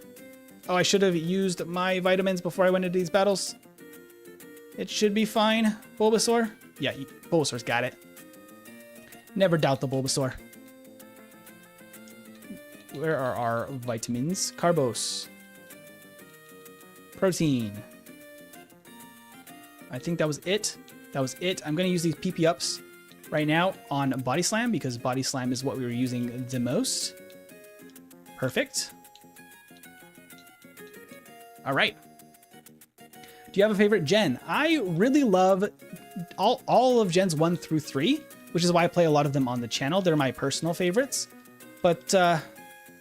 Oh, I should have used my vitamins before I went into these battles. It should be fine. Bulbasaur? Yeah, Bulbasaur's got it. Never doubt the Bulbasaur. Where are our vitamins? Carbos. Protein. I think that was it. That was it. I'm going to use these PP ups right now on Body Slam because Body Slam is what we were using the most. Perfect. All right. Do you have a favorite gen? I really love all of gens 1 through 3, which is why I play a lot of them on the channel. They're my personal favorites. But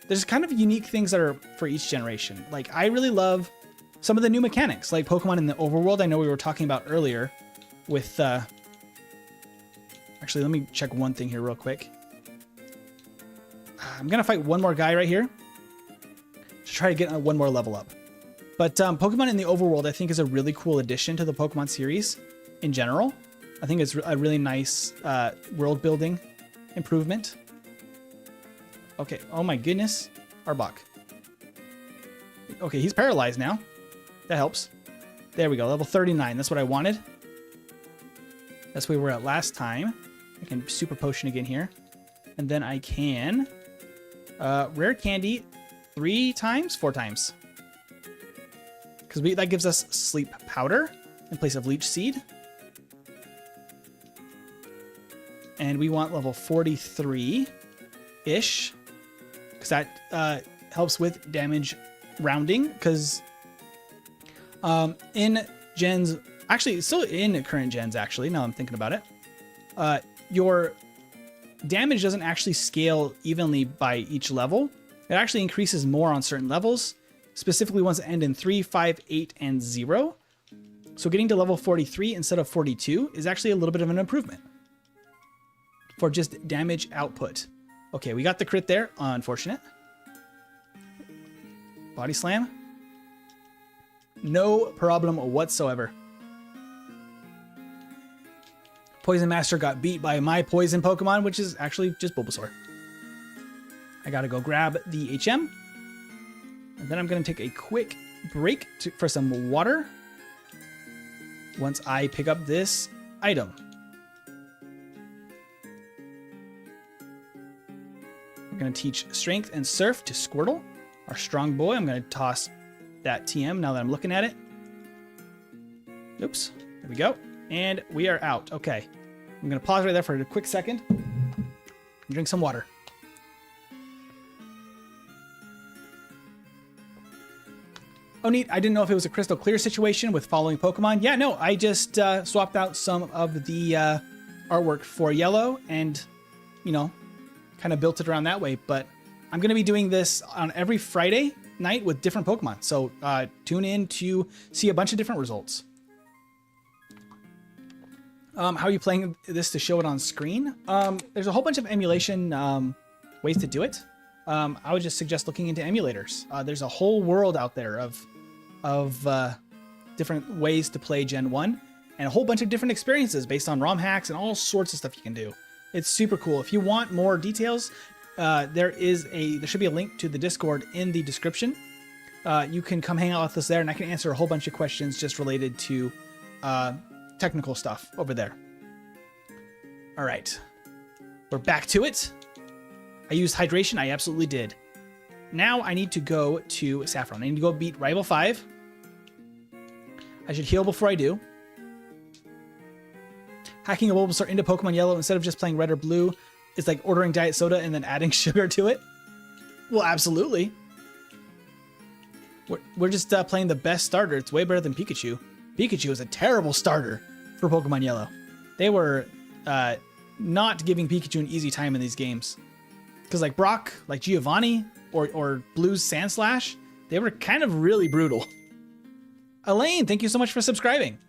there's kind of unique things that are for each generation. Like, I really love some of the new mechanics, like Pokemon in the overworld. I know we were talking about earlier with... Actually, let me check one thing here real quick. I'm going to fight one more guy right here to try to get one more level up. But Pokemon in the overworld, I think, is a really cool addition to the Pokemon series in general. I think it's a really nice world building improvement. Okay. Oh my goodness. Arbok. Okay, he's paralyzed now. That helps. There we go. Level 39. That's what I wanted. That's where we were at last time. I can super potion again here. And then I can rare candy 3 times, 4 times. Because that gives us sleep powder in place of leech seed. And we want level 43-ish. Because that helps with damage rounding. Because in gens... Actually, still in current gens, actually, now I'm thinking about it. Your damage doesn't actually scale evenly by each level. It actually increases more on certain levels, specifically ones that end in 3, 5, 8, and 0. So getting to level 43 instead of 42 is actually a little bit of an improvement for just damage output. Okay, we got the crit there. Unfortunate. Body slam. No problem whatsoever. Poison Master got beat by my poison Pokemon, which is actually just Bulbasaur. I gotta go grab the HM. And then I'm gonna take a quick break for some water once I pick up this item. We're gonna teach Strength and Surf to Squirtle, our strong boy. I'm gonna toss that TM now that I'm looking at it. Oops, there we go. And we are out. Okay. I'm going to pause right there for a quick second and drink some water. Oh, neat. I didn't know if it was a crystal clear situation with following Pokemon. Yeah, no, I just swapped out some of the artwork for Yellow and, you know, kind of built it around that way. But I'm going to be doing this on every Friday night with different Pokemon. So tune in to see a bunch of different results. How are you playing this to show it on screen? There's a whole bunch of emulation ways to do it. I would just suggest looking into emulators. There's a whole world out there of different ways to play Gen 1 and a whole bunch of different experiences based on ROM hacks and all sorts of stuff you can do. It's super cool. If you want more details, there should be a link to the Discord in the description. You can come hang out with us there and I can answer a whole bunch of questions just related to technical stuff over there. All right, we're back to it. I used hydration. I absolutely did. Now I need to go to Saffron. I need to go beat Rival 5. I should heal before I do. Hacking a Bulbasaur into Pokemon Yellow instead of just playing red or blue is like ordering diet soda and then adding sugar to it. Well, absolutely. We're just playing the best starter. It's way better than Pikachu. Pikachu is a terrible starter for Pokemon Yellow. They were not giving Pikachu an easy time in these games. Because like Brock, like Giovanni, or Blue's Sandslash, they were kind of really brutal. Elaine, thank you so much for subscribing.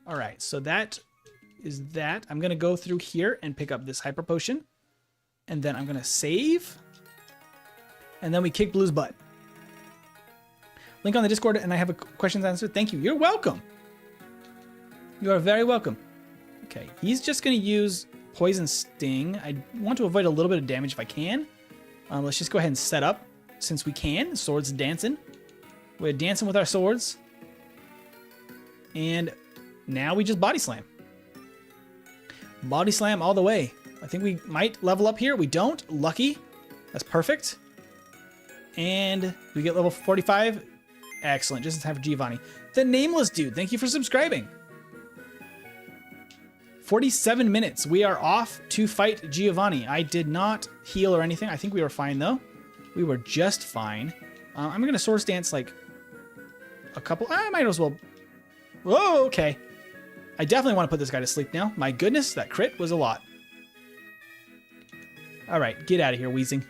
All right, so that is that. I'm going to go through here and pick up this Hyper Potion. And then I'm going to save. And then we kick Blue's butt. Link on the Discord, and I have a questions answered. Thank you. You're welcome. You are very welcome. Okay, he's just going to use Poison Sting. I want to avoid a little bit of damage if I can. Let's just go ahead and set up since we can. Swords dancing. We're dancing with our swords. And now we just Body Slam. Body Slam all the way. I think we might level up here. We don't. Lucky. That's perfect. And we get level 45. Excellent. Just in time for Giovanni. The Nameless Dude, thank you for subscribing. 47 minutes. We are off to fight Giovanni. I did not heal or anything. I think we were fine, though. We were just fine. I'm going to Swords Dance, like, a couple. I might as well. Whoa, okay. I definitely want to put this guy to sleep now. My goodness, that crit was a lot. All right, get out of here, Weezing.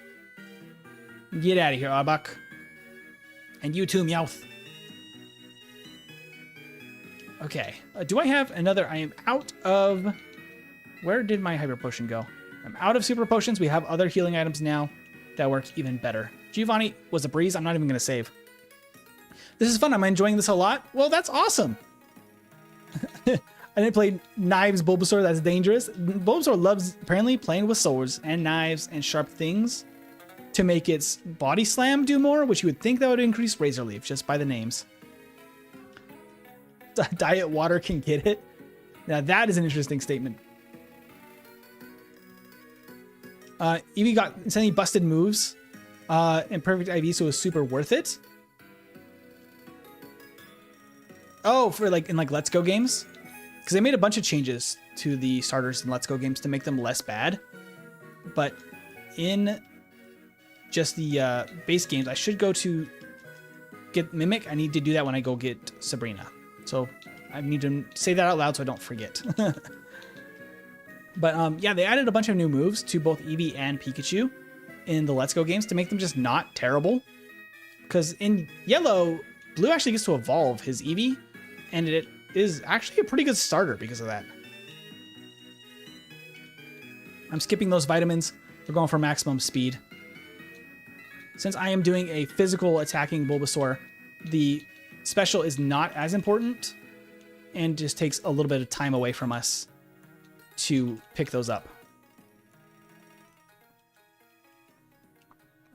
Get out of here, Arbok. And you too, Meowth. Okay. Do I have another? I am out of... Where did my Hyper Potion go? I'm out of Super Potions. We have other healing items now that work even better. Giovanni was a breeze. I'm not even going to save. This is fun. I'm enjoying this a lot. Well, that's awesome. I didn't play Knives Bulbasaur. That's dangerous. Bulbasaur loves apparently playing with swords and knives and sharp things to make its body slam do more, which you would think that would increase Razor Leaf just by the names. Diet water can get it. Now that is an interesting statement. Eevee got insanely busted moves and perfect IV, so it was super worth it. Oh, for like in like Let's Go games, because they made a bunch of changes to the starters in Let's Go games to make them less bad. But in just the base games, I should go to get Mimic. I need to do that when I go get Sabrina. So I need to say that out loud so I don't forget. But yeah, they added a bunch of new moves to both Eevee and Pikachu in the Let's Go games to make them just not terrible. Because in Yellow, Blue actually gets to evolve his Eevee, and it is actually a pretty good starter because of that. I'm skipping those vitamins. We're going for maximum speed. Since I am doing a physical attacking Bulbasaur, the special is not as important and just takes a little bit of time away from us to pick those up.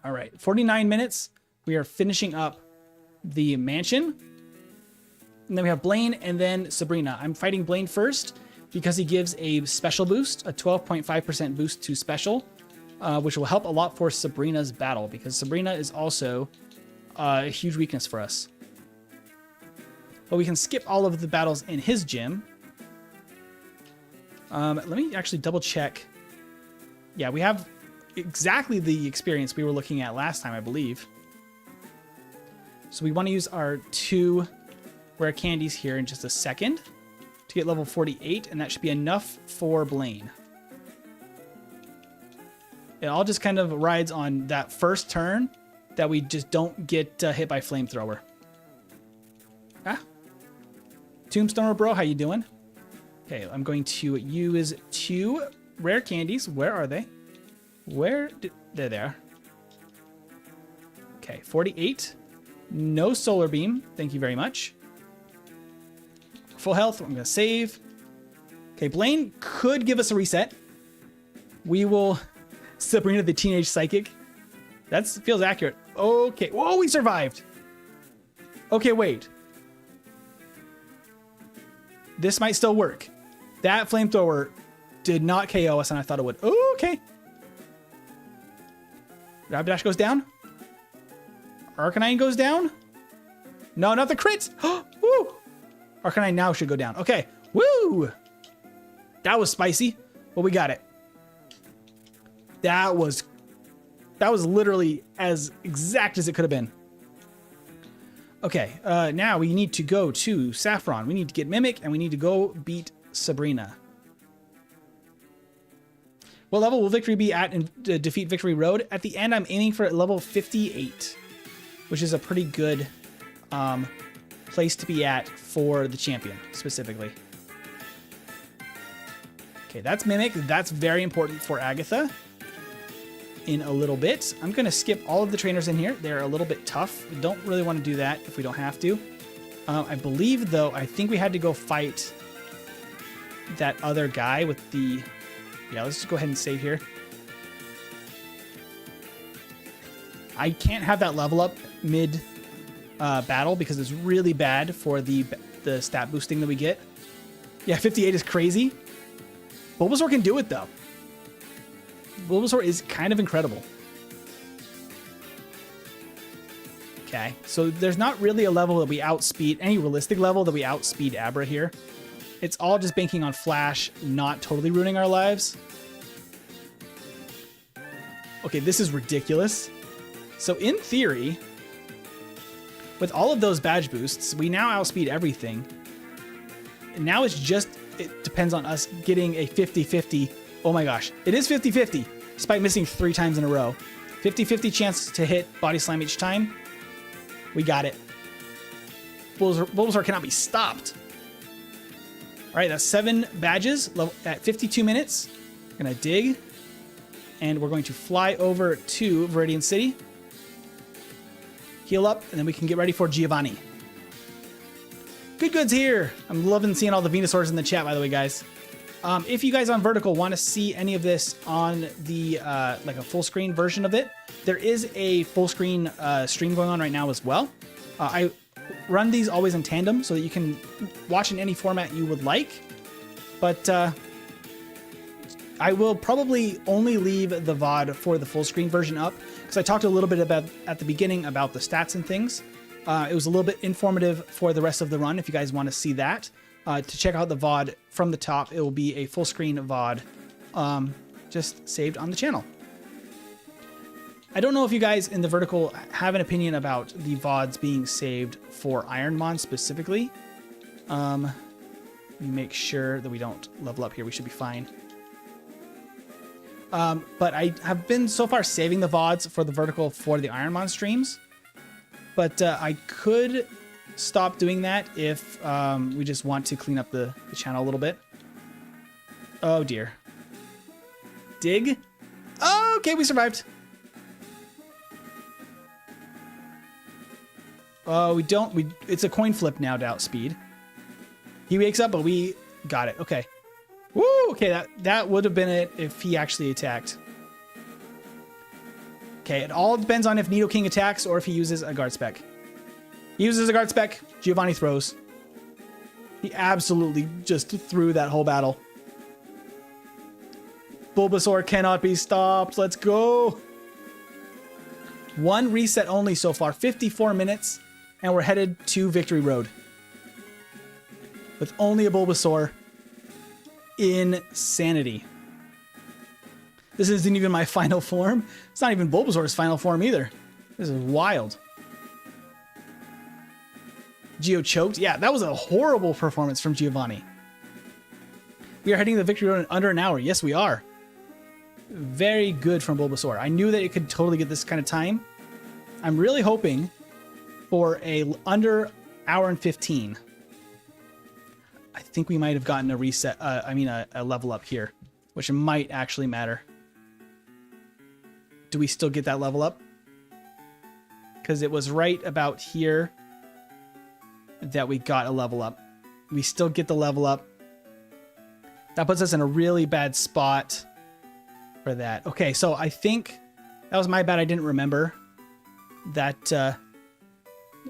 All right, 49 minutes. We are finishing up the mansion. And then we have Blaine and then Sabrina. I'm fighting Blaine first because he gives a special boost, a 12.5% boost to special, which will help a lot for Sabrina's battle because Sabrina is also a huge weakness for us. But we can skip all of the battles in his gym. Let me actually double check. Yeah, we have exactly the experience we were looking at last time, I believe. So we want to use our 2 rare candies here in just a second to get level 48, and that should be enough for Blaine. It all just kind of rides on that first turn that we just don't get hit by Flamethrower. Ah. Tombstoner bro, how you doing? Okay, I'm going to use 2 rare candies. Where are they? There they are. Okay, 48. No Solar Beam. Thank you very much. Full health. I'm going to save. Okay, Blaine could give us a reset. We will... Sabrina the Teenage Psychic. That feels accurate. Okay. Whoa, we survived. Okay, wait. This might still work. That Flamethrower did not KO us, and I thought it would. Oh, okay. Rapidash goes down. Arcanine goes down. No, not the crits. Woo. Arcanine now should go down. Okay. Woo. That was spicy. Well, we got it. That was literally as exact as it could have been. Okay, now we need to go to Saffron. We need to get Mimic, and we need to go beat Sabrina. What level will Victory be at in Defeat Victory Road? At the end, I'm aiming for level 58, which is a pretty good place to be at for the champion, specifically. Okay, that's Mimic. That's very important for Agatha. In a little bit. I'm going to skip all of the trainers in here. They're a little bit tough. We don't really want to do that if we don't have to. I believe, though, I think we had to go fight that other guy with the... Yeah, let's just go ahead and save here. I can't have that level up mid battle because it's really bad for the stat boosting that we get. Yeah, 58 is crazy. Bulbasaur can do it, though. Bulbasaur is kind of incredible. Okay, so there's not really a level that we outspeed, any realistic level that we outspeed Abra here. It's all just banking on Flash, not totally ruining our lives. Okay, this is ridiculous. So in theory, with all of those badge boosts, we now outspeed everything. And now it's just, it depends on us getting a 50-50. Oh my gosh, it is 50-50, despite missing 3 times in a row. 50-50 chance to hit Body Slam each time. We got it. Bulbasaur cannot be stopped. All right, that's 7 badges at 52 minutes. We're gonna dig, and we're going to fly over to Viridian City. Heal up, and then we can get ready for Giovanni. Good Goods here. I'm loving seeing all the Venusaurs in the chat, by the way, guys. If you guys on Vertical want to see any of this on the like a full screen version of it, there is a full screen stream going on right now as well. I run these always in tandem so that you can watch in any format you would like. But I will probably only leave the VOD for the full screen version up because I talked a little bit about at the beginning about the stats and things. It was a little bit informative for the rest of the run if you guys want to see that. To check out the VOD from the top, it will be a full screen VOD just saved on the channel. I don't know if you guys in the Vertical have an opinion about the VODs being saved for Ironmon specifically. Let me make sure that we don't level up here. We should be fine. But I have been so far saving the VODs for the Vertical for the Ironmon streams. But I could stop doing that if we just want to clean up the channel a little bit. Oh dear. Dig? Oh, okay, we survived. Oh, it's a coin flip now to outspeed. He wakes up, but we got it. Okay. Woo, okay, that would have been it if he actually attacked. Okay, it all depends on if Nidoking attacks or if he uses a guard spec. He uses a guard spec, Giovanni throws. He absolutely just threw that whole battle. Bulbasaur cannot be stopped. Let's go. One reset only so far, 54 minutes, and we're headed to Victory Road. With only a Bulbasaur. Insanity. This isn't even my final form. It's not even Bulbasaur's final form either. This is wild. Geo choked. Yeah, that was a horrible performance from Giovanni. We are heading to the Victory Road in under an hour. Yes, we are. Very good from Bulbasaur. I knew that it could totally get this kind of time. I'm really hoping for a under hour and 15. I think we might have gotten a reset. A level up here, which might actually matter. Do we still get that level up? Because it was right about here that we got a level up. We still get the level up. That puts us in a really bad spot for that. Okay, so I think that was my bad. I didn't remember that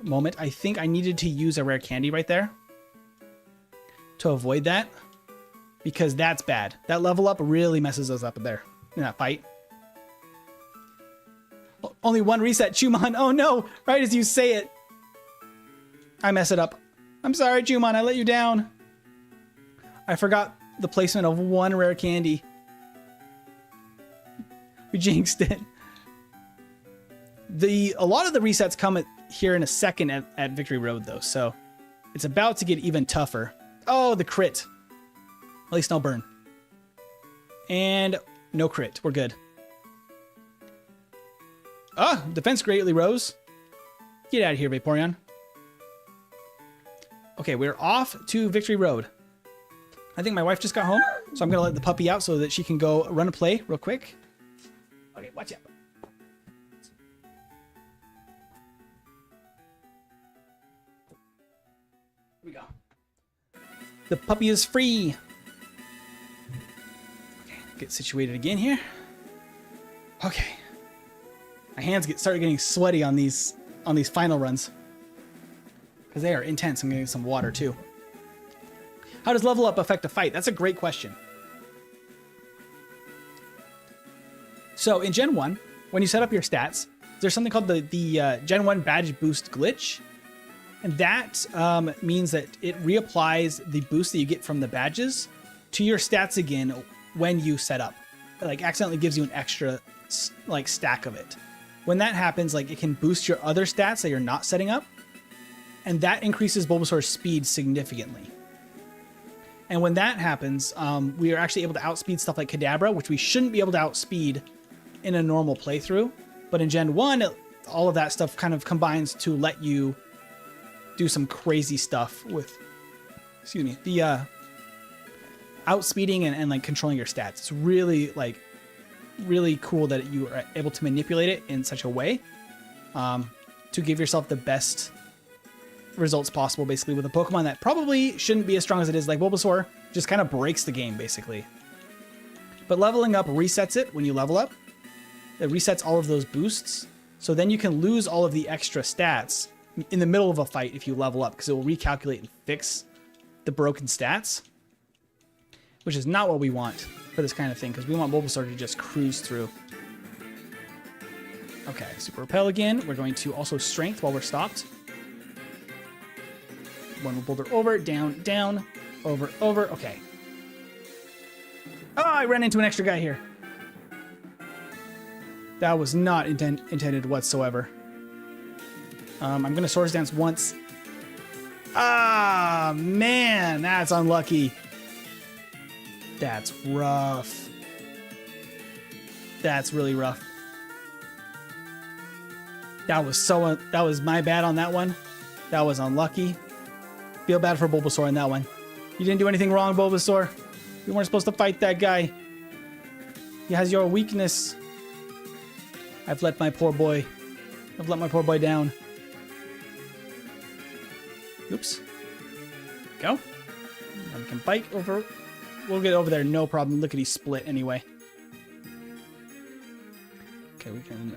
moment. I think I needed to use a rare candy right there to avoid that, because that's bad. That level up really messes us up there in that fight. Only one reset, Chumon. Oh no, right as you say it, I mess it up. I'm sorry, Chumon, I let you down. I forgot the placement of one rare candy. We jinxed it. A lot of the resets come here in a second at Victory Road though, so it's about to get even tougher. Oh, the crit. At least no burn. And no crit. We're good. Ah, defense greatly rose. Get out of here, Vaporeon. Okay, we're off to Victory Road. I think my wife just got home, so I'm going to let the puppy out so that she can go run a play real quick. Okay, watch out. Here we go. The puppy is free. Okay, get situated again here. Okay. My hands started getting sweaty on these final runs, because they are intense. I'm getting some water too. How does level up affect a fight? That's a great question. So in Gen 1, when you set up your stats, there's something called the Gen 1 badge boost glitch. And that means that it reapplies the boost that you get from the badges to your stats again when you set up. Like accidentally gives you an extra like stack of it. When that happens, like it can boost your other stats that you're not setting up. And that increases Bulbasaur's speed significantly. And when that happens, we are actually able to outspeed stuff like Kadabra, which we shouldn't be able to outspeed in a normal playthrough. But in Gen 1, all of that stuff kind of combines to let you do some crazy stuff with, excuse me, the outspeeding and like controlling your stats. It's really really cool that you are able to manipulate it in such a way to give yourself the best results possible, basically, with a Pokemon that probably shouldn't be as strong as it is, like Bulbasaur. Just kind of breaks the game, basically. But leveling up resets it when you level up. It resets all of those boosts. So then you can lose all of the extra stats in the middle of a fight if you level up, because it will recalculate and fix the broken stats, which is not what we want for this kind of thing, because we want Bulbasaur to just cruise through. Okay, Super Repel again. We're going to also Strength while we're stopped. One boulder over, down, down, over, over. Okay. Oh, I ran into an extra guy here. That was not intended whatsoever. I'm going to Swords Dance once. Ah, man, that's unlucky. That's rough. That's really rough. That was my bad on that one. That was unlucky. Feel bad for Bulbasaur on that one. You didn't do anything wrong, Bulbasaur. You weren't supposed to fight that guy. He has your weakness. I've let my poor boy down. Oops. Go. And we can bike over. We'll get over there, no problem. Lickety split anyway. Okay, we can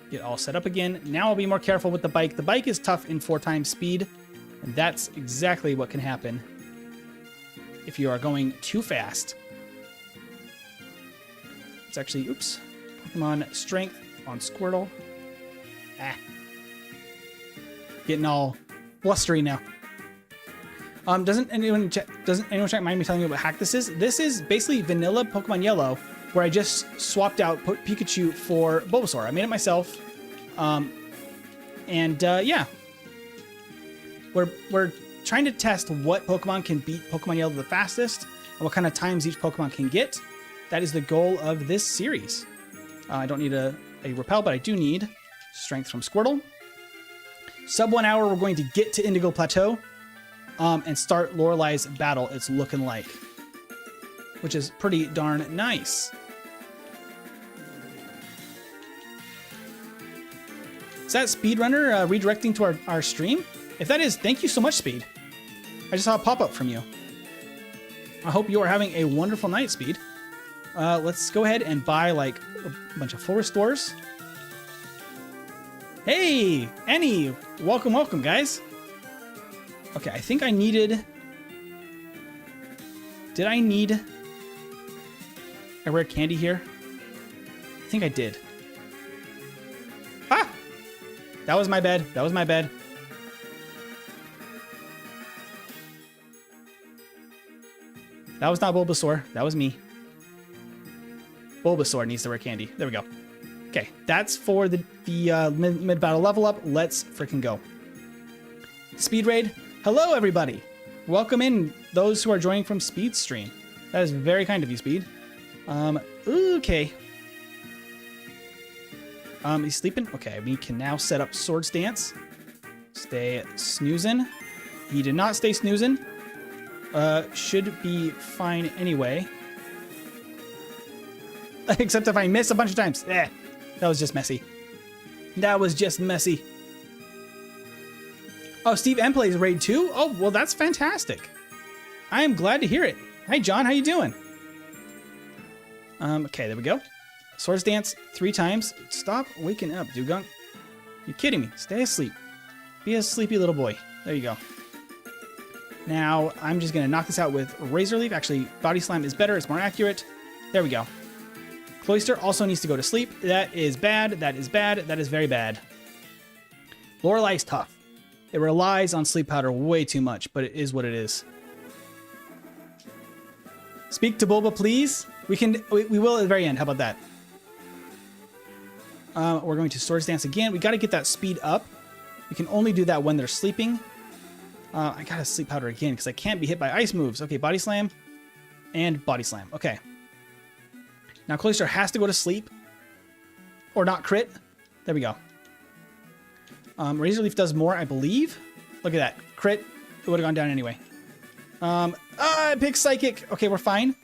get all set up again. Now I'll be more careful with the bike. The bike is tough in 4 times speed, and that's exactly what can happen if you are going too fast. It's actually, oops. Pokemon Strength on Squirtle. Ah. Getting all blustery now. Doesn't anyone check mind me telling you what hack this is? This is basically vanilla Pokemon Yellow, where I just swapped out Pikachu for Bulbasaur. I made it myself. Yeah. We're trying to test what Pokemon can beat Pokemon Yellow the fastest, and what kind of times each Pokemon can get. That is the goal of this series. I don't need a Repel, but I do need Strength from Squirtle. Sub 1 hour, we're going to get to Indigo Plateau and start Lorelei's battle, it's looking like. Which is pretty darn nice. Is that Speedrunner redirecting to our stream? If that is, thank you so much, Speed. I just saw a pop-up from you. I hope you are having a wonderful night, Speed. Let's go ahead and buy like a bunch of full restores. Hey, Annie, welcome, welcome, guys. Okay, I think I needed... Did I need a rare candy here? I think I did. Ah! That was my bad. That was my bad. That was not Bulbasaur. That was me. Bulbasaur needs the rare candy. There we go. Okay, that's for the mid-battle level up. Let's freaking go. Speed Raid. Hello, everybody. Welcome in those who are joining from Speed's stream. That is very kind of you, Speed. Okay. He's sleeping? Okay, we can now set up Swords Dance. Stay snoozing. He did not stay snoozing. Should be fine anyway. Except if I miss a bunch of times. That was just messy. That was just messy. Oh, Steve M plays Raid 2? Oh, well, that's fantastic. I am glad to hear it. Hi, John. How you doing? Okay, there we go. Swords Dance 3 times. Stop waking up, Dugong. You're kidding me. Stay asleep. Be a sleepy little boy. There you go. Now, I'm just going to knock this out with Razor Leaf. Actually, Body Slam is better. It's more accurate. There we go. Cloyster also needs to go to sleep. That is bad. That is bad. That is very bad. Lorelei's tough. It relies on Sleep Powder way too much, but it is what it is. Speak to Bulba, please. We will at the very end. How about that? We're going to Swords Dance again. We got to get that speed up. We can only do that when they're sleeping. I got to Sleep Powder again because I can't be hit by ice moves. Okay, Body Slam and Body Slam. Okay. Now Cloyster has to go to sleep or not crit. There we go. Razor Leaf does more, I believe. Look at that. Crit. It would have gone down anyway. I picked Psychic. Okay, we're fine.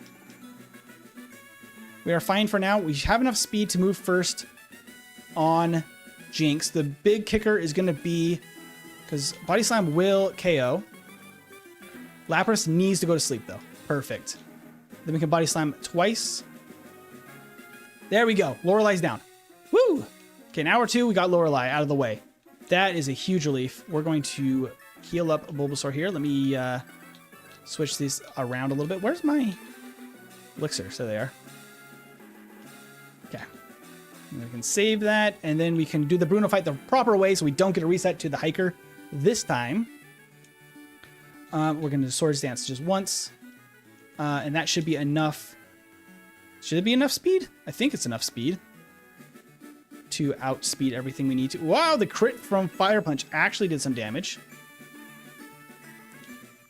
We are fine for now. We have enough speed to move first on Jinx. The big kicker is going to be because Body Slam will KO. Lapras needs to go to sleep, though. Perfect. Then we can Body Slam twice. There we go. Lorelei's down. Woo! Okay, now we're 2. We got Lorelei out of the way. That is a huge relief. We're going to heal up Bulbasaur here. Let me switch these around a little bit. Where's my elixir? So they are. Okay. And we can save that, and then we can do the Bruno fight the proper way so we don't get a reset to the Hiker this time. We're going to Swords Dance just once, and that should be enough. Should it be enough speed? I think it's enough speed to outspeed everything we need to. Wow, the crit from Fire Punch actually did some damage.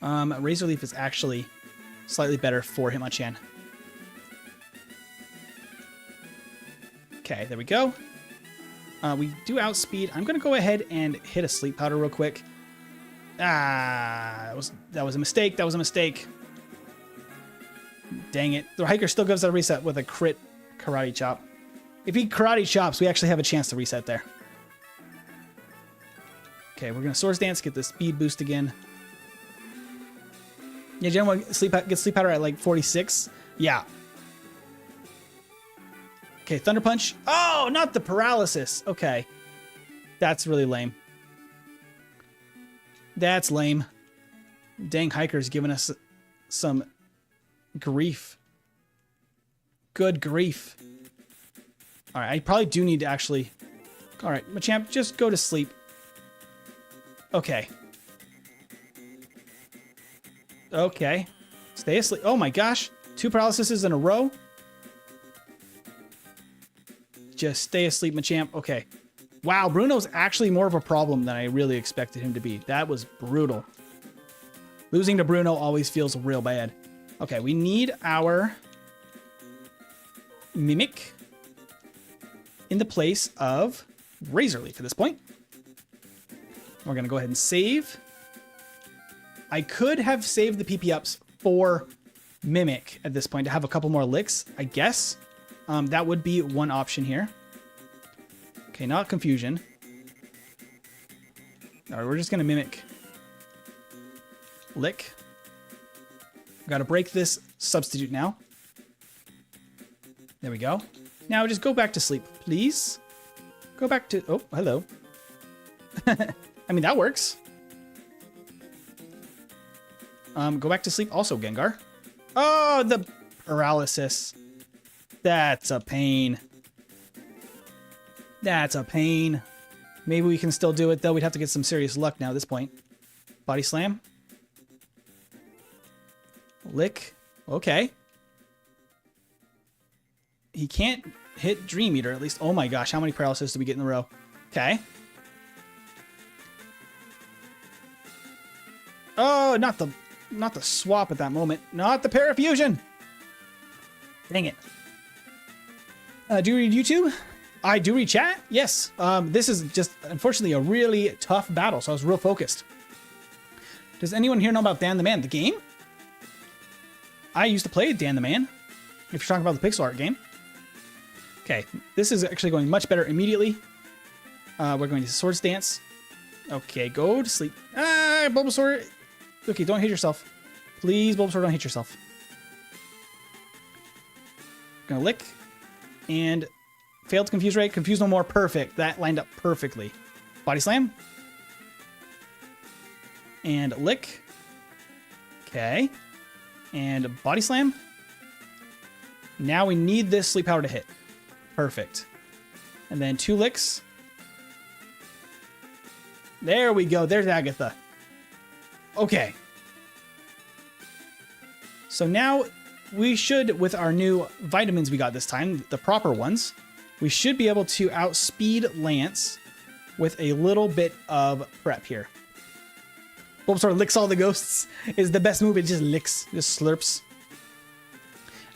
Razor Leaf is actually slightly better for Hitmonchan. Okay, there we go. We do outspeed. I'm going to go ahead and hit a Sleep Powder real quick. Ah, that was a mistake. That was a mistake. Dang it. The Hiker still gives that a reset with a crit Karate Chop. If he Karate Chops, we actually have a chance to reset there. Okay, we're going to Swords Dance, get the speed boost again. Yeah, Gen 1 gets Sleep Powder at like 46. Yeah. Okay, Thunder Punch. Oh, not the paralysis. Okay. That's really lame. That's lame. Dang, Hiker's giving us some grief. Good grief. All right, I probably do need to actually... All right, Machamp, just go to sleep. Okay. Okay. Stay asleep. Oh my gosh. 2 paralyses in a row. Just stay asleep, Machamp. Okay. Wow, Bruno's actually more of a problem than I really expected him to be. That was brutal. Losing to Bruno always feels real bad. Okay, we need our Mimic in the place of Razor Leaf at this point. We're going to go ahead and save. I could have saved the PP ups for Mimic at this point to have a couple more licks, I guess. That would be one option here. Okay, not Confusion. All right, we're just going to Mimic. Lick. Got to break this Substitute now. There we go. Now just go back to sleep, please. Go back to... Oh, hello. I mean, that works. Go back to sleep also, Gengar. Oh, the paralysis. That's a pain. That's a pain. Maybe we can still do it, though. We'd have to get some serious luck now at this point. Body Slam. Lick. Okay. He can't hit Dream Eater, at least. Oh my gosh, how many paralysis did we get in a row? Okay. Oh, not the swap at that moment. Not the Parafusion. Dang it. Do you read YouTube? I do read chat. Yes. This is just, unfortunately, a really tough battle, so I was real focused. Does anyone here know about Dan the Man, the game? I used to play Dan the Man, if you're talking about the pixel art game. Okay, this is actually going much better immediately. We're going to Swords Dance. Okay, go to sleep. Ah, Bulbasaur. Okay, don't hit yourself. Please, Bulbasaur, don't hit yourself. Gonna lick. And failed to confuse Ray. Confuse no more. Perfect. That lined up perfectly. Body Slam. And lick. Okay. And Body Slam. Now we need this Sleep Powder to hit. Perfect. And then 2 licks. There we go. There's Agatha. Okay. So now we should, with our new vitamins we got this time, the proper ones, we should be able to outspeed Lance with a little bit of prep here. Bulbasaur licks all the ghosts is the best move. It just licks, just slurps.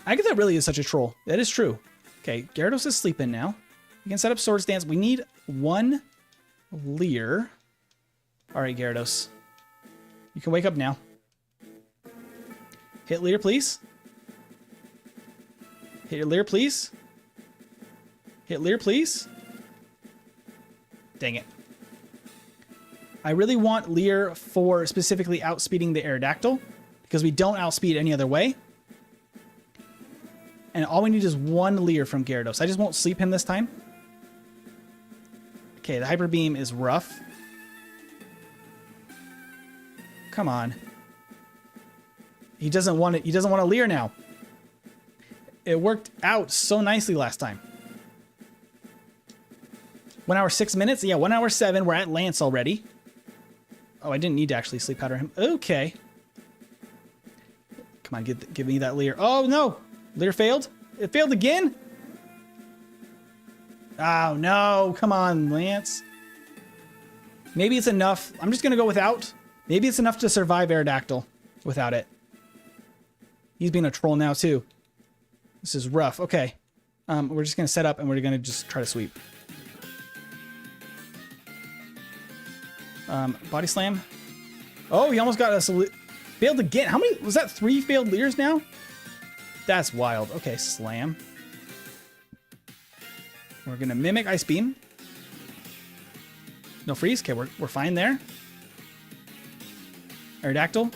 Agatha really is such a troll. That is true. Okay, Gyarados is sleeping now. We can set up Swords Dance. We need 1 Leer. All right, Gyarados. You can wake up now. Hit Leer, please. Hit Leer, please. Hit Leer, please. Dang it. I really want Leer for specifically outspeeding the Aerodactyl because we don't outspeed any other way. And all we need is one Leer from Gyarados. I just won't sleep him this time. Okay, the Hyper Beam is rough. Come on. He doesn't want it. He doesn't want a Leer now. It worked out so nicely last time. 1 hour 6 minutes. Yeah, 1 hour 7. We're at Lance already. Oh, I didn't need to actually sleep powder him. Okay. Come on, give me that Leer. Oh no, Leer failed. It failed again. Oh no, come on, Lance. Maybe it's enough. I'm just gonna go without. Maybe it's enough to survive Aerodactyl without it. He's being a troll now too. This is rough. Okay. We're just gonna set up and we're gonna just try to sweep. Body slam. Oh, he almost got us. Failed again. How many? Was that 3 failed Leers now? That's wild. Okay, slam. We're gonna mimic Ice Beam. No freeze. Okay, we're fine there. Aerodactyl.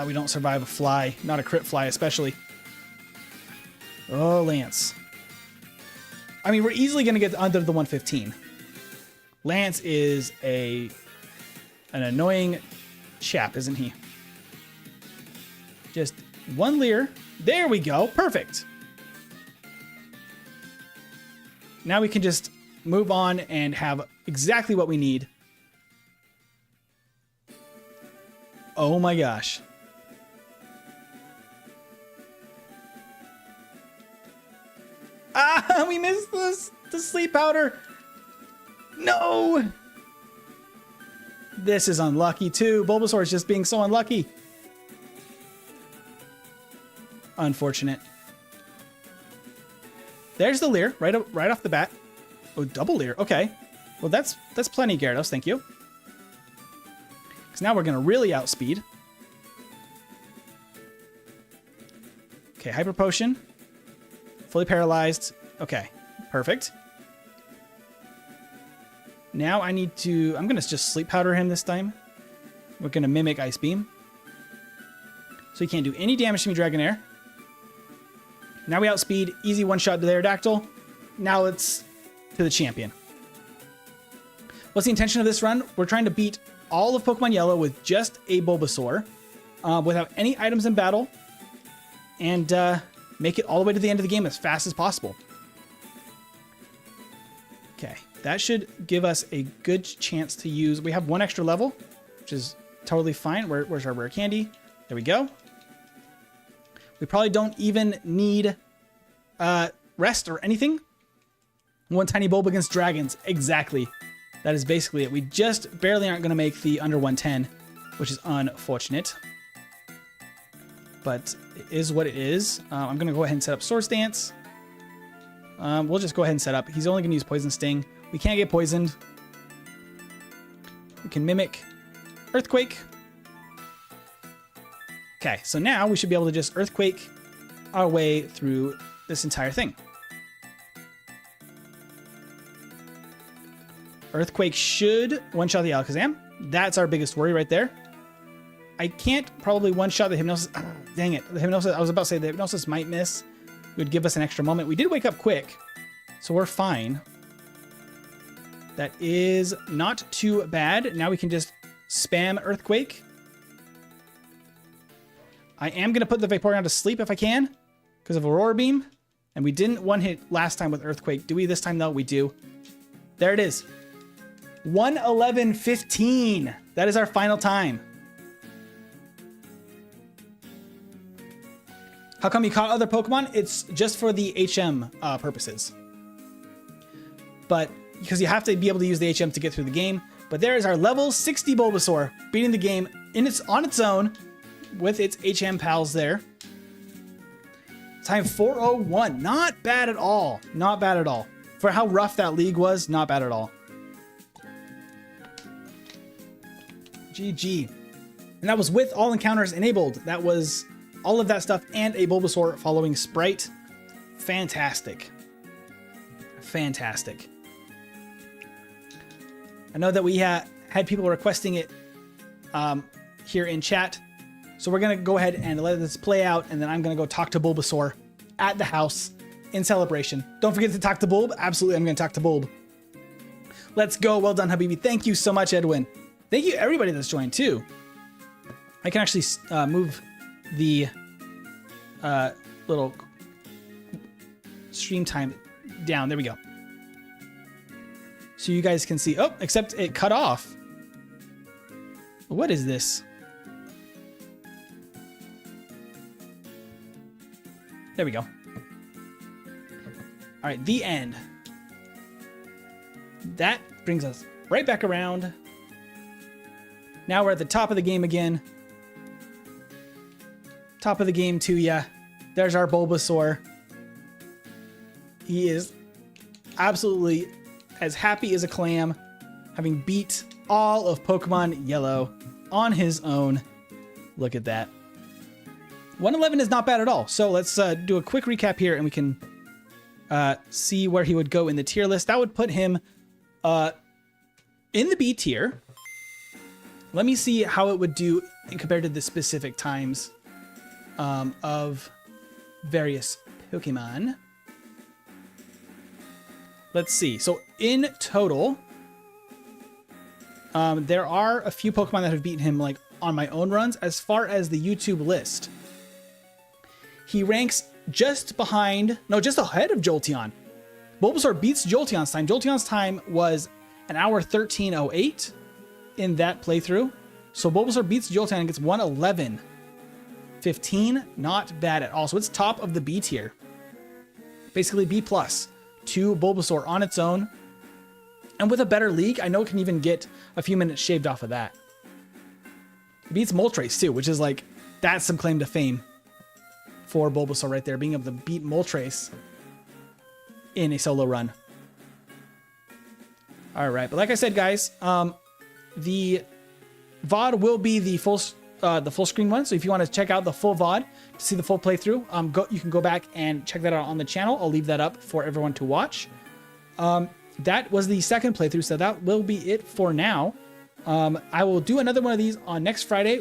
We don't survive a fly. Not a crit fly, especially. Oh, Lance. I mean, we're easily gonna get under the 115. Lance is an annoying chap, isn't he? Just one Leer. There we go. Perfect. Now we can just move on and have exactly what we need. Oh my gosh. Ah, we missed the sleep powder. No! This is unlucky too. Bulbasaur is just being so unlucky. Unfortunate. There's the Leer right off the bat. Oh, double Leer. Okay. Well, that's plenty, Gyarados. Thank you. Because now we're gonna really outspeed. Okay, Hyper Potion. Fully paralyzed. Okay, perfect. Now I need to... I'm going to just Sleep Powder him this time. We're going to mimic Ice Beam. So he can't do any damage to me, Dragonair. Now we outspeed. Easy one-shot to the Aerodactyl. Now it's to the champion. What's the intention of this run? We're trying to beat all of Pokemon Yellow with just a Bulbasaur. Without any items in battle. And make it all the way to the end of the game as fast as possible. Okay. That should give us a good chance to use... We have 1 extra level, which is totally fine. Where's our rare candy? There we go. We probably don't even need rest or anything. One tiny bulb against dragons. Exactly. That is basically it. We just barely aren't going to make the under 110, which is unfortunate. But it is what it is. I'm going to go ahead and set up Sword Stance. We'll just go ahead and set up. He's only going to use Poison Sting. We can't get poisoned. We can mimic Earthquake. Okay, so now we should be able to just Earthquake our way through this entire thing. Earthquake should one-shot the Alakazam. That's our biggest worry right there. I can't probably one-shot the Hypnosis. Oh, dang it. The Hypnosis, I was about to say the Hypnosis might miss. It would give us an extra moment. We did wake up quick, so we're fine. That is not too bad. Now we can just spam Earthquake. I am going to put the Vaporeon to sleep if I can because of Aurora Beam. And we didn't one-hit last time with Earthquake. Do we this time, though? We do. There it is. 1:11:15. That is our final time. How come you caught other Pokemon? It's just for the HM purposes. But because you have to be able to use the HM to get through the game. But there is our level 60 Bulbasaur beating the game on its own with its HM pals there. Time 4:01. Not bad at all. Not bad at all. For how rough that league was, not bad at all. GG. And that was with all encounters enabled. That was all of that stuff and a Bulbasaur following Sprite. Fantastic. Fantastic. I know that we had people requesting it here in chat. So we're going to go ahead and let this play out, and then I'm going to go talk to Bulbasaur at the house in celebration. Don't forget to talk to Bulb. Absolutely, I'm going to talk to Bulb. Let's go. Well done, Habibi. Thank you so much, Edwin. Thank you, everybody that's joined, too. I can actually move the little stream time down. There we go. So you guys can see. Oh, except it cut off. What is this? There we go. All right, the end. That brings us right back around. Now we're at the top of the game again. Top of the game to ya. There's our Bulbasaur. He is absolutely as happy as a clam, having beat all of Pokemon Yellow on his own. Look at that. 111 is not bad at all. So let's do a quick recap here, and we can see where he would go in the tier list. That would put him in the B tier. Let me see how it would do compared to the specific times of various Pokemon. Let's see. So in total, there are a few Pokemon that have beaten him like on my own runs. As far as the YouTube list, he ranks just behind, no, just ahead of Jolteon. Bulbasaur beats Jolteon's time. Jolteon's time was an hour 13:08 in that playthrough. So Bulbasaur beats Jolteon and gets 111.15. Not bad at all. So it's top of the B tier. Basically B plus to Bulbasaur on its own. And with a better league, I know it can even get a few minutes shaved off of that. It beats Moltres too, which is like, that's some claim to fame for Bulbasaur right there, being able to beat Moltres in a solo run. All right, but like I said, guys, the VOD will be the full screen one. So if you want to check out the full VOD to see the full playthrough, you can go back and check that out on the channel. I'll leave that up for everyone to watch. That was the second playthrough, so that will be it for now. I will do another one of these on next Friday.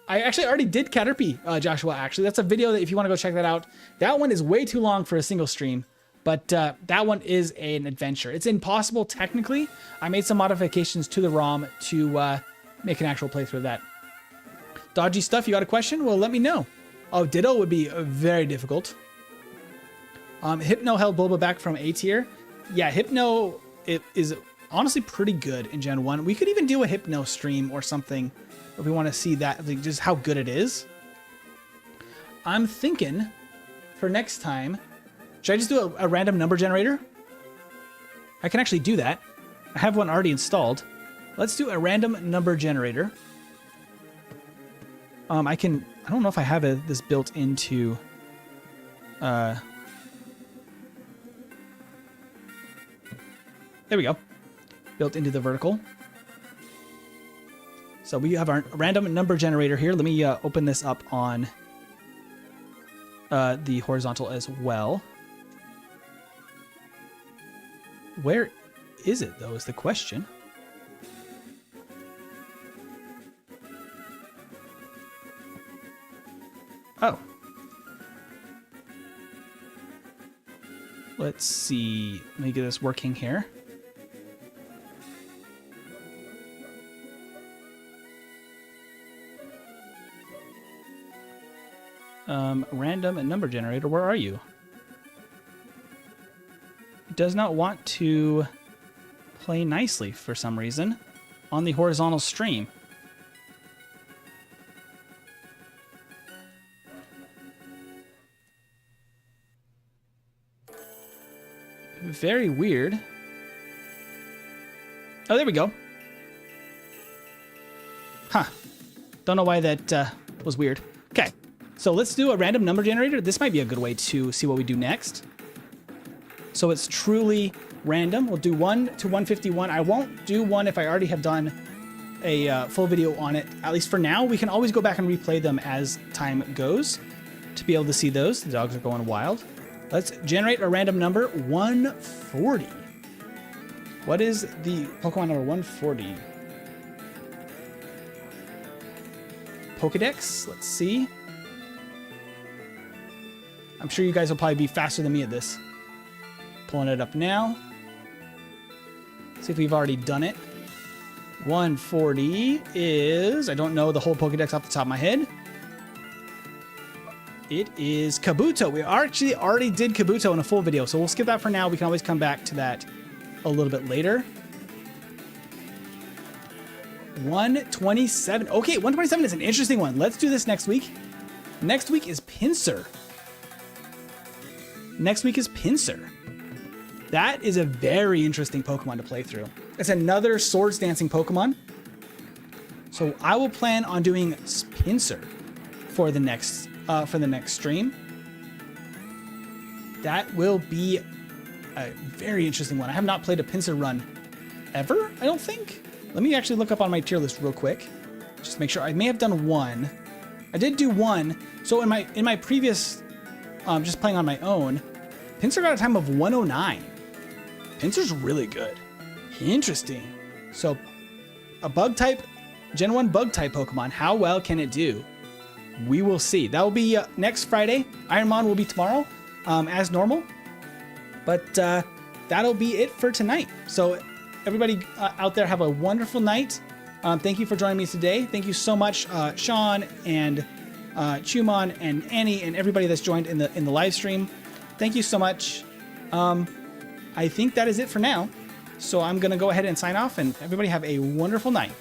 I actually already did Caterpie, Joshua, actually. That's a video that if you want to go check that out. That one is way too long for a single stream, but that one is an adventure. It's impossible technically. I made some modifications to the ROM to make an actual playthrough of that. Dodgy stuff, you got a question? Well, let me know. Oh, Ditto would be very difficult. Hypno held Bulba back from A tier. Yeah, Hypno is honestly pretty good in Gen 1. We could even do a Hypno stream or something if we want to see that, like, just how good it is. I'm thinking for next time, should I just do a random number generator? I can actually do that. I have one already installed. Let's do a random number generator. I don't know if I have this built into there we go. Built into the vertical. So we have our random number generator here. Let me open this up on the horizontal as well. Where is it, though, is the question. Oh. Let's see. Let me get this working here. Random number generator, where are you? It does not want to play nicely for some reason on the horizontal stream. Very weird. Oh, there we go. Huh. Don't know why that was weird. Okay. So let's do a random number generator. This might be a good way to see what we do next. So it's truly random. We'll do 1 to 151. I won't do one if I already have done a full video on it. At least for now, we can always go back and replay them as time goes to be able to see those. The dogs are going wild. Let's generate a random number, 140. What is the Pokemon number 140? Pokedex? Let's see. I'm sure you guys will probably be faster than me at this. Pulling it up now. See if we've already done it. 140 is... I don't know the whole Pokedex off the top of my head. It is Kabuto. We actually already did Kabuto in a full video, so we'll skip that for now. We can always come back to that a little bit later. 127. Okay, 127 is an interesting one. Let's do this next week. Next week is Pinsir. Next week is Pinsir. That is a very interesting Pokemon to play through. It's another Swords Dancing Pokemon. So I will plan on doing Pinsir for the next stream. That will be a very interesting one. I have not played a Pinsir run ever, I don't think. Let me actually look up on my tier list real quick. Just make sure. I may have done one. I did do one. So in my previous, just playing on my own, Pinsir got a time of 109. Pinsir's really good. Interesting. So a bug type, Gen 1 bug type Pokemon, how well can it do? We will see. That will be next Friday. Ironmon will be tomorrow, as normal. But that'll be it for tonight. So everybody out there, have a wonderful night. Thank you for joining me today. Thank you so much, Sean and Chumon and Annie and everybody that's joined in the live stream. Thank you so much. I think that is it for now. So I'm going to go ahead and sign off, and everybody have a wonderful night.